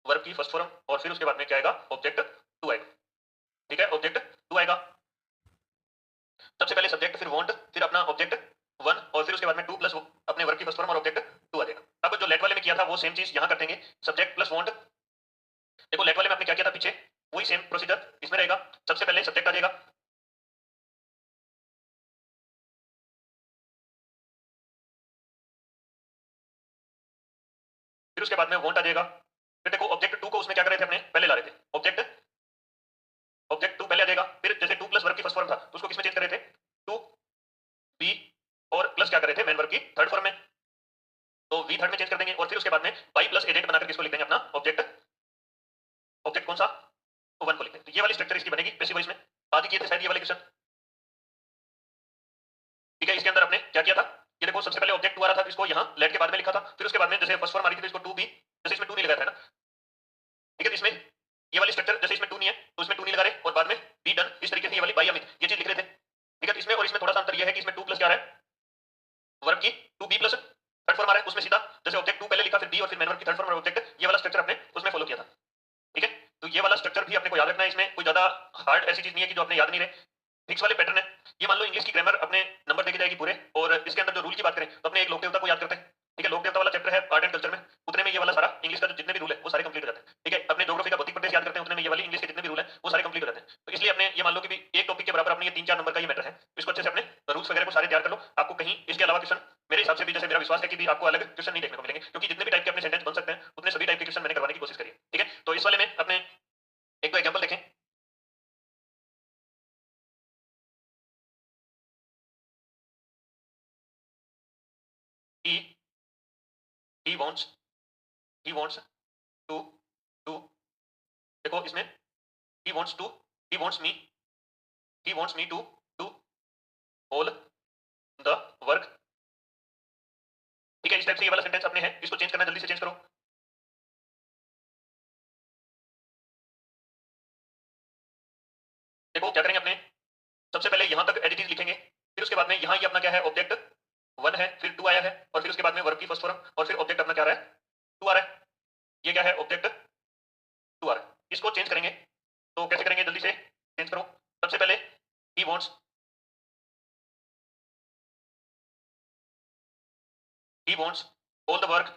वर्ब की फर्स्ट फॉर्म और फिर उसके बाद में क्या आएगा ऑब्जेक्ट टू आएगा। ठीक है, ऑब्जेक्ट टू आएगा, सबसे पहले सब्जेक्ट फिर वांट फिर अपना ऑब्जेक्ट वन और फिर उसके बाद में टू प्लस अपने वर्ब की फर्स्ट फॉर्म और ऑब्जेक्ट टू आ जाएगा। अब जो लेट वाले में किया था वो सेम चीज यहाँ कर देंगे, सब्जेक्ट प्लस वांट। देखो लेट वाले में आपने क्या किया था पीछे, वही सेम प्रोसीजर इसमें रहेगा, सबसे पहले सब्जेक्ट आ जाएगा, फिर उसके बाद में वांट आ जाएगा, फिर देखो ऑब्जेक्ट टू को उसमें क्या कर रहे थे अपने पहले ला रहे थे, ऑब्जेक्ट, ऑब्जेक्ट टू पहले आ जाएगा, फिर जैसे टू प्लस वर्ब की फर्स्ट फॉर्म था तो उसको किसमें चेंज कर रहे थे, टू बी और प्लस क्या कर रहे थे मेन वर्ब की थर्ड फॉर्म में, तो वी थर्ड में चेंज कर देंगे और फिर उसके बाद में बाई प्लस एजेंट बनाकर किसको लिख देंगे अपना ऑब्जेक्ट, ऑब्जेक्ट कौन सा, तो वन को लिख देंगे। तो ये वाली स्ट्रक्चर इसकी बनेगी पैसिव वॉइस में, आज ही किए थे शायद ये वाले क्वेश्चन। ठीक है, इसके अंदर आपने क्या किया था, ये देखो सबसे पहले ऑब्जेक्ट टू आ रहा था, इसको यहाँ लेट के बाद में लिखा था, फिर उसके बाद में जैसे फर्स्ट फॉर्म आ रही थी तो इसको टू बी, जैसे इसमें टू नहीं लगाया था ना, ठीक है, तो इसमें ये वाली स्ट्रक्चर जैसे इसमें टू नहीं है तो इसमें टू नहीं लगा रहे और बाद में बी डन, इस तरीके से ये वाली बाई अमित ये चीज लिख रहे थे। ठीक है, तो इसमें और इसमें थोड़ा सा अंतर ये है कि इसमें टू प्लस क्या आ रहा है वर्ब की, to be plus third form आ रहा है, उसमें सीधा जैसे ऑब्जेक्ट टू पहले लिखा फिर बी और फिर मेन वर्ब की थर्ड फॉर्म और ऑब्जेक्ट, ये वाला स्ट्रक्चर आपने उसमें फॉलो किया था। ठीक है, तो ये वाला स्ट्रक्चर भी अपने को याद रखना है, इसमें कोई ज्यादा हार्ड ऐसी चीज नहीं है कि जो आपने याद नहीं रहे, फिक्स वाले पैटर्न है। ये मान लो इंग्लिश की ग्रामर अपने नंबर देके जाएगी पूरे, और इसके अंदर जो रूल की बात करें तो अपने एक लोक देवता को याद करते हैं। ठीक है, लोक देवता वाला चैप्टर है आर्ट एंड कल्चर में, उतने में ये वाला सारा इंग्लिश का जो जितने भी रूल है वो सारे कंप्लीट हो जाते हैं। ठीक है, अपने ज्योग्राफी का भौतिक प्रदेश याद करते हैं उतने में ये वाली इंग्लिश के जितने भी रूल है वो सारे कंप्लीट हो जाते हैं। तो इसलिए अपने ये मान लो कि भी एक टॉपिक के बराबर अपने ये 3-4 नंबर का ये मैटर है, इसको अच्छे से अपने रूल्स वगैरह को सारे तैयार कर लो, आपको कहीं इसके अलावा क्वेश्चन मेरे हिसाब से भी, जैसे मेरा विश्वास है कि भी आपको अलग क्वेश्चन नहीं देखने को मिलेंगे, क्योंकि जितने भी टाइप के अपने सेंटेंस बन सकते हैं उतने सभी टाइप के क्वेश्चन मैंने करवाने की कोशिश करी है। ठीक है, तो इस वाले में अपने एक दो एग्जाम्पल देखें। he he wants he wants to do, देखो इसमें he wants to, he wants me, he wants me to do all the work। ठीक है, इस टाइप से ये वाला सेंटेंस अपने है, इसको चेंज करना, जल्दी से चेंज करो। देखो क्या करेंगे अपने, सबसे पहले यहां तक एडिटिव लिखेंगे, फिर उसके बाद में यहाँ ये अपना क्या है ऑब्जेक्ट वन है, फिर टू आया है और फिर उसके बाद में वर्ब की फर्स्ट फॉर्म और फिर ऑब्जेक्ट अपना क्या आ रहा है टू आ रहा है, ये क्या है wants all the work,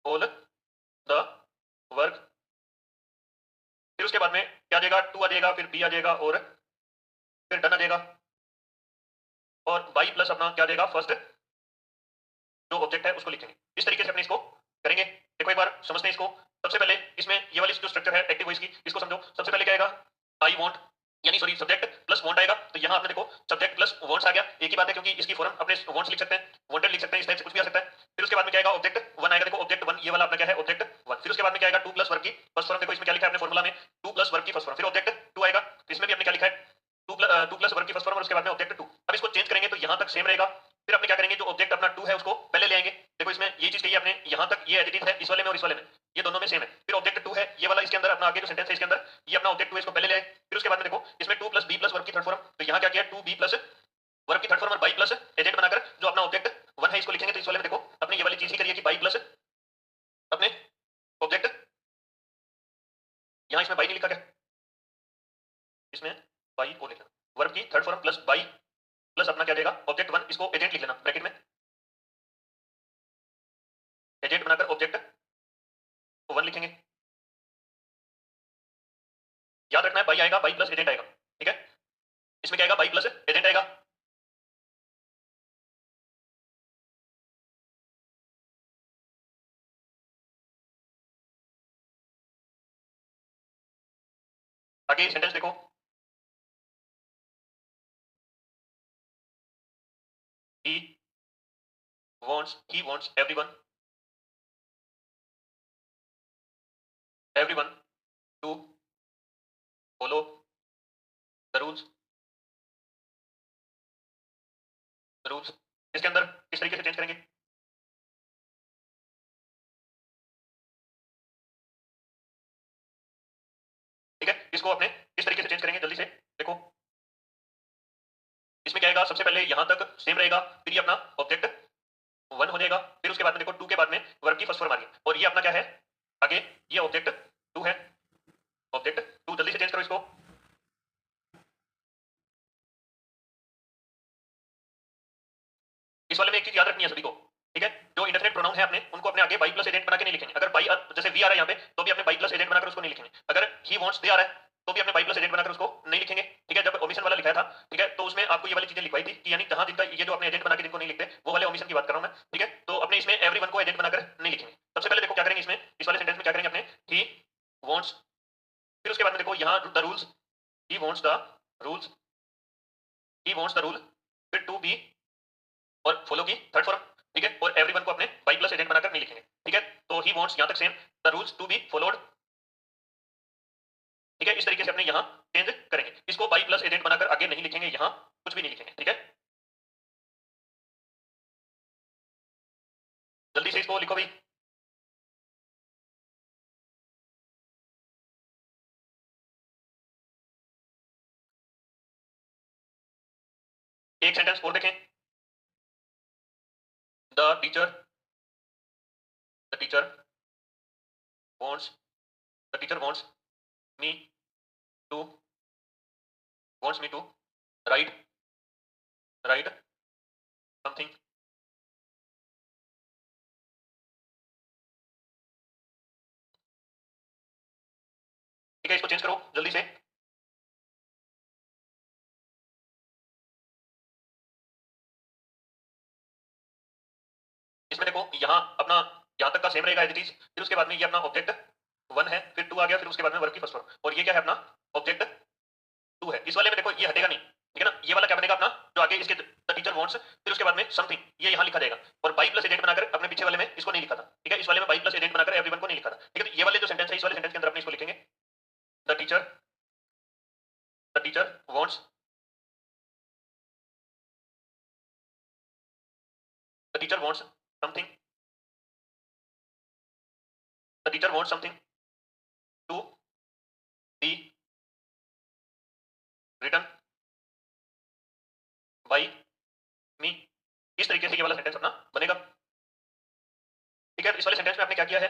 all the work। फिर उसके बाद में क्या आ जाएगा, टू आ जाएगा, फिर बी आ जाएगा और फिर डन आ जाएगा, और बाई प्लस अपना क्या आ जाएगा, फर्स्ट जो ऑब्जेक्ट है उसको लिखेंगे। इस तरीके से अपने इसको करेंगे। देखो एक बार समझते हैं इसको। सबसे पहले इसमें ये वाली जो स्ट्रक्चर है एक्टिव वॉइस की, इसको समझो। सबसे पहले क्या आएगा, आई वांट, यानी सॉरी सब्जेक्ट प्लस वांट आएगा। तो यहाँ आपने देखो सब्जेक्ट प्लस वांट्स आ गया, एक ही बात है, क्योंकि इसकी फॉर्म अपने वांट्स लिख सकते हैं, वांटेड लिख सकते हैं, इस टाइप से कुछ भी आ सकता है। फिर उसके बाद में क्या आएगा, ऑब्जेक्ट वन आएगा। देखो ऑब्जेक्ट वन ये वाला अपना क्या है, ऑब्जेक्ट वन। फिर उसके बाद में क्या आएगा, टू प्लस वर्क की फर्स्ट फॉर्म। देखो इसमें क्या लिखा है अपने फॉर्मूला में, टू प्लस वर्क की फर्स्ट फॉर्म। फिर ऑब्जेक्ट टू आएगा, इसमें भी आपने क्या लिखा है, टू प्लस वर्क की फर्स्ट फॉर्म, और उसके बाद में ऑब्जेक्ट टू। अब इसको चेंज करेंगे तो यहाँ तक सेम रहेगा। फिर अपने क्या करेंगे, जो ऑब्जेक्ट अपना टू है उसको पहले ले आएंगे। देखो इसमें ये चीज कही है आपने, यहाँ तक ये एडिटिव है इस वाले में और इस वाले में, ये दोनों में सेम है। फिर ऑब्जेक्ट टू है ये वाला, इसके अंदर अपना आगे जो सेंटेंस है इसके अंदर ये अपना ऑब्जेक्ट टू है, इसको पहले ले आए। फिर उसके बाद में देखो इसमें to plus be plus work की थर्ड फॉर्म। तो यहाँ क्या किया, टू बी प्लस वर्क की थर्ड फॉर्म और बाई प्लस एजेंट बनाकर जो अपना ऑब्जेक्ट वन है इसको लिखेंगे। तो इस वाले में देखो अपने ये वाली चीज ही करिए कि बाई प्लस अपने ऑब्जेक्ट, यहाँ इसमें बाई नहीं लिखा क्या, इसमें बाई को लिखना, वर्क की third form plus by plus अपना क्या देगा, ऑब्जेक्ट वन, इसको एजेंट लिख लेना ब्रैकेट में, एजेंट बनाकर ऑब्जेक्ट वन लिखेंगे। याद रखना है बाई आएगा, बाई प्लस एजेंट आएगा, ठीक है। इसमें क्या आएगा, बाई प्लस एजेंट आएगा। आगे सेंटेंस देखो, he wants everyone to follow the rules। इसके अंदर किस तरीके से चेंज करेंगे, ठीक है। इसको अपने किस तरीके से चेंज करेंगे जल्दी से देखो। इसमें क्या आएगा, सबसे पहले यहां तक सेम रहेगा, फिर ये अपना ऑब्जेक्ट वन हो जाएगा। फिर उसके बाद में देखो टू के बाद में वर्ब की फर्स्ट फॉर्म आ रही है, और ये अपना क्या है आगे, ये ऑब्जेक्ट टू है, ऑब्जेक्ट टू। जल्दी से चेंज करो इसको। इस वाले में एक चीज याद रखनी है सभी को, ठीक है। जो इंडेफिनिट प्रोनाउन है अपने उनको अपने आगे बाई प्लस एजेंट बना के नहीं लिखेंगे। अगर बाई जैसे वी आ रहा है यहाँ पे, तो भी अपने बाई प्लस एजेंट बनाकर उसको नहीं लिखेंगे। अगर ही वांट्स दे आ रहा है तो भी अपने बाई प्लस एजेंट बनाकर उसको नहीं लिखेंगे, ठीक है। जब ओमिशन वाला लिखा था, ठीक है, तो उसमें आपको ये वाली चीजें लिखवाई थी कि यानी जहां जिनका ये जो अपने एजेंट बना के जिनको नहीं लिखते वो वाले ओमिशन की बात कर रहा हूं मैं, ठीक है। तो अपने इसमें एवरीवन को एजेंट बनाकर नहीं लिखेंगे। सबसे पहले देखो क्या करेंगे इसमें, इस वाले सेंटेंस में क्या करेंगे अपने, ही वांट्स, फिर उसके बाद में देखो यहाँ the rules, he wants the rules, he wants the rule, फिर टू बी और फॉलो की थर्ड फॉर्म, ठीक है। और एवरीवन को अपने बाई प्लस एजेंट बनाकर नहीं लिखेंगे, ठीक है। तो ही वांट्स यहाँ तक same, the rules to be followed, ठीक है। इस तरीके से अपने यहाँ चेंज करेंगे। इसको बाई प्लस एजेंट बनाकर आगे नहीं लिखेंगे, यहाँ कुछ भी नहीं लिखेंगे, ठीक है। जल्दी से इसको लिखो भाई। एक सेंटेंस और देखें, the teacher the teacher wants the teacher me to wants me to write write something, ठीक है। इसको चेंज करो जल्दी से। इसमें देखो यहाँ अपना यहाँ तक का सेम रहेगा एज इट इज। फिर उसके बाद में ये अपना ऑब्जेक्ट वन है, फिर टू आ गया, फिर उसके बाद में वर्क की फर्स्ट फॉर्म, और ये क्या है अपना ऑब्जेक्ट टू है। इस वाले में देखो ये हटेगा नहीं, ठीक है ना। ये वाला क्या बनेगा अपना, जो आगे इसके द टीचर वांट्स, फिर उसके बाद में समथिंग, ये यहाँ लिखा जाएगा। और बाई प्लस एजेंट बनाकर अपने पीछे वाले में इसको नहीं लिखा था, ठीक है। इस वाले में बाई प्लस एजेंट बनाकर एवरीवन को नहीं लिखा था, ठीक है। तो ये वाले जो सेंटेंस है इस वाले सेंटेंस के अंदर अपने इसको लिखेंगे, the teacher wants the teacher wants something the teacher wants something to be written by me. इस तरीके से ये वाला सेंटेंस अपना बनेगा, ठीक है। इस वाले सेंटेंस में आपने क्या किया है,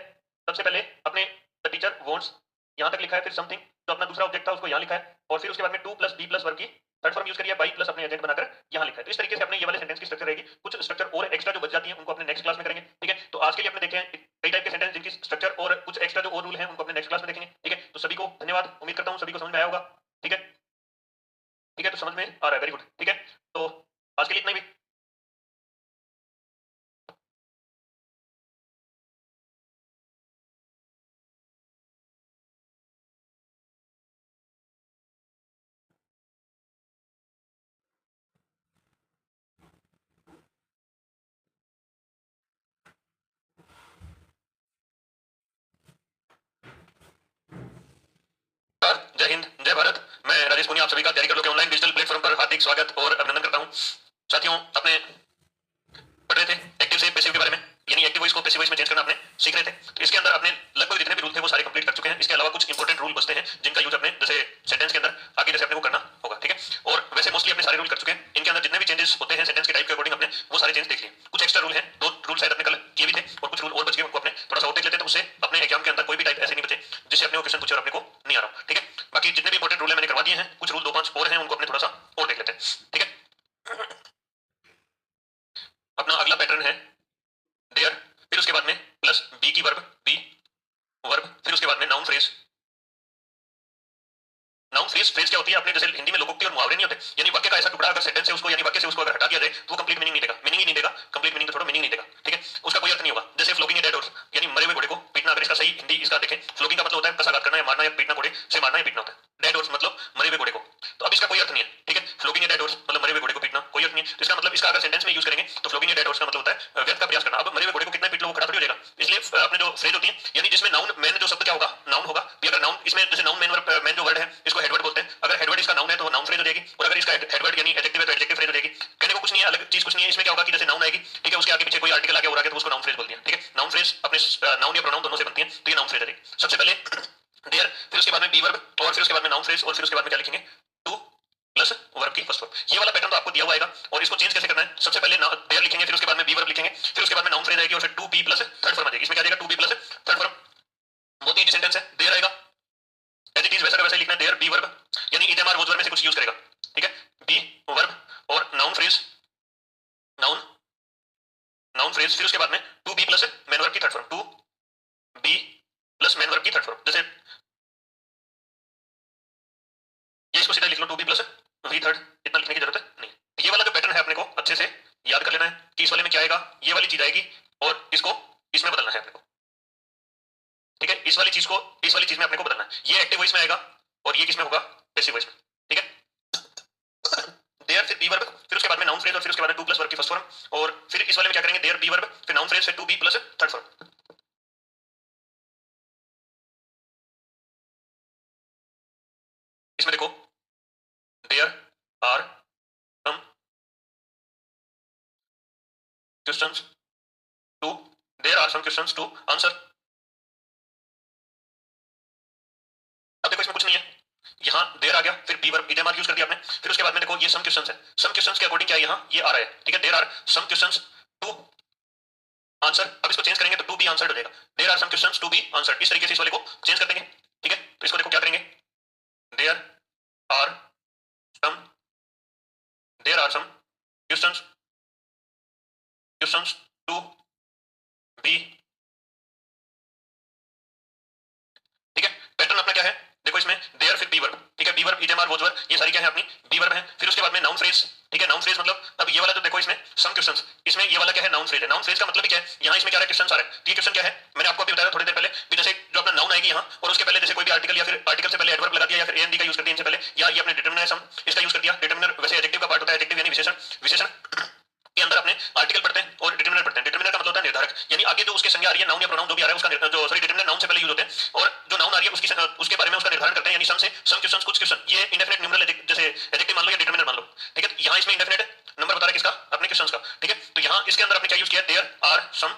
सबसे पहले अपने द टीचर वांट्स यहाँ तक लिखा है, फिर समथिंग जो अपना दूसरा ऑब्जेक्ट था उसको यहाँ लिखा है, और फिर उसके बाद में to plus be plus work की थर्ड फॉर्म यूज करिए बाई प्लस अपने एजेंट बनाकर यहाँ लिखा है। तो इस तरीके से अपने ये वाले सेंटेंस की स्ट्रक्चर रहेगी। कुछ स्ट्रक्चर और एक्स्ट्रा जो बच जाती है उनको अपने नेक्स्ट क्लास में करेंगे, ठीक है। तो आज के लिए अपने देखे हैं कई टाइप के सेंटेंस जिनकी स्ट्रक्चर और कुछ एक्स्ट्रा जो और रूल है उनको अपने नेक्स्ट क्लास में देखेंगे, ठीक है। तो सभी को धन्यवाद, उम्मीद करता हूँ सभी को समझ में आया होगा, ठीक है। ठीक है, तो समझ में आ रहा है, वेरी गुड, ठीक है। तो आज के लिए इतना ही। जय हिंद, जय भारत। मैं राजेश पुनिया आप सभी का तैयारी कर लो के ऑनलाइन डिजिटल प्लेटफॉर्म पर हार्दिक स्वागत और अभिनंदन करता हूं। साथियों, अपने पढ़ रहे थे एक्टिव से पैसिव के बारे में, यानी एक्टिव वॉइस को पैसिव वॉइस में चेंज करना अपने सीख रहे थे। तो इसके अंदर अपने लगभग जितने भी रूल थे वो सारे कंप्लीट कर चुके हैं। इसके अलावा कुछ इंपॉर्टेंट रूल बचते हैं जिनका यूज अपने जैसे सेंटेंस के अंदर आगे जैसे अपने को करना होगा, ठीक है। और वैसे मोस्टली अपने सारे रूल कर चुके हैं। इनके अंदर जितने भी चेंजेस होते हैं सेंटेंस के टाइप के अकॉर्डिंग अपने वो सारे चेंज देख लिए। कुछ एक्स्ट्रा रूल हैं, 2 रूल शायद अपने कल किए भी थे और कुछ रूल और बच गए, उनको अपने थोड़ा सा और देख लेते हैं। तो उससे अपने एग्जाम के अंदर कोई भी टाइप ऐसे नहीं बचे जिससे अपने को क्वेश्चन पूछे और अपने को नहीं आ रहा, ठीक है। बाकी जितने भी इंपॉर्टेंट रूल है मैंने करवा दिए हैं। कुछ रूल 2-5 और हैं, उनको अपने थोड़ा सा और देख लेते हैं, ठीक है। अपना अगला पैटर्न है देयर, फिर उसके बाद में प्लस बी की वर्ब, बी वर्ब, फिर उसके बाद में noun phrase. Noun phrase, phrase क्या होती है अपने जैसे हिंदी में लोकोक्ति और मुहावरे नहीं होते, यानी वाक्य का ऐसा टुकड़ा अगर सेंटेंस है उसको यानी वाक्य से उसको अगर हटा दिया जाए तो वो कंप्लीट मीनिंग नहीं देगा, मीनिंग ही नहीं देगा, कंप्लीट मीनिंग तो छोड़ो मीनिंग नहीं देगा, ठीक है। उसका कोई अर्थ नहीं होगा। जैसे फ्लोगिंग ए डेड हॉर्स यानी मरे हुए घोड़े को पीटना, अगर इसका सही हिंदी इसका देखें, फ्लोगिंग का मतलब होता है कसाघात करना या मारना या पीटना, घोड़े से मारना या पीटना होता है। डेड हॉर्स मतलब मरे हुए घोड़े को, तो अब इसका कोई अर्थ नहीं है, ठीक है। फ्लोगिंग ए डेड हॉर्स मतलब मरे हुए घोड़े को पीटना, कोई अर्थ नहीं है। तो इसका मतलब इसका अगर सेंटेंस में यूज करेंगे तो फ्लोगिंग ए डेड हॉर्स का मतलब होता है व्यर्थ का प्रयास करना। अब मरे हुए घोड़े को कितना पीट लो वो खड़ा थोड़ी हो जाएगा, इसलिए अपने जो फ्रेज होती है यानी जिसमें नाउन मैन जो शब्द क्या होगा, नाउन होगा। अगर नाउन इसमें जैसे नाउन मैन जो वर्ड है इसको हेडवर्ड बोलते हैं, अगर हेडवर्ड इसका नाउन है तो नाउन फ्रेज हो जाएगी, और अगर इसका हेडवर्ड यानी एडजेक्टिव है तो एडजेक्टिव फ्रेज हो जाएगी। कहने को कुछ नहीं है, अलग चीज कुछ नहीं है। इसमें क्या होगा कि जैसे नाउन आएगी, ठीक है, उसके आगे पीछे कोई आर्टिकल आगे हो रहा है तो उसको नाउन फ्रेज बोलते हैं, ठीक है। नाउन फ्रेज अपने नाउन या प्रोनाउन दोनों से बनती है, तो ये नाउन फ्रेज है। सबसे पहले देयर, फिर उसके बाद में बी वर्ब, और फिर उसके बाद में नाउन फ्रेज, और फिर उसके बाद में क्या लिखेंगे, टू प्लस वर्ब की फर्स्ट फॉर्म। ये वाला पैटर्न तो आपको दिया हुआ आएगा, और इसको चेंज कैसे करना है, सबसे पहले देयर लिखेंगे, फिर उसके बाद में बी वर्ब लिखेंगे, फिर उसके बाद में नाउन फ्रेज आएगी, और फिर to be plus third form आ जाएगी। इसमें क्या आ जाएगा, to be plus third form. बहुत ही इजी सेंटेंस है। देयर आएगा एज इट इज वैसा का वैसा लिखना है, देयर बी वर्ब यानी it am are was verb में से कुछ यूज करेगा, ठीक है। बी वर्ब और noun phrase, noun noun phrase, फिर उसके बाद में to be plus main verb की third form, to be plus main verb की थर्ड फॉर्म। जैसे ये इसको सीधा लिख लो, to be plus V third, इतना लिखने की जरूरत है नहीं। ये वाला जो पैटर्न है अपने को अच्छे से याद कर लेना है कि इस वाले में क्या आएगा, ये वाली चीज आएगी और इसको इसमें बदलना है अपने को, ठीक है। इस वाली चीज को इस वाली चीज में अपने को बदलना है। ये एक्टिव वॉइस में आएगा और ये किसमें होगा, पैसिव वॉइस में, ठीक है। देयर फिर बी वर्ब, फिर उसके बाद में नाउन फ्रेज, और फिर उसके बाद में टू प्लस वर्ब की फर्स्ट फॉर्म, और फिर इस वाले में क्या करेंगे, देयर बी वर्ब, फिर नाउन फ्रेज, फिर to be plus third form. इसमें देखो there are some questions to, there are some questions to answer. अब देखो इसमें कुछ नहीं है, यहाँ देयर आ गया, फिर बी वर्ब इडेमर यूज कर दिया आपने, फिर उसके बाद में देखो ये सम क्वेश्चंस है, सम क्वेश्चंस के अकॉर्डिंग क्या है, यहाँ ये आ रहा है, ठीक है। There are some questions to answer. अब इसको चेंज करेंगे तो टू बी आंसर्ड हो जाएगा, there are some questions to be answered. इस तरीके से इस वाले को चेंज कर देंगे, ठीक है। तो इसको देखो क्या करेंगे, there are some there are some questions questions to be, ठीक है। पैटर्न अपना क्या है, देखो इसमें देयर फिर बी वर्ब, ठीक है, बी वर्ब इडेमर वोज वर्ब, ये सारी क्या है अपनी बी वर्ब है। फिर उसके बाद में नाउन फ्रेज, ठीक है, नाउन फ्रेज मतलब अब ये वाला जो देखो इसमें सम क्वेश्चंस, इसमें ये वाला क्या है, नाउन फ्रेज है। नाउन फ्रेज का मतलब क्या है, यहाँ इसमें क्या है, क्वेश्चन आ रहा है। तो ये क्वेश्चन क्या है, मैंने आपको अभी बताया थोड़ी देर पहले भी, जैसे जो अपना नाउन आएगी यहाँ और उसके पहले जैसे कोई भी आर्टिकल या फिर आर्टिकल से पहले एडवर्ब लगा दिया या फिर एएनडी का यूज कर दिया इनसे पहले, या ये अपने डिटरमिनर सम इसका यूज कर दिया। डिटरमिनर वैसे एडजेक्टिव का पार्ट होता है, एडजेक्टिव यानी विशेषण, विशेषण के अंदर अपने आर्टिकल पढ़ते हैं और डिटरमिनर पढ़ते हैं। डिटरमिनर का मतलब होता है निर्धारक, यानी आगे जो उसके संज्ञा आ रही है, नाउन या प्रोनाउन जो भी आ रहा है उसका जो सॉरी डिटरमिनर नाउन से पहले यूज होते हैं, और जो नाउन आ रही है उसकी उसके बारे में उसका निर्धारण करते हैं, यानी सम से सम क्वेश्चन कुछ क्वेश्चन, ये इंडेफिनिट न्यूमरल जैसे एडजेक्टिव मान लो या डिटरमिनर मान लो, ठीक है। यहाँ इसमें इंडेफिनिट नंबर बता रहा है किसका, अपने क्वेश्चंस का, ठीक है। तो यहाँ इसके अंदर अपने क्या यूज किया, देयर आर सम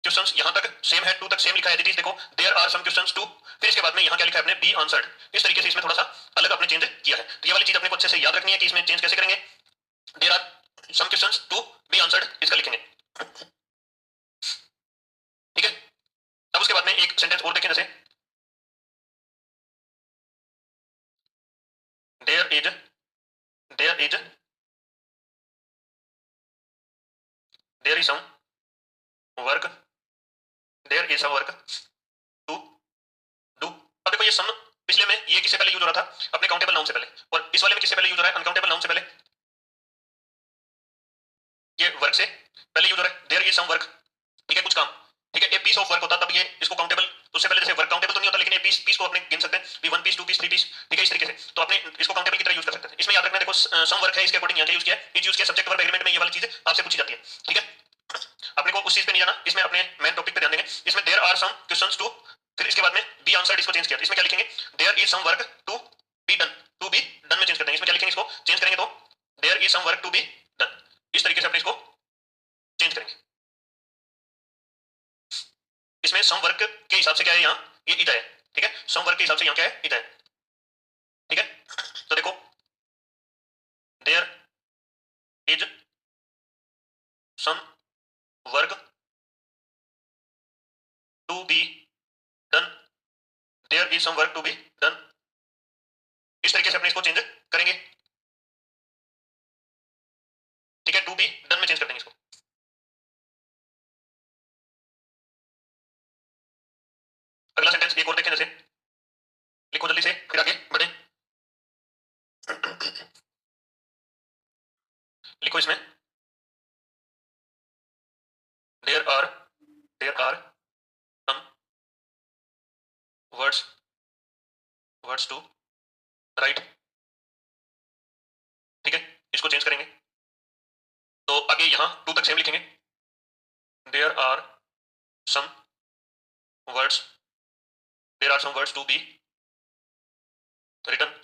क्वेश्चंस, यहाँ तक सेम है, टू तक सेम लिखा है, देखो there are some questions to, फिर इसके बाद में यहाँ क्या लिखा है अपने बी आंसर्ड। इस तरीके से इसमें थोड़ा सा अलग अपने चेंज किया है। तो ये वाली चीज अपने को अच्छे से याद रखनी है कि इसमें चेंज कैसे करेंगे, there are some questions to be answered इसका लिखेंगे, ठीक है। अब उसके बाद में एक सेंटेंस और देखें, जैसे there is there is some work, there is some work to do. अब देखो ये सम पिछले में ये किससे पहले यूज हो रहा था, अपने काउंटेबल नाउन से पहले, और इस वाले में किससे पहले यूज हो रहा है, अनकाउंटेबल नाउन से पहले। ये वर्क से पहले यूज हो रहा है, देयर इज सम वर्क, ठीक है, कुछ काम, ठीक है। ए पीस ऑफ वर्क होता तब ये इसको काउंटेबल, तो उससे पहले जैसे वर्क काउंटेबल तो नहीं होता, लेकिन ये पीस पीस को अपने गिन सकते हैं, भी 1 पीस 2 पीस 3 पीस, ठीक है, इस तरीके से, तो अपने इसको काउंटेबल की तरह यूज कर सकते हैं। इसमें याद रखना, देखो सम वर्क है, इसके अकॉर्डिंग यहां क्या यूज किया है, इज यूज किया सब्जेक्ट वर्ब एग्रीमेंट में, ये वाली चीज आपसे पूछी जाती है, ठीक है। अपने को उस चीज पे नहीं जाना, इसमें अपने मेन टॉपिक पे ध्यान देंगे। इसमें there are some questions to, फिर इसके बाद में बी आंसर्ड, इसको चेंज किया, इसमें क्या लिखेंगे, there is some work to be done, to be done में चेंज कर देंगे, इसमें क्या लिखेंगे, इसको चेंज करेंगे तो there is some work to be done, इस तरीके से अपने इसको चेंज करेंगे। इसमें सम वर्क के हिसाब से क्या है, यहाँ ये इधर है, ठीक है, सम वर्क के हिसाब से यहाँ क्या है, इधर है, ठीक है। तो देखो there is some work to be done, there is some work to be done, इस तरीके से अपने इसको चेंज करेंगे, ठीक है, टू बी डन में चेंज कर देंगे इसको। अगला सेंटेंस एक और देखें, जैसे लिखो जल्दी से, फिर आगे बढ़े। लिखो इसमें there are some words words to write, ठीक है, इसको चेंज करेंगे, तो आगे यहां टू तक सेम लिखेंगे, there are some words, there are some words to be written,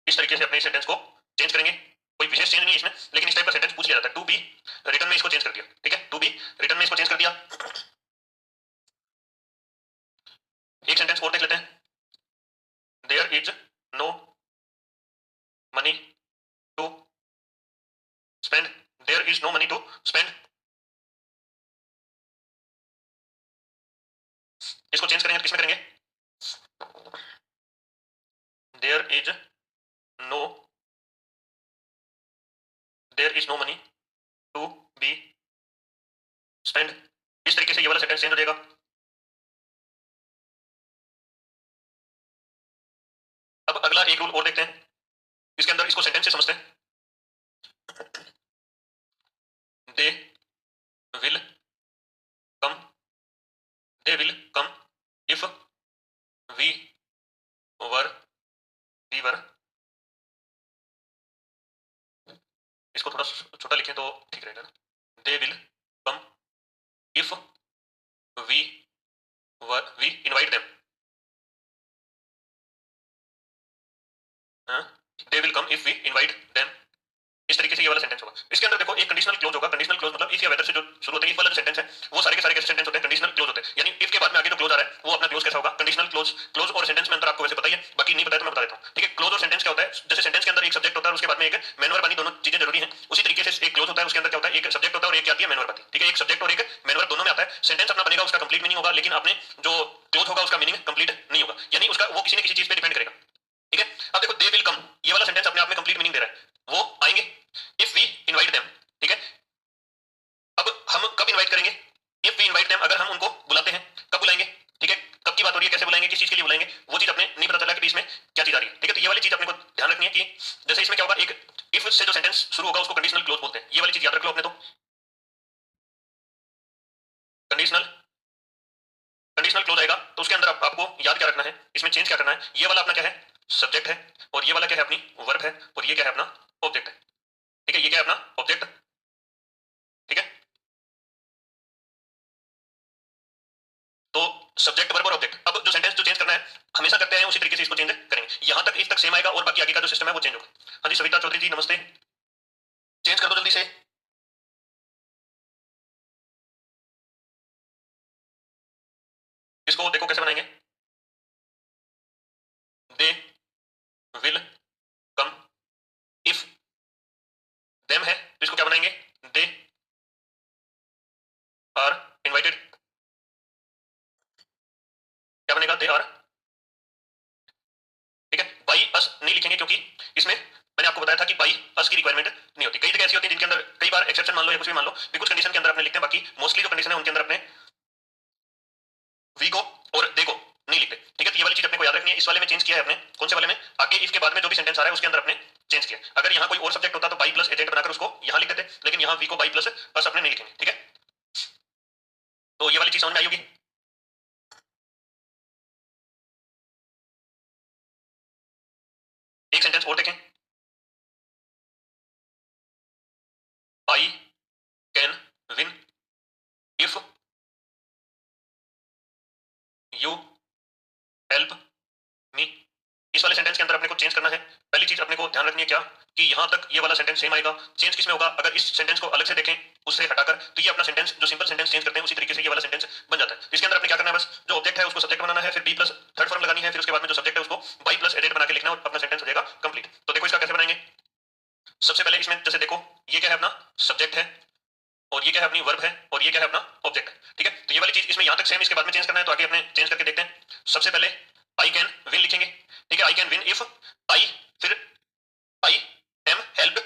इस तरीके से अपने सेंटेंस को चेंज करेंगे। कोई विशेष चेंज नहीं है इसमें, लेकिन इस टाइप का सेंटेंस पूछ लिया जाता है। टू बी रिटन में इसको चेंज कर दिया, ठीक है, टू बी रिटन में इसको चेंज कर दिया। एक सेंटेंस और देख लेते हैं, there is no money to spend, there is no money to spend, इसको चेंज करेंगे तो किसमें करेंगे, there is no there is no money to be spend, इस तरीके से ये वाला सेंटेंस चेंज हो जाएगा। अब अगला एक रूल और देखते हैं, इसके अंदर इसको सेंटेंस से समझते हैं। They will come, they will come if we were, we were, इसको थोड़ा छोटा लिखें तो ठीक रहेगा ना, they will come if we were, we invite them, they will come if we invite them, इस तरीके से ये वाला सेंटेंस होगा। इसके अंदर देखो एक कंडीशनल क्लोज होगा, कंडीशनल क्लोज मतलब इफ या वेदर से जो शुरू होते हैं, इफ वाला जो सेंटेंस है वो सारे के सारे कैसे सेंटेंस होते हैं, कंडीशनल क्लोज होते हैं, यानी इफ के बाद में आगे जो क्लोज आ रहा है वो अपना क्लोज कैसा होगा, कंडीशनल क्लोज। क्लोज और सेंटेंस में अंतर आपको वैसे पता ही है, बाकी नहीं पता है तो मैं बता देता हूं, ठीक है। क्लोज और सेंटेंस क्या होता है, जैसे सेंटेंस के अंदर एक सब्जेक्ट होता है और उसके बाद में एक मैन वर्ब आनी, दोनों चीजें जरूरी हैं, उसी तरीके से एक क्लोज होता है, उसके अंदर क्या होता है, एक सब्जेक्ट होता है और एक क्या आती है, मैन वर्ब आती है, ठीक है, एक सब्जेक्ट और एक मैन वर्ब दोनों में आता है। सेंटेंस अपना बनेगा, उसका कंप्लीट मीनिंग होगा, लेकिन आपने जो क्लोज होगा उसका मीनिंग कंप्लीट नहीं होगा, यानी उसका वो किसी न किसी चीज पे डिपेंड करेगा, ठीक है। अब देखो दे विल कम, ये वाला सेंटेंस अपने आप में कंप्लीट मीनिंग दे रहा है, वो आएंगे इफ वी इनवाइट देम, ठीक है। अब हम कब इनवाइट करेंगे, इफ वी इनवाइट देम, अगर हम उनको बुलाते हैं, कब बुलाएंगे, ठीक है, कब की बात हो रही है, कैसे बुलाएंगे, किस चीज के लिए बुलाएंगे, वो चीज अपने नहीं पता चला कि इसमें क्या चीज आ रही है, ठीक है। तो ये वाली चीज अपने को ध्यान रखनी है कि जैसे इसमें क्या होगा, एक इफ से जो सेंटेंस शुरू होगा उसको कंडीशनल क्लोज बोलते हैं, ये वाली चीज याद रख लो अपने, तो कंडीशनल कंडीशनल क्लोज आएगा तो उसके अंदर आपको याद क्या रखना है, इसमें चेंज क्या करना है, ये वाला अपना क्या है, सब्जेक्ट है, और ये वाला क्या है, अपनी वर्ब है, और ये क्या है, अपना ऑब्जेक्ट है, ठीक है, ये क्या है, अपना ऑब्जेक्ट, ठीक है। तो सब्जेक्ट वर्ब और ऑब्जेक्ट, अब जो सेंटेंस जो चेंज करना है हमेशा करते हैं उसी तरीके से इसको चेंज करेंगे, यहां तक इस तक सेम आएगा और बाकी आगे का जो सिस्टम है वो चेंज होगा। हाँ जी सविता चौधरी जी नमस्ते, चेंज कर दो जल्दी से। इसको देखो कैसे बनाएंगे, दे विल कम इफ देम है तो इसको क्या बनाएंगे, दे आर इनवाइटेड, क्या बनेगा, दे आर, ठीक है। बाई अस नहीं लिखेंगे क्योंकि इसमें मैंने आपको बताया था कि बाई अस की रिक्वायरमेंट नहीं होती, कई जगह ऐसी होती है जिनके अंदर कई बार एक्सेप्शन मान लो या कुछ भी मान लो, भी कुछ कंडीशन के अंदर अपने लिखते हैं, बाकी मोस्टली जो कंडीशन है उनके अंदर अपने वी को और दे को नहीं लिखते। ठीक है, तो ये वाली चीज अपने को याद रखनी है। इस वाले में चेंज किया है अपने, कौन से वाले में, आगे इफ के बाद में जो भी सेंटेंस आ रहा है उसके अंदर अपने चेंज किया। अगर यहाँ कोई और सब्जेक्ट होता तो बाई प्लस एजेंट बनाकर उसको यहाँ लिख देते, लेकिन यहाँ वी को बाई प्लस बस अपने नहीं लिखेंगे। ठीक है, तो ये वाली चीज समझ में आई होगी। एक सेंटेंस और देखें, आई can win if you help me. इस वाले सेंटेंस के अंदर अपने को चेंज करना है। पहली चीज अपने को ध्यान रखनी है क्या, कि यहां तक ये वाला सेंटेंस सेम आएगा। चेंज किसमें होगा, अगर इस सेंटेंस को अलग से देखें उससे हटाकर, तो ये अपना सेंटेंस जो सिंपल सेंटेंस चेंज करते हैं उसी तरीके से ये वाला सेंटेंस बन जाता है। इसके अंदर अपने क्या करना है, बस जो ऑब्जेक्ट है उसको सब्जेक्ट बनाना है, फिर बी प्लस थर्ड फॉर्म लगानी है, फिर उसके बाद में जो सब्जेक्ट है उसको बाई प्लस एजेंट बना के लिखना है और अपना सेंटेंस हो जाएगा कंप्लीट। तो देखो इसका कैसे बनाएंगे। सबसे पहले इसमें जैसे देखो, ये क्या है अपना सब्जेक्ट है और ये क्या है अपनी वर्ब है और ये क्या है अपना ऑब्जेक्ट है। ठीक है, तो ये वाली चीज इसमें यहां तक सेम, इसके बाद में चेंज करना है, तो आगे अपने चेंज करके देखते हैं। सबसे पहले आई कैन विन लिखेंगे। ठीक है, I can win if I, फिर I am help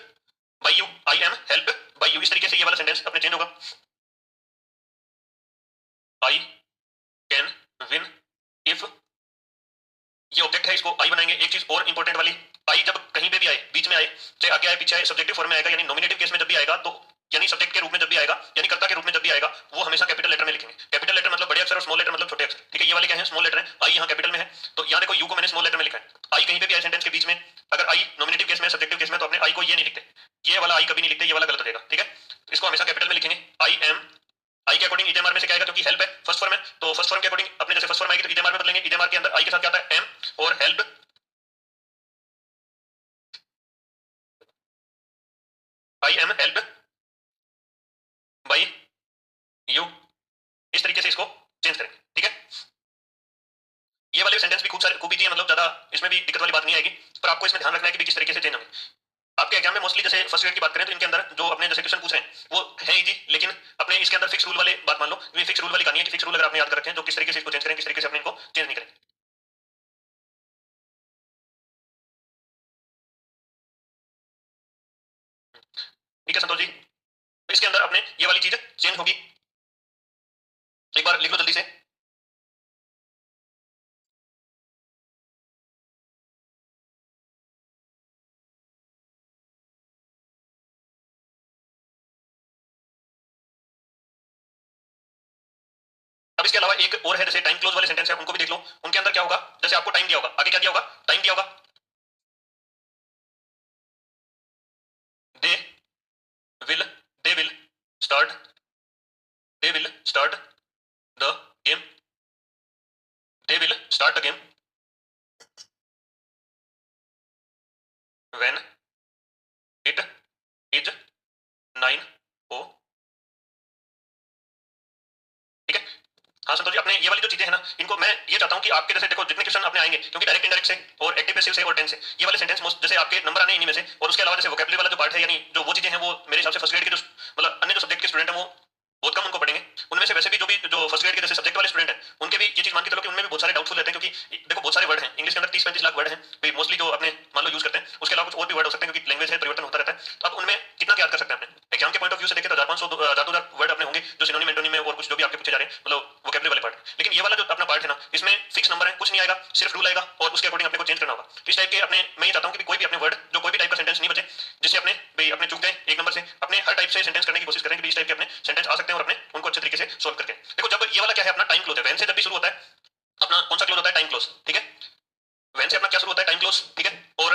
by you, I am help by you. इस तरीके से ये वाला सेंटेंस अपने चेंज होगा। आई कैन विन इफ, ये ऑब्जेक्ट है, इसको आई बनाएंगे। एक चीज और इंपॉर्टेंट वाली, आई जब कहीं पे भी आए, बीच में आए, चाहे आगे आए पीछे आए, सब्जेक्टिव फॉर्म में आएगा, यानी नॉमिनेटिव केस में जब भी आएगा, तो यानी सब्जेक्ट के रूप में जब भी आएगा, यानी कर्ता के रूप में जब भी आएगा, वो हमेशा कैपिटल लेटर में लिखेंगे। कैपिटल लेटर मतलब बड़े अक्षर और स्मॉल लेटर मतलब छोटे अक्षर। ठीक है, ये वाले क्या है, स्मॉल लेटर है, आई यहाँ कैपिटल में है, तो यहाँ देखो यू को मैंने स्मॉल लेटर में लिखा है। आई कहीं पे भी आए सेंटेंस के बीच में, अगर आई नॉमिनेटिव केस में, सब्जेक्टिव केस में, तो अपने आई को ये नहीं लिखते, ये वाला आई कभी नहीं लिखते, ये वाला गलत हो जाएगा। ठीक है, इसको हमेशा कैपिटल में लिखेंगे। आई एम, आई के अकॉर्डिंग ईजेमार में से क्या आएगा, क्योंकि हेल्प है फर्स्ट फॉर्म है, तो फर्स्ट फॉर्म के अकॉर्डिंग अपने जैसे फर्स्ट फॉर्म आएगी तो ईजेमार में बदलेंगे। ईजेमार के अंदर आई के साथ क्या आता है, एम, और help, I am help by you. इस तरीके से इसको चेंज करेंगे। ठीक है, ये वाले सेंटेंस भी खूब इजी है, मतलब ज्यादा इसमें भी दिक्कत वाली बात नहीं आएगी, पर आपको इसमें ध्यान रखना है कि किस तरीके से चेंज होंगे। आपके एग्जाम में मोस्टली जैसे फर्स्ट ग्रेड की बात करें तो इनके अंदर जो अपने जैसे क्वेश्चन पूछ रहे हैं वो है इजी, लेकिन अपने इसके अंदर फिक्स रूल वाले बात मान लो, ये फिक्स रूल वाली कहानी है कि फिक्स रूल अगर आपने याद कर रखे हैं, जो किस तरीके से इसको चेंज करें, किस तरीके से अपने इनको चेंज नहीं करें। ठीक है संतोष जी, तो इसके अंदर अपने ये वाली चीज चेंज होगी, एक बार लिख लो जल्दी से। अब इसके अलावा एक और है, जैसे टाइम क्लोज वाले सेंटेंस है, उनको भी देख लो। उनके अंदर क्या होगा, जैसे आपको टाइम दिया होगा, आगे क्या दिया होगा, टाइम दिया होगा, they will, they will start, they will start the game, they will start the game when it is 9 ओ। ठीक है, हाँ संतोष जी, अपने ये वाली जो चीजें हैं ना, इनको मैं ये चाहता हूँ कि आपके जैसे देखो जितने क्वेश्चन अपने आएंगे, क्योंकि डायरेक्ट इंडायरेक्ट से और एक्टिव पैसिव से और टेंस से ये वाले सेंटेंस मोस्ट जैसे आपके नंबर आने इन्हीं में से, और उसके अलावा जैसे वोकैबुलरी वाला जो पार्ट है, यानी जो वो चीजें हैं वो मेरे हिसाब से फर्स्ट ग्रेड के जो मतलब अन्य जो सब्जेक्ट के स्टूडेंट हैं वो बहुत कम उनको पढ़ेंगे। उनमें से वैसे भी जो फर्स्ट ग्रेड के जैसे सब्जेक्ट वाले स्टूडेंट हैं उनके भी ये चीज मान के चलो कि उनमें भी बहुत सारे डाउटफुल रहते हैं, क्योंकि देखो बहुत सारे वर्ड हैं इंग्लिश के अंदर, 30-35 लाख वर्ड हैं मोस्टली जो अपने मान लो यूज करते हैं, उसके अलावा कुछ और भी वर्ड हो सकते हैं क्योंकि लैंग्वेज है, परिवर्तन होता रहता है। तो अब उनमें कितना याद कर सकते हैं अपने एग्जाम के पॉइंट ऑफ व्यू से देखें तो 4,500 वर्ड अपने होंगे जो सिनोनिम एंटोनिम में और कुछ जो भी आपके पूछे जा रहे हैं, मतलब वोकैबुलरी वाले पार्ट। लेकिन ये वाला जो अपना पार्ट है ना, इसमें फिक्स नंबर है, कुछ नहीं आएगा, सिर्फ रूल आएगा और उसके अकॉर्डिंग अपने को चेंज करना होगा। इस टाइप के अपने मैं ये चाहता हूँ कि कोई भी अपने वर्ड जो कोई भी टाइप का सेंटेंस नहीं बचे, जिससे अपने भाई अपने चूक गए एक नंबर से, अपने हर टाइप से सेंटेंस करने की कोशिश करें कि इस टाइप के अपने सेंटेंस आ सकते हैं और अपने उनको अच्छे तरीके से सोल्व करके। देखो जब ये वाला क्या है अपना टाइम क्लोज है, वैन से जब भी शुरू होता है अपना कौन सा क्लोज होता है, टाइम क्लोज। ठीक है, वैन से अपना क्या शुरू होता है, टाइम क्लोज। ठीक है, और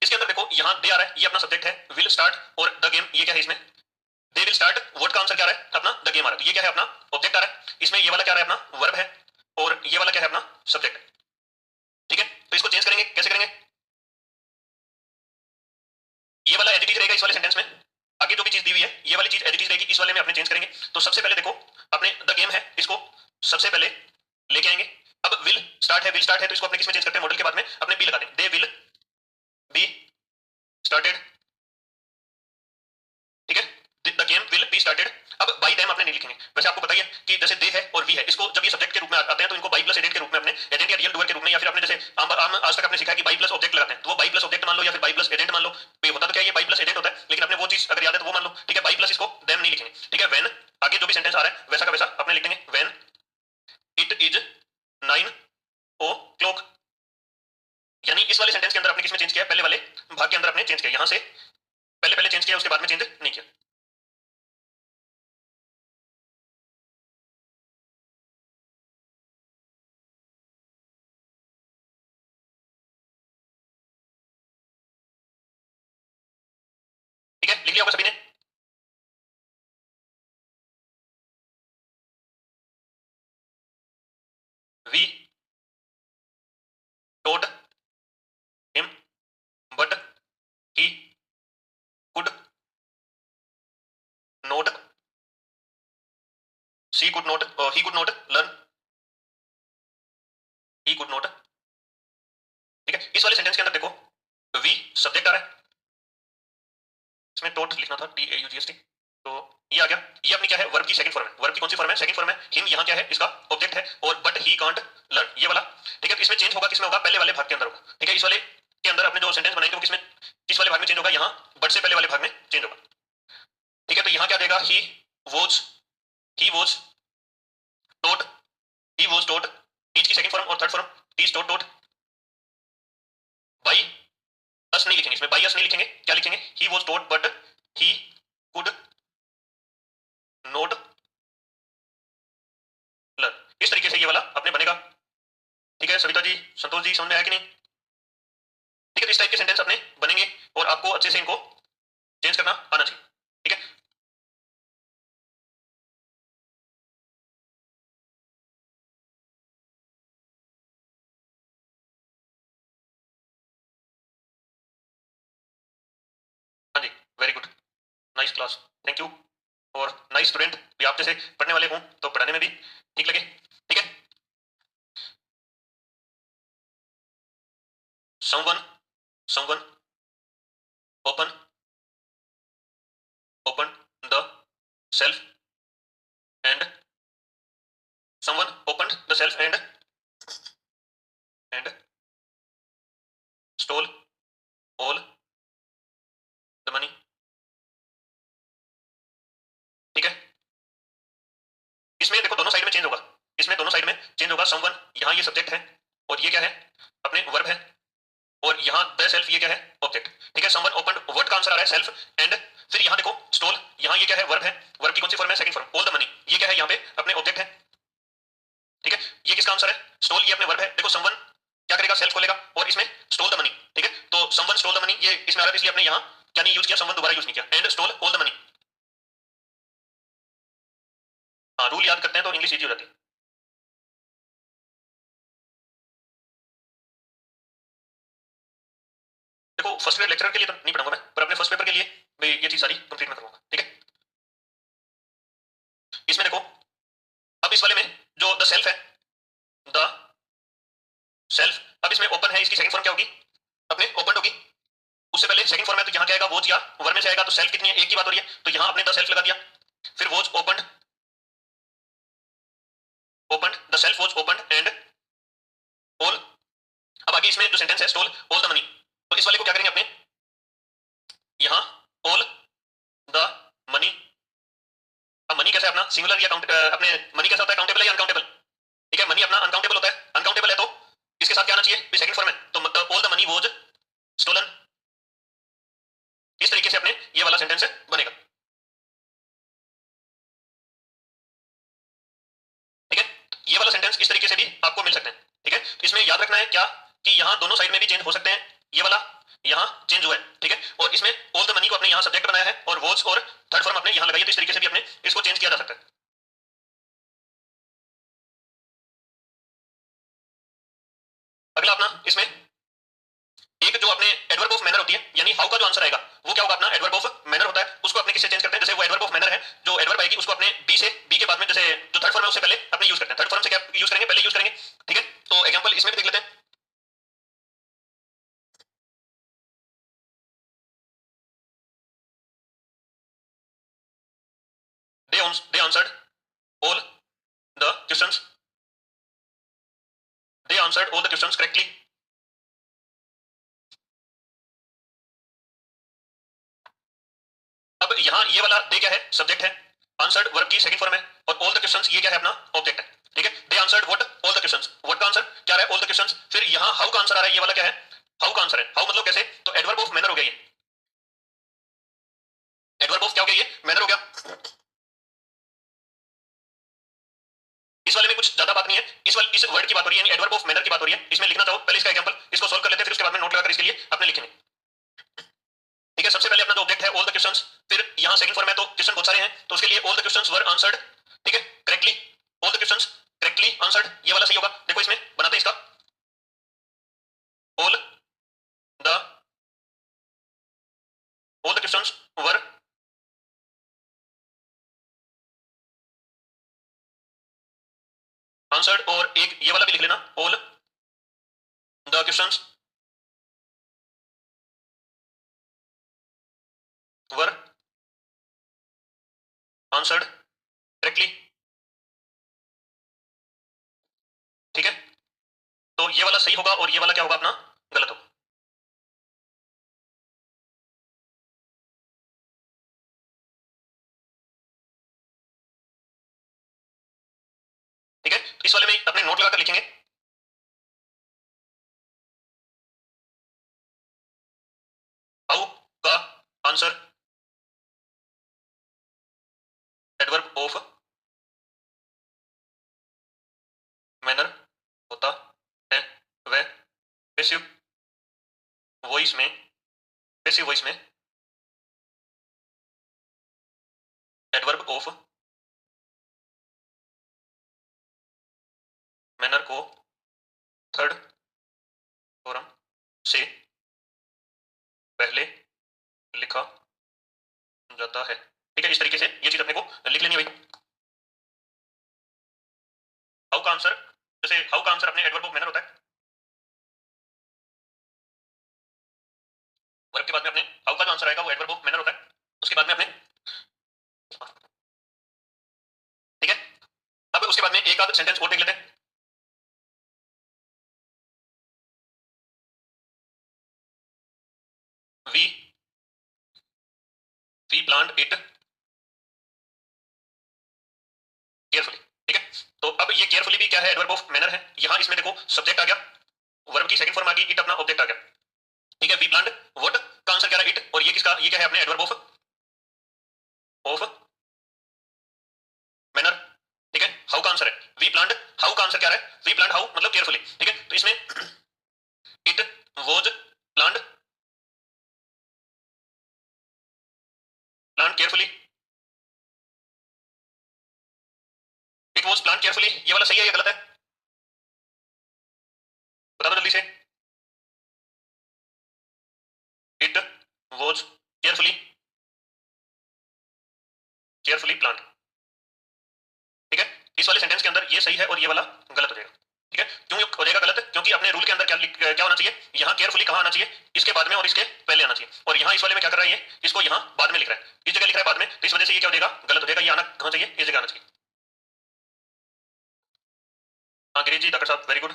इसके अंदर देखो यहाँ दे आ रहा है, ये अपना सब्जेक्ट है, विल स्टार्ट और द गेम, ये क्या है इसमें, दे विल स्टार्ट, वर्ड का आंसर क्या आ रहा है अपना द गेम आ रहा है, तो ये क्या है अपना ऑब्जेक्ट आ रहा है। इसमें ये वाला क्या आ रहा है अपना वर्ब है और ये वाला क्या है अपना सब्जेक्ट। ठीक है, तो इसको चेंज करेंगे, कैसे करेंगे, ये वाला एज इट इज रहेगा इस वाले सेंटेंस में, आगे जो भी चीज दी हुई है ये वाली चीज एज इट इज रहेगी, इस वाले में अपने चेंज करेंगे। तो सबसे पहले देखो अपने द गेम है, इसको सबसे पहले लेके आएंगे। अब विल स्टार्ट है, विल स्टार्ट है तो इसको अपने किस में चेंज करते हैं, मॉडल के बाद में अपने बी लगा दें, दे विल बी स्टार्टेड। ठीक है, the game will be started. अब बाई देम आपने नहीं लिखेंगे, वैसे आपको बताइए कि जैसे दे है और वी है, इसको जब ये सब्जेक्ट के रूप में आते हैं तो इनको बाई प्लस एजेंट के रूप में अपने एजेंट या रियल डूअर के रूप में, या फिर आपने जैसे आम आज तक आपने सीखा कि बाई प्लस ऑब्जेक्ट लगाते हैं, तो वो बाई प्लस ऑब्जेक्ट मान लो या फिर बाई प्लस एजेंट मान लो। होता तो क्या है, ये बाई प्लस एजेंट होता है, लेकिन अपने वो चीज अगर याद है तो वो मान लो। ठीक है, इट इज 9 o'clock। यानी इस वाले सेंटेंस के अंदर आपने किसमें चेंज किया? पहले वाले भाग के अंदर आपने चेंज किया, यहां से पहले पहले चेंज किया, उसके बाद में चेंज नहीं किया। ठीक है, लिख लिया होगा सभी ने? We told him but he could not, she could not, he could not learn, he could not. ठीक है, इस वाले सेंटेंस के अंदर देखो वी सब्जेक्ट आ रहा है, इसमें टोट लिखना था, TAUGST। तो ये आ गया, ये अपनी क्या है? वर्ब की सेकंड फॉर्म है। वर्ब की कौन सी फॉर्म है? सेकंड फॉर्म है। हिम यहाँ क्या है? इसका ऑब्जेक्ट है। और बट ही कांट लर्न, ये वाला। ठीक है, तो इसमें चेंज होगा किसमें होगा? पहले वाले भाग के अंदर होगा। ठीक है, इस वाले के अंदर अपने जो सेंटेंस बनाएंगे वो किसमें, किस वाले भाग में चेंज होगा? यहाँ बट से पहले वाले भाग में चेंज होगा। ठीक है, तो यहाँ क्या देगा? He was taught, he was taught, teach की सेकंड फॉर्म और third form, teach taught taught. By us नहीं लिखेंगे इसमें, बाई अस नहीं लिखेंगे, क्या लिखेंगे? He was taught but he could not learn. इस तरीके से ये वाला अपने बनेगा। ठीक है सविता जी, संतोष जी, समझ में आया कि नहीं? ठीक है, तो इस टाइप के सेंटेंस अपने बनेंगे और आपको अच्छे से इनको चेंज करना आना चाहिए। ठीक है, हाँ जी, very good, nice class, thank you. और नाइस स्टूडेंट भी, आप जैसे पढ़ने वाले हूँ तो पढ़ाने में भी ठीक लगे। ठीक है, someone someone open open the self and, someone open the self and stall all the money. ठीक है, इसमें देखो दोनों साइड में चेंज होगा, इसमें दोनों साइड में चेंज होगा। समवन, यहाँ ये सब्जेक्ट है और ये क्या है? अपने वर्ब है। और यहाँ द सेल्फ, ये क्या है? ऑब्जेक्ट। ठीक है, समवन ओपन, वर्ड का आंसर आ रहा है सेल्फ एंड, फिर यहाँ देखो स्टोल, यहाँ ये क्या है? वर्ब है। वर्ब की कौन सी फॉर्म है? Second form. All the money, ये क्या है? यहाँ पे अपने ऑब्जेक्ट है। ठीक है, ये किसका आंसर है? स्टोल, ये अपने वर्ब है। देखो समवन क्या करेगा? सेल्फ खोलेगा और इसमें स्टोल द मनी। ठीक है, तो समवन स्टोल द मनी, ये इसमें आ रहा है, इसलिए अपने यहाँ क्या नहीं यूज किया? समवन दोबारा यूज नहीं किया। And stall all the money. हाँ, रूल याद करते हैं तो इंग्लिश इजी हो जाती है। देखो फर्स्ट ग्रेड लेक्चरर के लिए तो नहीं पढ़ाऊंगा मैं, पर अपने फर्स्ट पेपर के लिए मैं ये चीज सारी कंप्लीट में करूंगा। ठीक है, इसमें देखो अब इस वाले में जो द सेल्फ है, द सेल्फ, अब इसमें ओपन है, इसकी सेकंड फॉर्म क्या होगी? अपने ओपन होगी। उससे पहले सेकंड फॉर्म है तो यहाँ क्या आएगा? वोज, या वर्ब में से आएगा। तो सेल्फ कितनी है? एक की बात हो रही है, तो यहाँ आपने द सेल्फ लगा दिया। फिर was open, open the shelf was open and all. अब आगे इसमें जो सेंटेंस है स्टोल ऑल द मनी, तो इस वाले को क्या करेंगे अपने? यहाँ ऑल द मनी। अब मनी कैसे अपना सिंगुलर या अपने मनी कैसा होता है? काउंटेबल या अनकाउंटेबल? ठीक है, मनी अपना अनकाउंटेबल होता है। अनकाउंटेबल है तो इसके साथ क्या आना चाहिए? सेकंड फॉर्म है, तो all the money was stolen. इस तरीके से अपने ये वाला सेंटेंस बनेगा। ठीक है, ये वाला सेंटेंस इस तरीके से भी आपको मिल सकते हैं। ठीक है, तो इसमें याद रखना है क्या कि यहाँ दोनों साइड में भी चेंज हो सकते हैं। ये वाला यहाँ चेंज हुआ है। ठीक है, और इसमें ऑल द मनी को अपने यहाँ सब्जेक्ट बनाया है और वॉज और थर्ड फॉर्म अपने यहाँ लगाई है, तो इस तरीके से भी अपने इसको चेंज किया जा सकता है। अगला अपना इसमें एक जो अपने एडवर्ब ऑफ मैनर होती है, यानी हाउ का जो आंसर आएगा वो क्या होगा? अपना एडवर्ब ऑफ मैनर होता है, उसको अपने किससे चेंज करते हैं? जैसे वो एडवर्ब ऑफ मैनर है, जो एडवर्ब आएगी उसको अपने बी से, बी के बाद में जैसे जो थर्ड फॉर्म है उससे पहले अपने यूज करते हैं। थर्ड फॉर्म से क्या यूज करेंगे? पहले यूज करेंगे। ठीक है, तो एग्जांपल इसमें भी देख लेते हैं। They answered all the questions, they answered all the questions correctly. अब यहाँ ये वाला दे क्या है? सब्जेक्ट है। आंसर्ड वर्ब की सेकंड फॉर्म है और ऑल द क्वेश्चंस ये क्या है? अपना ऑब्जेक्ट है। ठीक है, they answered answered what all the questions, what का आंसर क्या रहा है, ऑल द क्वेश्चंस। फिर यहां हाउ का आंसर आ रहा है, ये वाला क्या है, हाउ का आंसर है। हाउ मतलब कैसे, तो एडवर्ब ऑफ मैनर हो गया ये, एडवर्ब ऑफ क्या हो गया ये, मैनर हो गया। इस वाले में कुछ ज्यादा बात नहीं है, इस वर्ड की बात हो रही है, यानी एडवर्ब ऑफ मैनर की बात हो रही है। इसमें लिखना चाहो पहले इसका एग्जांपल, इसको सॉल्व कर लेते हैं, फिर उसके बाद में नोट लगाकर इसके लिए अपने लिखेंगे। ठीक है, सबसे पहले अपना जो ऑब्जेक्ट है ऑल द क्वेश्चंस, फिर यहां सेकंड फॉर्म है तो क्वेश्चन बहुत सारे हैं, तो उसके लिए all the questions were answered. ठीक है, correctly, all the questions correctly answered, ये वाला सही होगा। देखो इसमें बनाते हैं इसका, all the all the questions were answered, और एक ये वाला भी लिख लेना, all the questions were answered correctly. ठीक है, तो ये वाला सही होगा और ये वाला क्या होगा अपना, गलत होगा। ठीक है, तो इस वाले में अपने नोट लगाकर लिखेंगे, हाउ का आंसर एडवर्ब ऑफ मैनर होता है, वह पैसिव वॉइस में, पैसिव वॉइस में एडवर्ब ऑफ मैनर को थर्ड फॉर्म से पहले लिखा जाता है। ठीक है, इस तरीके से ये चीज अपने को लिख लेनी है भाई। हाउ का आंसर, जैसे हाउ का आंसर अपने एडवर्ब ऑफ मैनर होता है, वर्ब के बाद में अपने हाउ का जो आंसर आएगा वो एडवर्ब ऑफ मैनर होता है, उसके बाद में अपने, ठीक है, अब उसके बाद में एक आध सेंटेंस और देख लेते हैं। We we plant it carefully. ठीक है, तो अब ये केयरफुली भी क्या है, एडवर्ब ऑफ मैनर है। यहां इसमें देखो सब्जेक्ट आ गया, वर्ब की सेकंड फॉर्म आ गई, इट अपना ऑब्जेक्ट आ गया। ठीक है, वी प्लांट व्हाट का आंसर क्या रहा, इट, और ये किसका, ये क्या है अपने एडवर्ब ऑफ मैनर। ठीक है, हाउ का आंसर है वी प्लांट, हाउ का आंसर क्या रहा है, वी प्लांट हाउ मतलब केयरफुली। ठीक है, तो इसमें it was plant, plant carefully, it was plant carefully, ये वाला सही है या गलत है, बता दो जल्दी से। It was carefully, carefully plant. ठीक है, इस वाले सेंटेंस के अंदर ये सही है और ये वाला गलत हो जाएगा। ठीक है, क्यों हो जाएगा गलत, क्योंकि अपने रूल के अंदर क्या होना चाहिए, यहाँ केयरफुली कहाँ आना चाहिए, इसके बाद में और इसके पहले आना चाहिए, और यहाँ इस वाले में क्या कर रहा है, ये इसको यहाँ बाद में लिख रहा है, इस जगह लिख रहा है बाद में, तो इस वजह से ये क्या हो जाएगा, गलत हो जाएगा। ये आना कहाँ चाहिए, इस जगह आना चाहिए। हाँ गिरीश जी, डॉक्टर साहब वेरी गुड,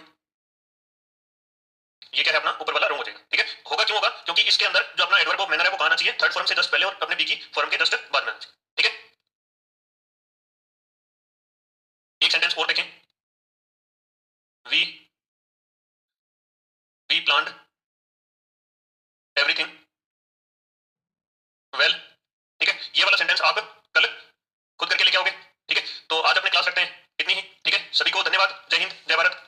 ये क्या है अपना ऊपर वाला रॉन्ग हो जाएगा। ठीक है, होगा क्यों होगा, क्योंकि इसके अंदर जो अपना एडवर्ब ऑफ मैनर है वो कहाँ आना चाहिए, थर्ड फॉर्म से जस्ट पहले और अपने बी की फॉर्म के जस्ट बाद में आना चाहिए। ठीक है, एक सेंटेंस और देखें, we we plant everything well. ठीक है, ये वाला सेंटेंस आप कल खुद करके लेके आओगे। ठीक है, तो आज अपने क्लास रखते हैं इतनी ही। ठीक है, सभी को धन्यवाद, जय हिंद जय भारत।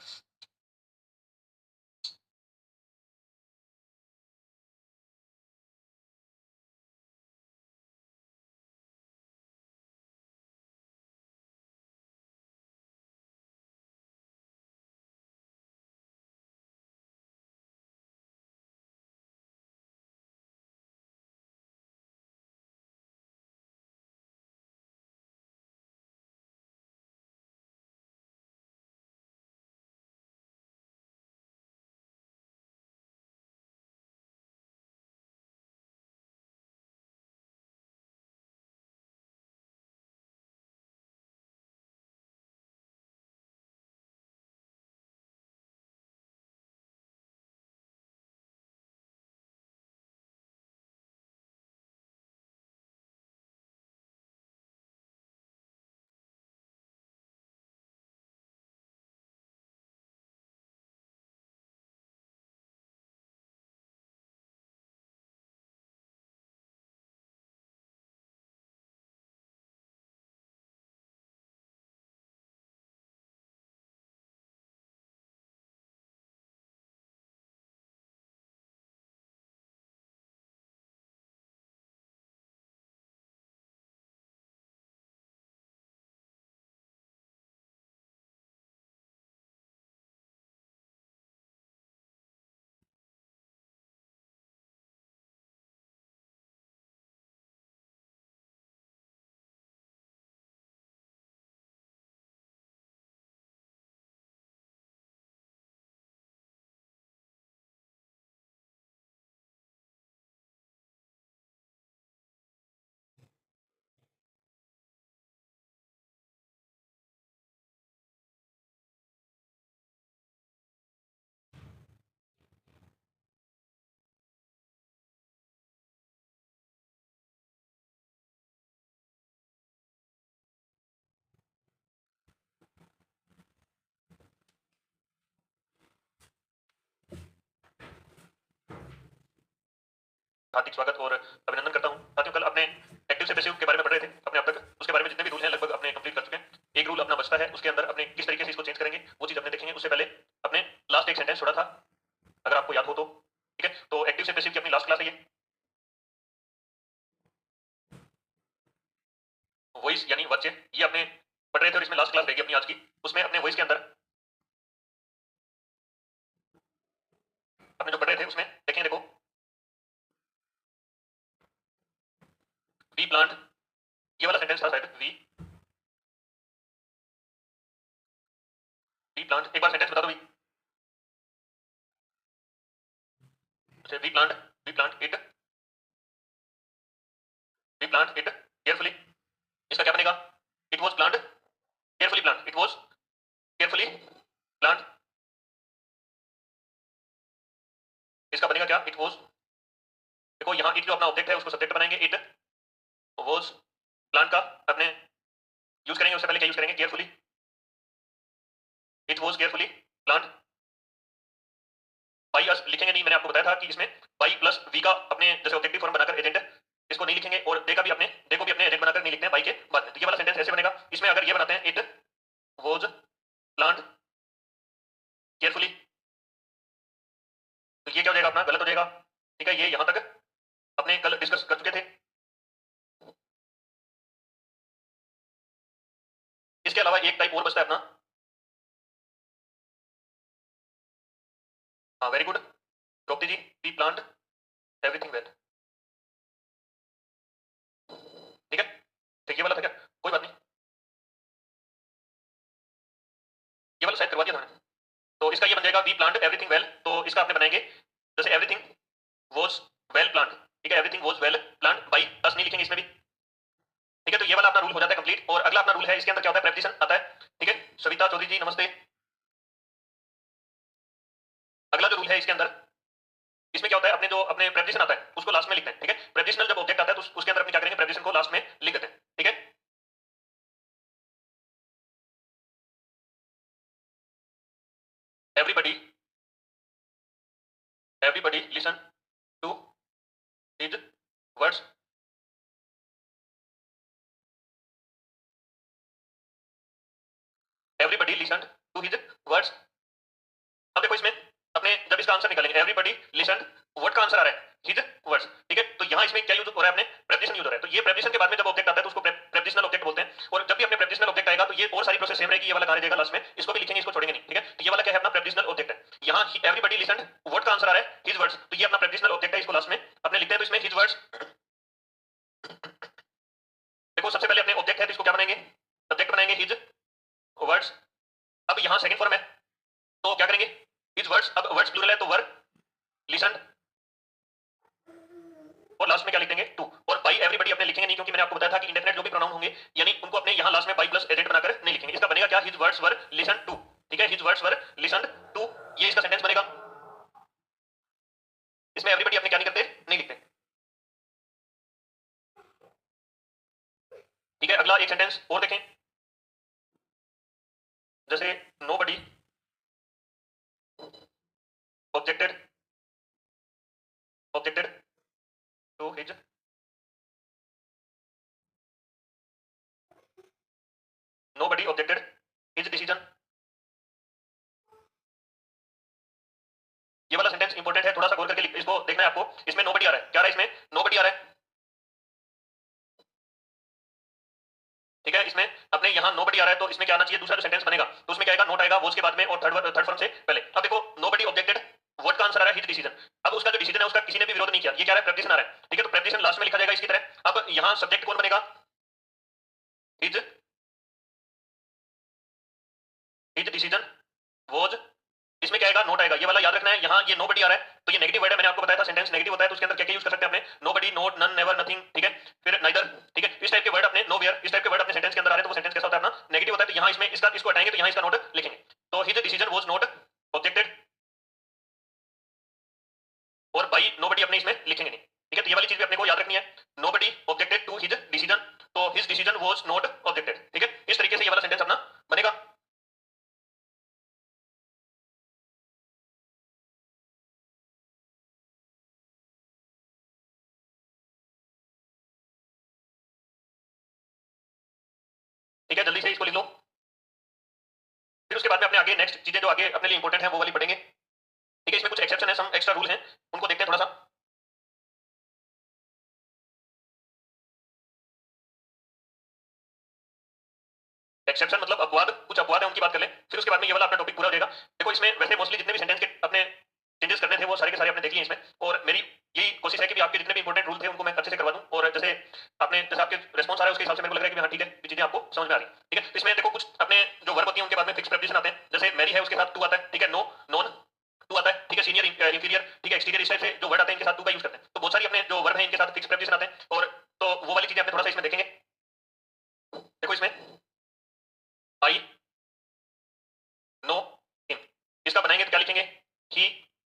हार्दिक स्वागत और अभिनंदन करता हूं। साथियों, कल अपने एक्टिव से पैसिव के बारे में पढ़ रहे थे अपने अब तक, उसके बारे में जितने भी रूल हैं लगभग अपने कंप्लीट कर चुके हैं। एक रूल अपना बचता है, उसके अंदर अपने किस तरीके से इसको चेंज करेंगे वो चीज अपने देखेंगे। उससे पहले अपने लास्ट एक सेंटेंस छोड़ा था, अगर आपको याद हो तो। ठीक है, तो एक्टिव से पैसिव की अपनी लास्ट क्लास है ये। वॉइस यानी वाच्य, ये अपने पढ़ रहे थे और इसमें लास्ट क्लास रहेगी अपनी आज की। उसमें अपने वॉइस के अंदर अपने जो पढ़ रहे थे उसमें देखेंगे, देखो, वी प्लांट, ये वाला सेंटेंस था शायद, वी प्लांट। एक बार सेंटेंस बता दो भाई। अच्छा, we plant it, we plant it carefully. इसका क्या बनेगा? It was plant carefully, plant it was carefully plant. इसका बनेगा क्या? इट वाज, देखो यहाँ इट जो अपना ऑब्जेक्ट है उसको सब्जेक्ट बनाएंगे, इट वाज प्लांट का अपने यूज करेंगे। उससे पहले क्या यूज करेंगे? Carefully, it was carefully plant. By us लिखेंगे नहीं, मैंने आपको बताया था कि इसमें बाई प्लस वी का अपने जैसे ऑब्जेक्टिव फॉर्म बनाकर एजेंट इसको नहीं लिखेंगे, और दे का भी अपने दे को भी अपने एजेंट बनाकर नहीं लिखते हैं बाई के बाद में। तो ये वाला सेंटेंस ऐसे बनेगा। इसमें अगर ये बनाते हैं इट वाज प्लांट केयरफुली, तो ये क्या हो जाएगा? अपना गलत हो जाएगा। ठीक है, ये यहां तक अपने कल डिस्कस कर चुके थे। इसके अलावा एक टाइप और बचता है अपना। हाँ, very good Draupadi ji, we plant everything well. ठीक है, तो ये वाला था क्या? कोई बात नहीं, ये वाला शायद करवा दिया था मैंने। तो इसका ये बन जाएगा वी प्लांट एवरीथिंग वेल। तो इसका अपने बनाएंगे जैसे एवरीथिंग वाज वेल प्लांट। ठीक है, everything was well plant, by us नहीं लिखेंगे इसमें भी। ठीक है, तो ये वाला अपना रूल हो जाता है कंप्लीट। और अगला अपना रूल है, इसके अंदर क्या होता है? प्रेपोजिशन आता है। ठीक है, सविता चौधरी जी नमस्ते। अगला जो रूल है इसके अंदर, इसमें क्या होता है? अपने जो अपने प्रेपोजिशन आता है उसको लास्ट में लिखते हैं। ठीक है, प्रेपोजिशनल जब ऑब्जेक्ट आता है तो उसके अंदर अपने क्या करेंगे? प्रेपोजिशन को लास्ट में लिख देते हैं। ठीक है, everybody, everybody listen to his words. Everybody listen to his words. अब देखो इसमें अपने जब इसका आंसर निकालेंगे, एवरीबडी लिसन, वर्ड का आंसर आ रहा है हिज वर्ड्स। ठीक है, तो यहाँ इसमें क्या यूज हो रहा है? अपने प्रेपोजिशन यूज हो रहा है। तो ये प्रेपोजिशन के बाद में जब ऑब्जेक्ट आता है तो उसको प्रेपोजिशनल ऑब्जेक्ट बोलते हैं। और जब भी अपने प्रेपोजिशनल ऑब्जेक्ट आएगा तो ये और सारी प्रोसेस सेम रहेगी। ये वाला कहां रहेगा? लास्ट में इसको भी लिखेंगे, इसको छोड़ेंगे नहीं। ठीक है, तो ये वाला क्या है? अपना प्रेपोजिशनल ऑब्जेक्ट है। यहाँ एवरीबडी लिसन, वर्ड का आंसर आ रहा है हिज वर्ड्स, तो ये अपना प्रेपोजिशनल ऑब्जेक्ट है। इसको लास्ट में अपने लिखते हैं। तो इसमें हिज वर्ड्स, देखो सबसे पहले अपने ऑब्जेक्ट है तो इसको क्या बनाएंगे? सब्जेक्ट बनाएंगे हिज वर्ड्स। अब यहाँ सेकंड फॉर्म है तो क्या करेंगे? His words. अब वर्ड्स प्लूरल है तो वर लिसन, और लास्ट में क्या लिख देंगे? टू। और बाई एवरीबडी अपने लिखेंगे नहीं, क्योंकि मैंने आपको बताया था कि इंडेफिनिट जो भी प्रोनाउन होंगे यानी उनको अपने यहाँ लास्ट में बाई प्लस एजेंट बनाकर नहीं लिखेंगे। इसका बनेगा क्या? His words were listen to. ठीक है, his words were listen to, ये इसका सेंटेंस बनेगा। इसमें एवरीबडी अपने क्या नहीं करते? नहीं लिखते। ठीक है, अगला एक सेंटेंस और देखें, जैसे nobody objected, objected to his, nobody objected his decision. ये वाला सेंटेंस इंपॉर्टेंट है, थोड़ा सा गौर करके इसको देखना है आपको। इसमें नोबडी आ रहा है, क्या आ रहा है? इसमें नोबडी आ रहा है। ठीक है, इसमें अपने यहाँ नोबडी आ रहा है तो इसमें क्या आना चाहिए? दूसरा जो सेंटेंस बनेगा तो उसमें क्या आएगा? नोट आएगा, वॉज के बाद में और थर्ड फॉर्म से पहले। अब देखो नोबडी ऑब्जेक्टेड, वर्ड का आंसर आ रहा है हिज डिसीजन। अब उसका जो डिसीजन है उसका किसी ने भी विरोध नहीं किया, ये क्या रहा है? प्रेपोजिशन आ रहा है। ठीक है, तो प्रेपोजिशन लास्ट में लिखा जाएगा इसकी तरह। अब यहाँ सब्जेक्ट कौन बनेगा? His, his decision was. इसमें क्या आएगा? नोट आएगा। ये वाला याद रखना है। यहाँ ये नोबडी आ रहा है तो ये नेगेटिव वर्ड है, मैंने आपको बताया था सेंटेंस नेगेटिव होता है तो उसके अंदर क्या क्या यूज कर सकते हैं अपने? Nobody, not, none, never, nothing. ठीक है, फिर नाइदर। ठीक है, इस टाइप के वर्ड अपने, नो वेयर, इस टाइप के वर्ड अपने सेंटेंस के अंदर आ रहे हैं तो वो सेंटेंस कैसा होता है? अपना नेगेटिव होता है। तो यहाँ इसमें इसका इसको हटाएंगे तो यहाँ इसका नोट लिखेंगे। तो his decision was not objected, और बाई नोबडी अपने इसमें लिखेंगे नहीं। ठीक है, तो ये वाली चीज भी अपने को याद रखनी है। Nobody objected to his decision, तो his decision was not objected. ठीक है, इस तरीके से ये वाला सेंटेंस अपना बनेगा। ठीक है, जल्दी से इसको लिख लो। फिर उसके बाद में अपने आगे नेक्स्ट चीजें जो आगे अपने लिए इंपॉर्टेंट है वो वाली पढ़ेंगे। ठीक है, इसमें कुछ एक्सेप्शन है, सम एक्स्ट्रा रूल हैं, उनको देखते हैं थोड़ा सा। एक्सेप्शन मतलब अपवाद, कुछ अपवाद है उनकी बात कर ले, फिर उसके बाद में ये वाला अपना टॉपिक पूरा हो जाएगा। देखो इसमें वैसे मोस्टली जितने भी सेंटेंस के अपने चेंजेस करने थे वो सारे के सारे आपने देख लिए इसमें, और मेरी यही कोशिश है कि आपके जितने भी इंपॉर्टेंट रूल थे उनको मैं अच्छे से करवा दूं, और जैसे आपके रिस्पॉन्स आ रहा है उसके हिसाब से मेरे को लग रहा है कि हाँ ठीक है, ये चीजें आपको समझ में आ रही। ठीक है, इसमें देखो कुछ अपने जो वर्ब होती है उनके बाद में फिक्स प्रेपोजिशन आते हैं, जैसे मैरी है उसके साथ टू आता है। ठीक है, नो, नॉन, टू आता है। ठीक है, सीनियर, इंफीरियर, ठीक है, एक्सटीरियर, इस टाइप से जो वर्ड आते हैं इनके साथ टू का यूज करते हैं। तो बहुत सारी अपने जो वर्ब है इनके साथ फिक्स प्रेपोजिशन आते हैं, और तो वो वाली चीजें अपने थोड़ा सा इसमें देखेंगे। देखो इसमें आई, नो, हिम, इसका बनाएंगे तो क्या लिखेंगे, he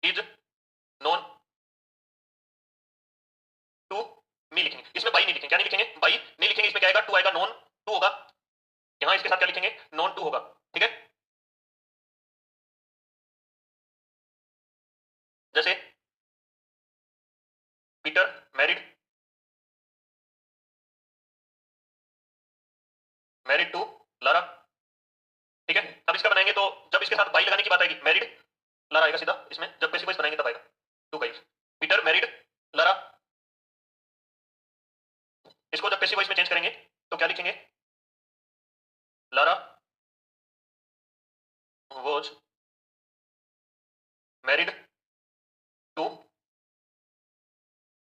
is known to me लिखेंगे। इसमें बाई नहीं लिखेंगे, क्या नहीं लिखेंगे, बाई नहीं लिखेंगे। इसमें क्या आएगा, टू आएगा, नॉन टू होगा। यहां इसके साथ क्या लिखेंगे, नॉन टू होगा। ठीक है, जैसे Peter married, married to Lara. ठीक है, अब इसका बनाएंगे तो जब इसके साथ बाई लगाने की बात आएगी, मैरिड लारा आएगा सीधा इसमें, जब पैसिव वॉइस बनाएंगे तब आएगा टू का यूज। पीटर मैरिड लारा, इसको जब पैसिव वॉइस में चेंज करेंगे तो क्या लिखेंगे, Lara was married to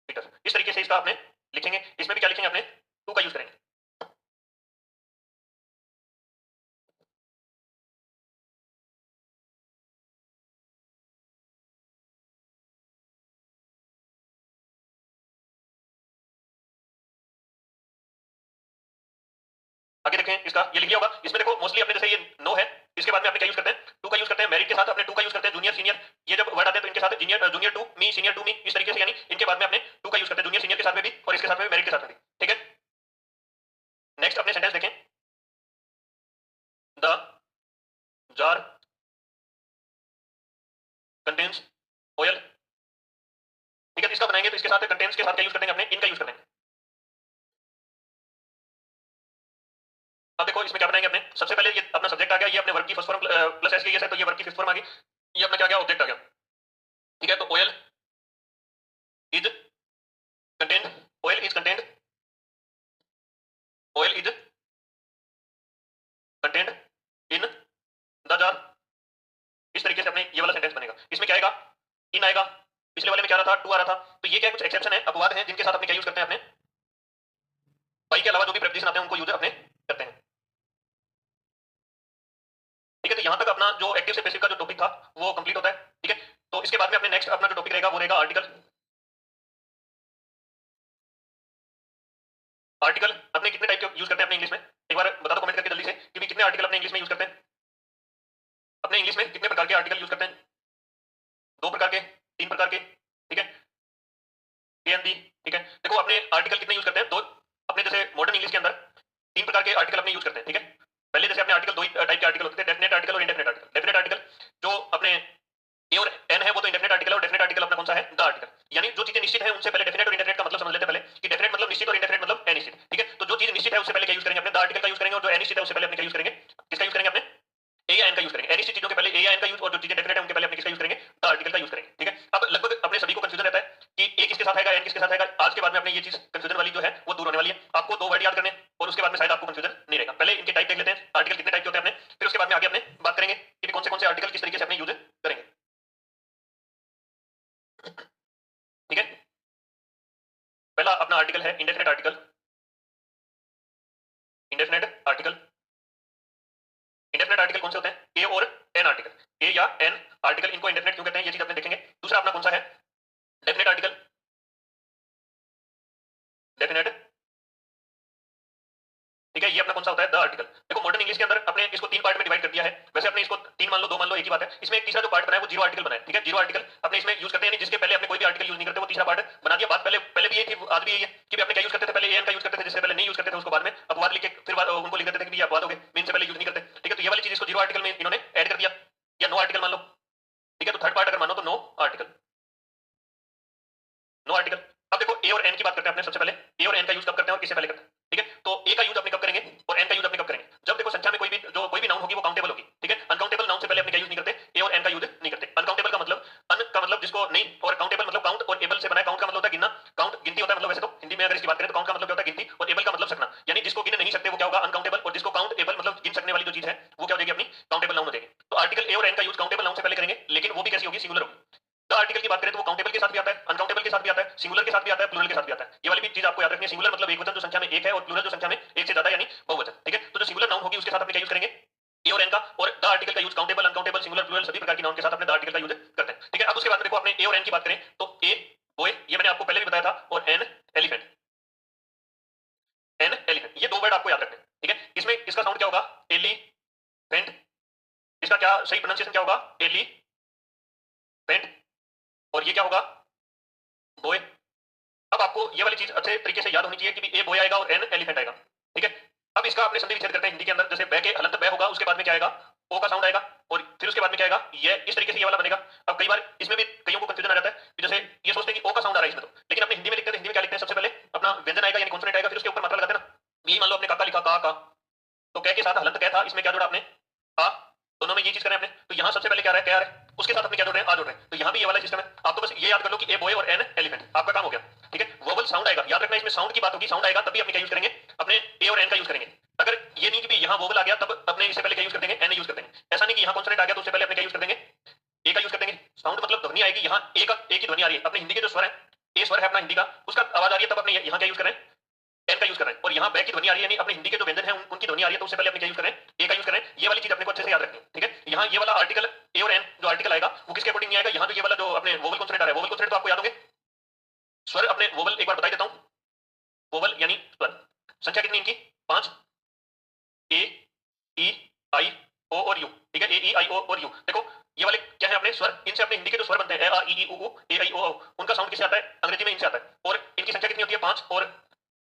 Peter. इस तरीके से इसका आपने लिखेंगे। इसमें भी क्या लिखेंगे, आपने टू का यूज करेंगे। आगे देखें इसका, ये लिख लिया होगा। इसमें देखो मोस्टली अपने जैसे ये नो है, इसके बाद में अपने क्या यूज करते हैं, टू का यूज करते हैं। मैरिड के साथ अपने टू का यूज करते हैं। जूनियर सीनियर, ये जब वर्ड आते हैं तो इनके साथ junior, junior to me, senior to me, इस तरीके से, यानी इनके बाद में अपने टू का यूज करते हैं, जूनियर सीनियर के साथ में भी और इसके साथ में मैरिड के साथ में भी। ठीक है, नेक्स्ट अपने सेंटेंस देखें, द जार कंटेन्स ऑयल। ठीक है, इसका बनाएंगे तो इसके साथ कंटेन्स के साथ क्या यूज करेंगे, अपने इनका यूज करेंगे। अब देखो इसमें क्या बनाएंगे, अपने सबसे पहले ये अपना सब्जेक्ट आ गया, ये अपने वर्ब की फर्स्ट फॉर्म प्लस एस की है, तो ये वर्ब की फिफ्थ फॉर्म आ गई। ये अपना क्या गया, ऑब्जेक्ट आ गया। ठीक है, तो oil is contained, oil is contained, oil is contained in the jar. इस तरीके से अपने ये वाला सेंटेंस बनेगा। इसमें क्या आएगा, इन आएगा। पिछले वाले में क्या आ रहा था, टू आ रहा था। तो ये क्या कुछ एक्सेप्शन है, अपवाद है, जिनके साथ अपने क्या यूज करते हैं, अपने बाई के अलावा जो भी प्रेपोजिशन आते हैं उनको यूज अपने करते हैं। ठीक है, तो यहां तक अपना जो एक्टिव से पैसिव का जो टॉपिक था वो कंप्लीट होता है। ठीक है, तो इसके बाद में अपने नेक्स्ट अपना जो टॉपिक रहेगा वो रहेगा आर्टिकल। आर्टिकल अपने कितने टाइप के यूज करते हैं अपने इंग्लिश में, एक बार बता दो कमेंट करके जल्दी से कि भी कितने आर्टिकल अपने इंग्लिश में यूज करते हैं। अपने इंग्लिश में कितने प्रकार के आर्टिकल यूज करते हैं, दो प्रकार के, तीन प्रकार के। ठीक है, ए एंड बी। ठीक है, देखो अपने आर्टिकल कितने यूज करते हैं, दो। अपने जैसे मॉडर्न इंग्लिश के अंदर तीन प्रकार के आर्टिकल अपने यूज करते हैं। ठीक है, पहले जैसे अपने आर्टिकल दो टाइप के आर्टिकल होते थे, डेफिनेट आर्टिकल और इंडेफिनेट आर्टिकल। डेफिनेट आर्टिकल जो अपने ए और एन है वो तो इंडेफिनेट आर्टिकल है, और डेफिनेट आर्टिकल अपना कौन सा है, द आर्टिकल। यानी जो चीजें निश्चित है उनसे पहले डेफिनेट और इंडेफिनेट का मतलब समझ लेते हैं पहले, कि डेफिनेट मतलब निश्चित और इंडेफिनेट मतलब अनिश्चित। ठीक है, तो जो चीज निश्चित है उससे पहले क्या यूज करेंगे, अपने द आर्टिकल का यूज करेंगे, और जो अनिश्चित है उससे पहले अपने क्या यूज करेंगे, किसका यूज करेंगे, अपने ए या एन का यूज करेंगे। अनिश्चित चीजों के पहले ए या एन का यूज, और जो चीजें डेफिनेट है उनके पहले अपने किसका यूज करेंगे, द आर्टिकल का यूज करेंगे। ठीक है, अब लगभग अपने सभी को कंफ्यूजन रहता है कि ए किसके साथ आएगा, एन किसके साथ आएगा। आज के बाद में अपने ये चीज कंफ्यूजन वाली जो है वो दूर होने वाली है। आपको दो वर्ड याद करने, और उसके बाद में शायद आपको कंफ्यूजन नहीं रहेगा। पहले इनके टाइप देख लेते हैं, आर्टिकल कितने टाइप के होते हैं अपने, फिर उसके बाद में आगे अपने बात करेंगे कि कौन से आर्टिकल किस तरीके से अपने यूज करेंगे। ठीक है, पहला अपना आर्टिकल है indefinite article. Indefinite article, indefinite article कौन से होते हैं, ए और एन आर्टिकल। ए या एन आर्टिकल, इनको इंडेफिनेट क्यों कहते हैं ये चीज अपने देखेंगे। दूसरा अपना कौन सा है, डेफिनेट आर्टिकल। डेफिनेट, ठीक है, ये अपना कौन सा होता है, द आर्टिकल। देखो मॉडर्न इंग्लिश के अंदर अपने इसको तीन पार्ट में डिवाइड कर दिया है। वैसे अपने इसको तीन मान लो, दो मान लो, एक ही बात है। इसमें एक तीसरा जो पार्ट बनाया है वो जीरो आर्टिकल बनाया है। ठीक है, जीरो आर्टिकल अपने इसमें यूज करते हैं, जिसके पहले अपने कोई भी आर्टिकल यूज नहीं करते, वो तीसरा पार्ट बना दिया। बात पहले पहले भी ये थी, आज भी यही है कि अपने क्या यूज करते थे, पहले एन का यूज करते थे, जिससे पहले नहीं यूज करते थे उसको बाद में अपवाद लिख के फिर उनको लिख देते थे कि ये अपवाद हो गए, मीन से पहले यूज नहीं करते। ठीक है, तो ये वाली चीज इसको जीरो आर्टिकल में इन्होंने ऐड कर दिया, या नो आर्टिकल मान लो। ठीक है, तो थर्ड पार्ट अगर मानो तो नो आर्टिकल, नो आर्टिकल। अब देखो ए और एन की बात करते हैं अपने सबसे पहले। ए और एन का यूज कब करते हैं और किससे पहले करते हैं। ठीक है, तो ए का यूज अपने कब करेंगे और एन का यूज अपने कब करेंगे, जब काउंटेबल नाउन से पहले करेंगे, लेकिन वो भी कैसी होगी, सिंगुलर होगी। द आर्टिकल की बात करें तो वो काउंटेबल के साथ भी आता है, अनकाउंटेबल के साथ भी आता है, सिंगुलर के साथ भी आता है, प्लूरल के साथ भी आता है। ये वाली भी चीज आपको याद रखनी है। सिंगुलर मतलब एक वचन जो संख्या में एक है, और प्लूरल जो संख्या में एक से ज्यादा यानी बहुवचन, ठीक है। तो जो सिंगुलर नाउन होगी उसके साथ अपने क्या यूज करेंगे, ए और एन का, और द आर्टिकल का use countable, uncountable, singular, plural सभी प्रकार की नाउन के साथ अपने द आर्टिकल का यूज करते हैं, ठीक है। अब उसके बाद में देखो, अपने ए और एन की बात करें तो ए बॉय, ये मैंने आपको पहले भी बताया था, और एन एलिफेंट, एन एलिफेंट, ये दो वर्ड आपको याद रखने हैं, ठीक है। इसमें इसका साउंड क्या होगा, एलिफेंट, इसका क्या सही प्रोनाउंसिएशन क्या होगा, एलिफेंट, और ये क्या होगा, बॉय। अब आपको ये वाली चीज अच्छे तरीके से याद होनी चाहिए कि ए बॉय आएगा और एन एलिफेंट आएगा, ठीक है। अब इसका अपने संधि विच्छेद करते हैं हिंदी के अंदर। जैसे बै के हलंत बै होगा, उसके बाद में क्या आएगा, ओ का साउंड आएगा, और फिर उसके बाद में क्या आएगा, ये इस तरीके से ये वाला बनेगा। अब कई बार इसमें भी कईयों को कंफ्यूजन आ जाता है कि जैसे ये सोचते हैं कि ओ का साउंड आ रहा है इसमें, तो लेकिन अपने हिंदी में लिखते हैं, हिंदी में क्या लिखते हैं, सबसे पहले अपना व्यंजन आएगा यानी कॉन्सोनेंट आएगा, फिर उसके ऊपर मात्रा लगाते हैं ना। यही मान लो अपने काका लिखा का, तो कै के साथ हलंत कै था, इसमें क्या जोड़ा आपने, आ, दोनों में ये चीज करें आपने, तो यहाँ सबसे पहले क्या आ रहा है, क्या आ रहा है, उसके साथ अपने क्या जोड़ रहे हैं, आ जोड़ रहे हैं। तो यहाँ भी ये वाला सिस्टम है। आप तो बस ये याद कर लो कि ए बॉय और एन एलिफेंट, आपका काम हो गया, ठीक है। वोवल साउंड आएगा, याद रखना, इसमें साउंड की बात होगी, साउंड आएगा तभी अपने क्या यूज करेंगे, अपने ए और एन का यूज करेंगे। अगर ये नहीं कि यहाँ वोवल आ गया तब अपने इससे पहले क्या यूज कर देंगे, एन यूज कर देंगे। ऐसा नहीं कि यहाँ कॉन्सोनेंट आ गया तो उससे पहले अपने क्या यूज कर देंगे, ए का यूज कर देंगे। साउंड मतलब ध्वनि आएगी, यहाँ ए का, ए की ध्वनि आ रही है, अपने हिंदी के जो स्वर है, ए स्वर है अपना हिंदी का, उसका आवाज आ रही है, तब अपने यहाँ क्या यूज कर रहे हैं, एन का यूज कर रहे हैं। और यहाँ बै की ध्वनि आ रही है, यानी अपने हिंदी के जो व्यंजन है उनकी ध्वनि आ रही है, तो उससे पहले अपने क्या यूज कर रहे हैं, ए का यूज कर रहे हैं। ये वाली चीज अपने को अच्छे से याद रखनी है, ठीक है। यहाँ ये वाला आर्टिकल ए और एन जो आर्टिकल आएगा वो किसके अकॉर्डिंग नहीं आएगा, यहाँ तो ये वाला जो अपने वोवल कॉन्सोनेंट आ रहा है, वोवल कॉन्सोनेंट तो आपको याद होंगे स्वर, अपने वोवल एक बार बता देता हूँ। वोवल यानी स्वर, संख्या कितनी इनकी, 5, ए, ई, आई, ओ और यू, ठीक है। ए, ई, आई, ओ और यू। देखो ये वाले क्या है अपने स्वर, इनसे अपने हिंदी के जो स्वर बनते हैं, ए, आ, ई, उ, ए, आई, ओ, उनका साउंड किससे आता है, अंग्रेजी में इनसे आता है।